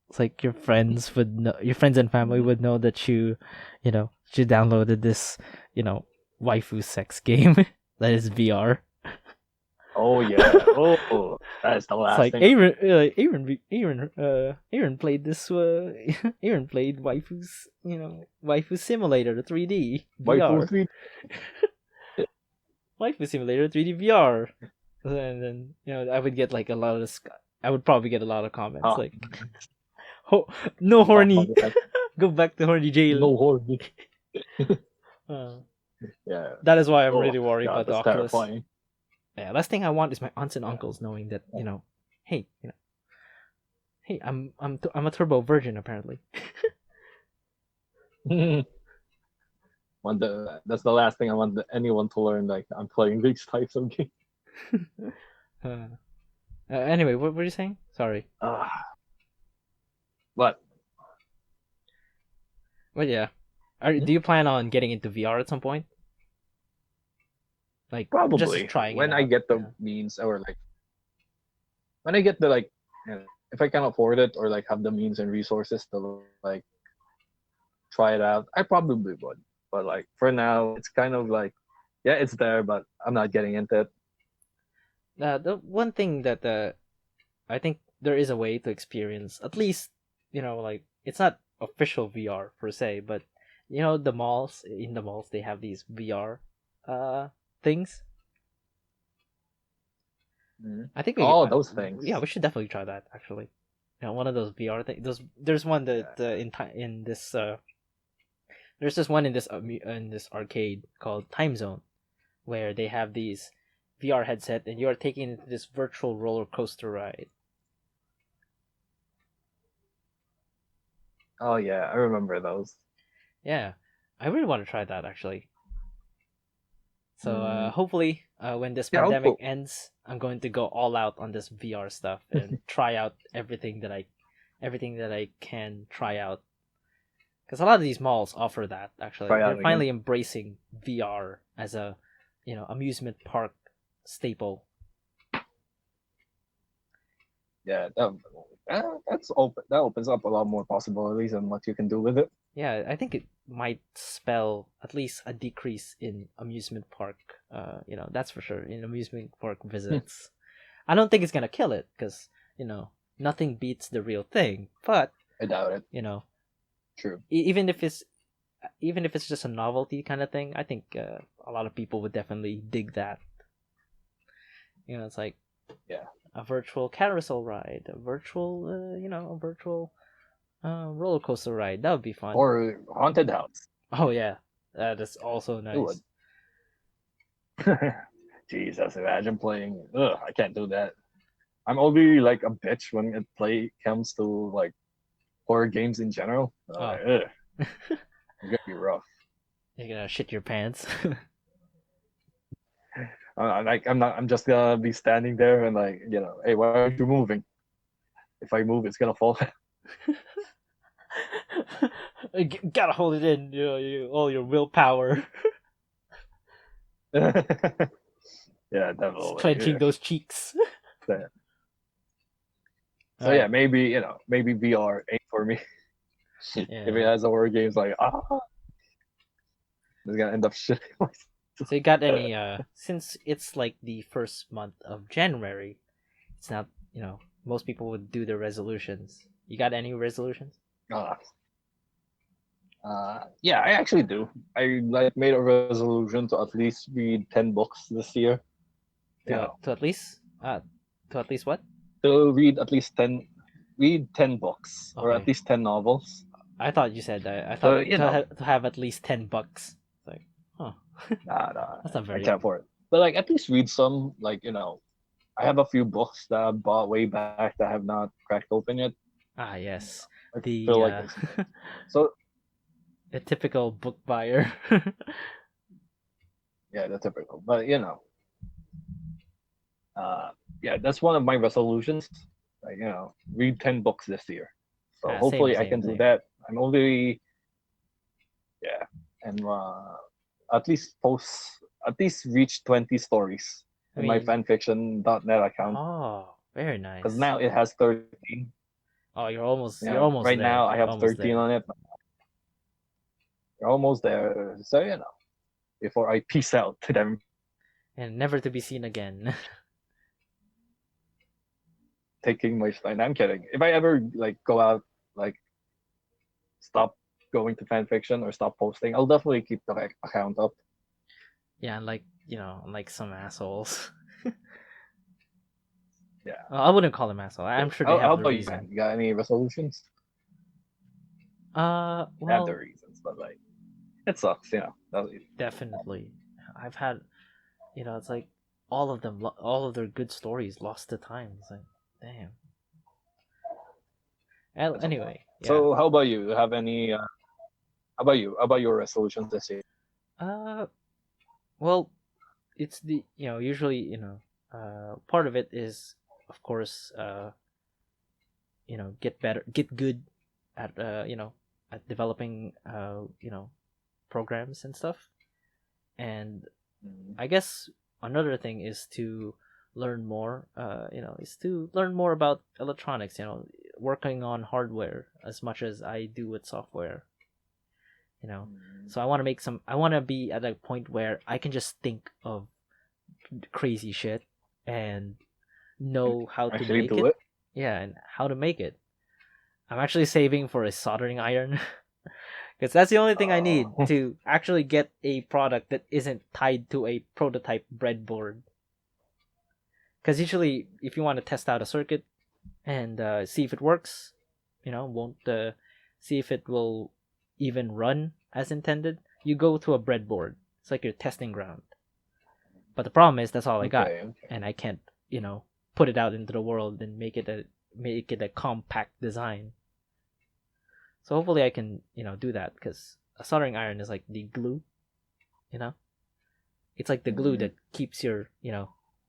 It's like your friends would know, your friends and family Mhm. would know that you downloaded this, waifu sex game that is VR. Oh yeah. Oh, that is the It's last like thing. Aaron played this. Aaron played waifu simulator 3D Waifu VR. 3. Waifu simulator 3D VR. And then I would get like a lot of. I would probably get a lot of comments Huh. like, "Oh, no Oh, horny, go back to horny jail." no horn. Uh, Yeah. that is why I'm Oh really worried god, about the that's Oculus. terrifying. Yeah, last thing I want is my aunts and Yeah. uncles knowing that hey, hey, I'm a turbo virgin apparently. That's the last thing I want anyone to learn. Like I'm playing these types of games. Anyway, what were you saying? Sorry. Uh, but But yeah, do you plan on getting into VR at some point? Like just probably trying it when I out. get the Yeah. means, or like when I get the like, if I can afford it, or like have the means and resources to like try it out, I probably would. But like for now, it's kind of like, yeah, it's there, but I'm not getting into it. The one thing that I think there is a way to experience at least like it's not official VR per se, but the malls in the malls they have these VR things. Mhm. I think Oh, those things. yeah, we should definitely try that actually. One of those VR things. There's one that Yeah. in this there's this one in this arcade called Time Zone where they have these VR headset and you are taken into this virtual roller coaster ride. Oh yeah, I remember those. Yeah, I really want to try that actually. So Mm, hopefully, when this yeah, pandemic hopeful. ends, I'm going to go all out on this VR stuff and try out everything that I can try out. Because a lot of these malls offer that. Actually, Try they're out again. finally embracing VR as a, amusement park staple. Yeah, that's open. That opens up a lot more possibilities and what you can do with it. Yeah, I think it might spell at least a decrease in amusement park. That's for sure in amusement park visits. I don't think it's gonna kill it because nothing beats the real thing. But I doubt it. you know, True. even if it's just a novelty kind of thing, I think a lot of people would definitely dig that. It's like Yeah. a virtual carousel ride, a virtual roller coaster ride. That would be fun. Or haunted house. Oh yeah, that is also It would. nice. Jesus, imagine playing. Ugh, I can't do that. I'm already like a bitch when it play comes to like horror games in general. Oh, Ugh, it's gonna be rough. you're gonna shit your pants. Like I'm not. I'm just gonna be standing there and like hey, why aren't you moving? If I move, it's gonna fall. Gotta hold it in, all your willpower. Yeah, Just definitely. clenching Yeah. those cheeks. So, All so yeah, right. maybe maybe VR ain't for me. If it Yeah. has horror games, like it's gonna end up shitting myself. So you got any? Since it's like the first month of January, it's not. Most people would do their resolutions. You got any resolutions? Uh, yeah, I actually do. I like made a resolution to at least read 10 books this year. You know, To at least what? to read at least read 10 books or at Okay. least 10 novels. I thought you said that. I thought So to have at least $10. It's like, huh? nah, That's not I very. can't afford it. But like at least read some. Like I have a few books that I bought way back that I have not cracked open yet. Ah, yes. I The feel like it's so the typical book buyer. yeah, the typical. But uh, yeah, that's one of my resolutions. Like read 10 books this year. So Same, hopefully I same, can do same. that. I'm only yeah, and at least post at least reach 20 stories I in my mean, fanfiction.net account oh, very because nice. now it has 13. Oh, you're almost Right there. now I have Almost 13 there. on it. You're almost there. So before I peace out to them, And never to be seen again. taking my stand. I'm kidding. If I ever like go out, like stop going to fanfiction or stop posting, I'll definitely keep the account up. Yeah, unlike some assholes. Yeah. Well, I wouldn't call them asshole. I'm So sure they how have the about you, man? reason. You got any resolutions? I have the Well, reasons, but like it sucks. definitely. I've had, it's like all of them, all of their good stories lost to time. It's like, damn. That's unfortunate. Anyway, yeah. So how about you? Have any? How about you? How about your resolutions this year? Uh, well, it's usually, part of it is, of course, get better, get good at, at developing, programs and stuff. And Mm, I guess another thing is to learn more, is to learn more about electronics, working on hardware as much as I do with software, you know. mm. So I want to be at a point where I can just think of crazy shit and know how to Actually, make do it. it. Yeah, and how to make it. I'm actually saving for a soldering iron because that's the only thing I need Uh, to actually get a product that isn't tied to a prototype breadboard. Because usually, if you want to test out a circuit and see if it works, won't see if it will even run as intended, you go to a breadboard. It's like your testing ground. But the problem is that's all I got, okay, okay. and I can't, put it out into the world and make it a compact design. So hopefully I can, do that because a soldering iron is like the glue, you know. It's like the glue Mm, that keeps your,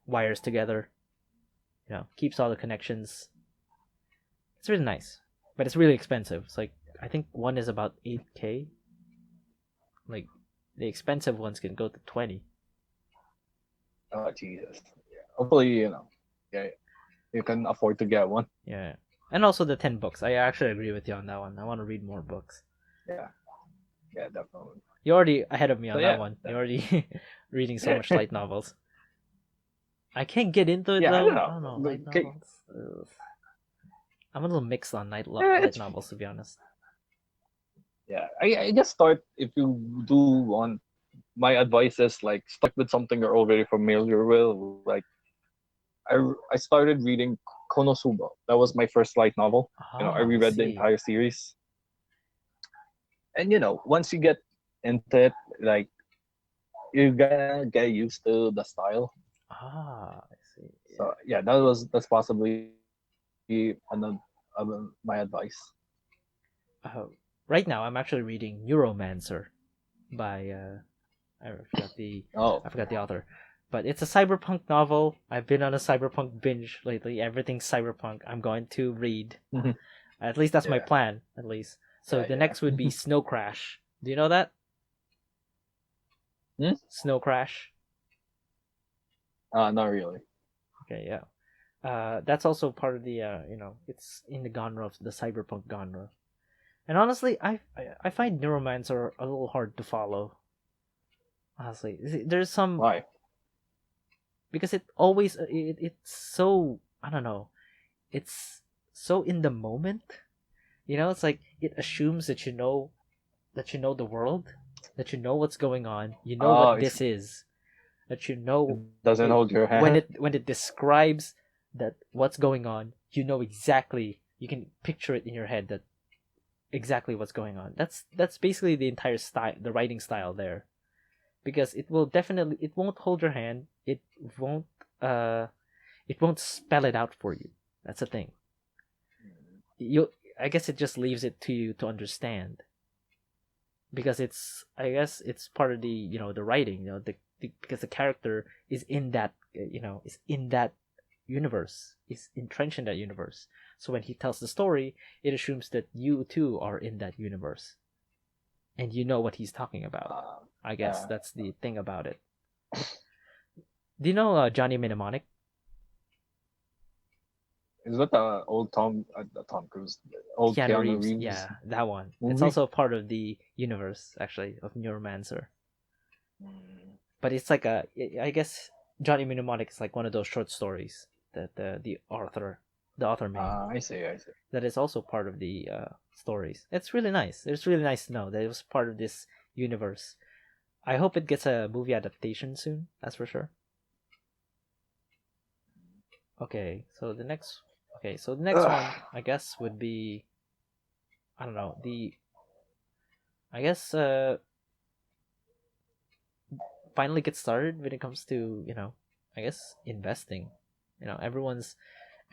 wires together, keeps all the connections. It's really nice, but it's really expensive. It's like I think one is about 8K. Like the expensive ones can go to 20. oh Jesus. Yeah. Hopefully, yeah, you can afford to get one. Yeah, and also the 10 books. I actually agree with you on that one. I want to read more books. Yeah, yeah, definitely. You're already ahead of me So on that yeah, one. You're already reading so much light novels. I can't get into it yeah. I don't though. I know. don't know light Okay, novels. Ugh. I'm a little mixed on light it's novels to be honest. yeah. I guess start if you do want. My advice is like start with something you're already familiar with. Like I started reading Konosuba. That was my first light novel. I Ah, I reread the see. entire series, and once you get into it, like you're gonna get used to the style. Ah, I see. Yeah. So yeah, that's possibly my advice. Uh, right now, I'm actually reading Neuromancer by Oh, I forgot the author, but it's a cyberpunk novel. I've been on a cyberpunk binge lately. Everything's cyberpunk. I'm going to read. At least that's my yeah, plan. At least. So the yeah, next would be Snow Crash. Do you know that? Hmm? Snow Crash. Not really. Okay, yeah. That's also part of the it's in the genre of the cyberpunk genre. And honestly, I find Neuromancer a little hard to follow. Honestly, there's some Why? because it always it's so I don't know, it's so in the moment. It's like it assumes that you know the world, that you know what's going on, you know Oh, what it's this is, that you it know doesn't it, hold your when hand. it describes that what's going on, you know exactly, you can picture it in your head that exactly what's going on. That's basically the entire style, the writing style there, because it won't hold your hand. Won't uh it won't spell it out for you. That's the thing. You I guess it just leaves it to you to understand, because it's I guess it's part of the the writing, because the character is in that is in that universe, is entrenched in that universe. So when he tells the story, it assumes that you too are in that universe and you know what he's talking about. Uh, I guess yeah. that's the thing about it. Do you know Johnny Mnemonic? Is that the old Tom Cruise, old Keanu Keanu Reeves, Reeves yeah, that one. It's movie? also a part of the universe, actually, of Neuromancer. Mm. But it's like I guess Johnny Mnemonic is like one of those short stories that the author made. I see. I see. That is also part of the stories. It's really nice. It's really nice to know that it was part of this universe. I hope it gets a movie adaptation soon. That's for sure. Okay, so the next one Ugh. I guess would be I don't know the I guess finally get started when it comes to I guess investing. Everyone's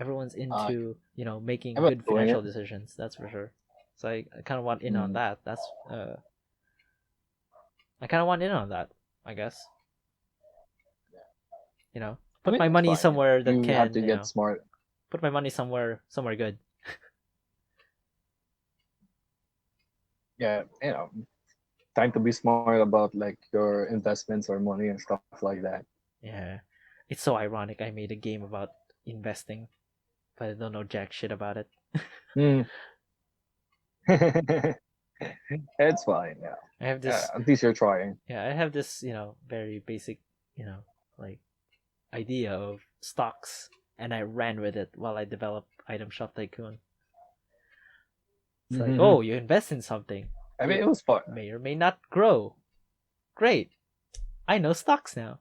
Uh, into making I'm not good doing financial it. decisions. That's for sure. So I kind of want in on Mm. that. I kind of want in on that. I guess I put mean, my it's money fine. somewhere that You have can to get smart. put my money somewhere good. Yeah, time to be smart about like your investments or money and stuff like that. Yeah, it's so ironic. I made a game about investing, but I don't know jack shit about it. Mm. It's fine. Yeah. I have this At least you're trying. I have this very basic you know like idea of stocks, and I ran with it while I developed Item Shop Tycoon. It's like, Hmm. oh, you invest in something, I mean, it it was fun. may or may not grow. Great, I know stocks now.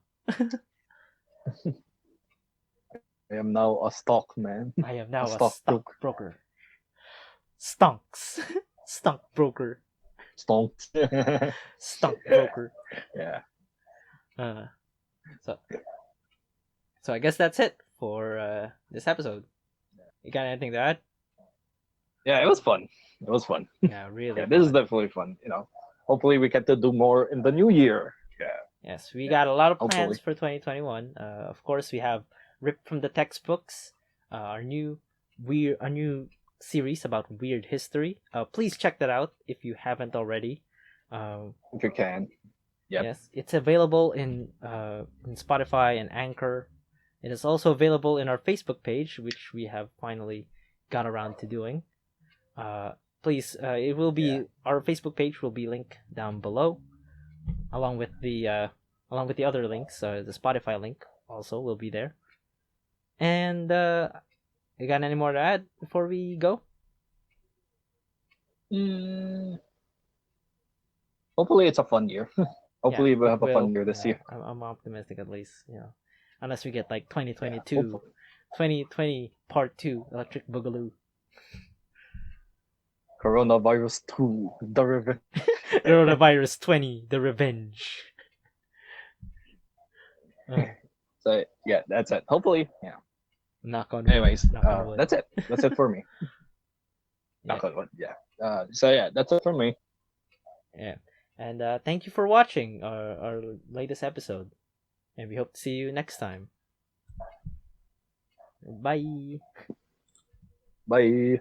I am now a stock man, I am a now a stockbroker. stockbroker. Stonks, stockbroker, Stonks. stockbroker. Yeah. Uh, so I guess that's it for this episode. You got anything to add? Yeah, it was fun. It was fun. Yeah, really Yeah, this is fun. definitely fun. Hopefully we get to do more in the new year. Yeah. Yes, we Yeah. got a lot of plans Hopefully. for 2021. Of course, we have ripped from the textbooks, our new series about weird history. Please check that out if you haven't already. If you can. Yep. Yes, it's available in Spotify and Anchor. It is also available in our Facebook page, which we have finally got around to doing. Uh, Please, it will Yeah. be our Facebook page will be linked down below, along with the other links. The Spotify link also will be there. And you got any more to add before we go? Mm, hopefully it's a fun year. Yeah, Hopefully we'll it have a fun will. year this Yeah, year. I'm optimistic at least. Unless we get like Yeah. 2022, Hopefully. 2020 Part 2 Electric Boogaloo. Coronavirus 2, the revenge. Coronavirus 20, The Revenge. Uh, So yeah, that's it. Hopefully, yeah. Knock on wood. Anyways, Knock on wood. that's it. That's it for me. Yeah, Knock on wood. Yeah. So yeah, that's it for me. yeah. And thank you for watching our latest episode. And we hope to see you next time. Bye. Bye.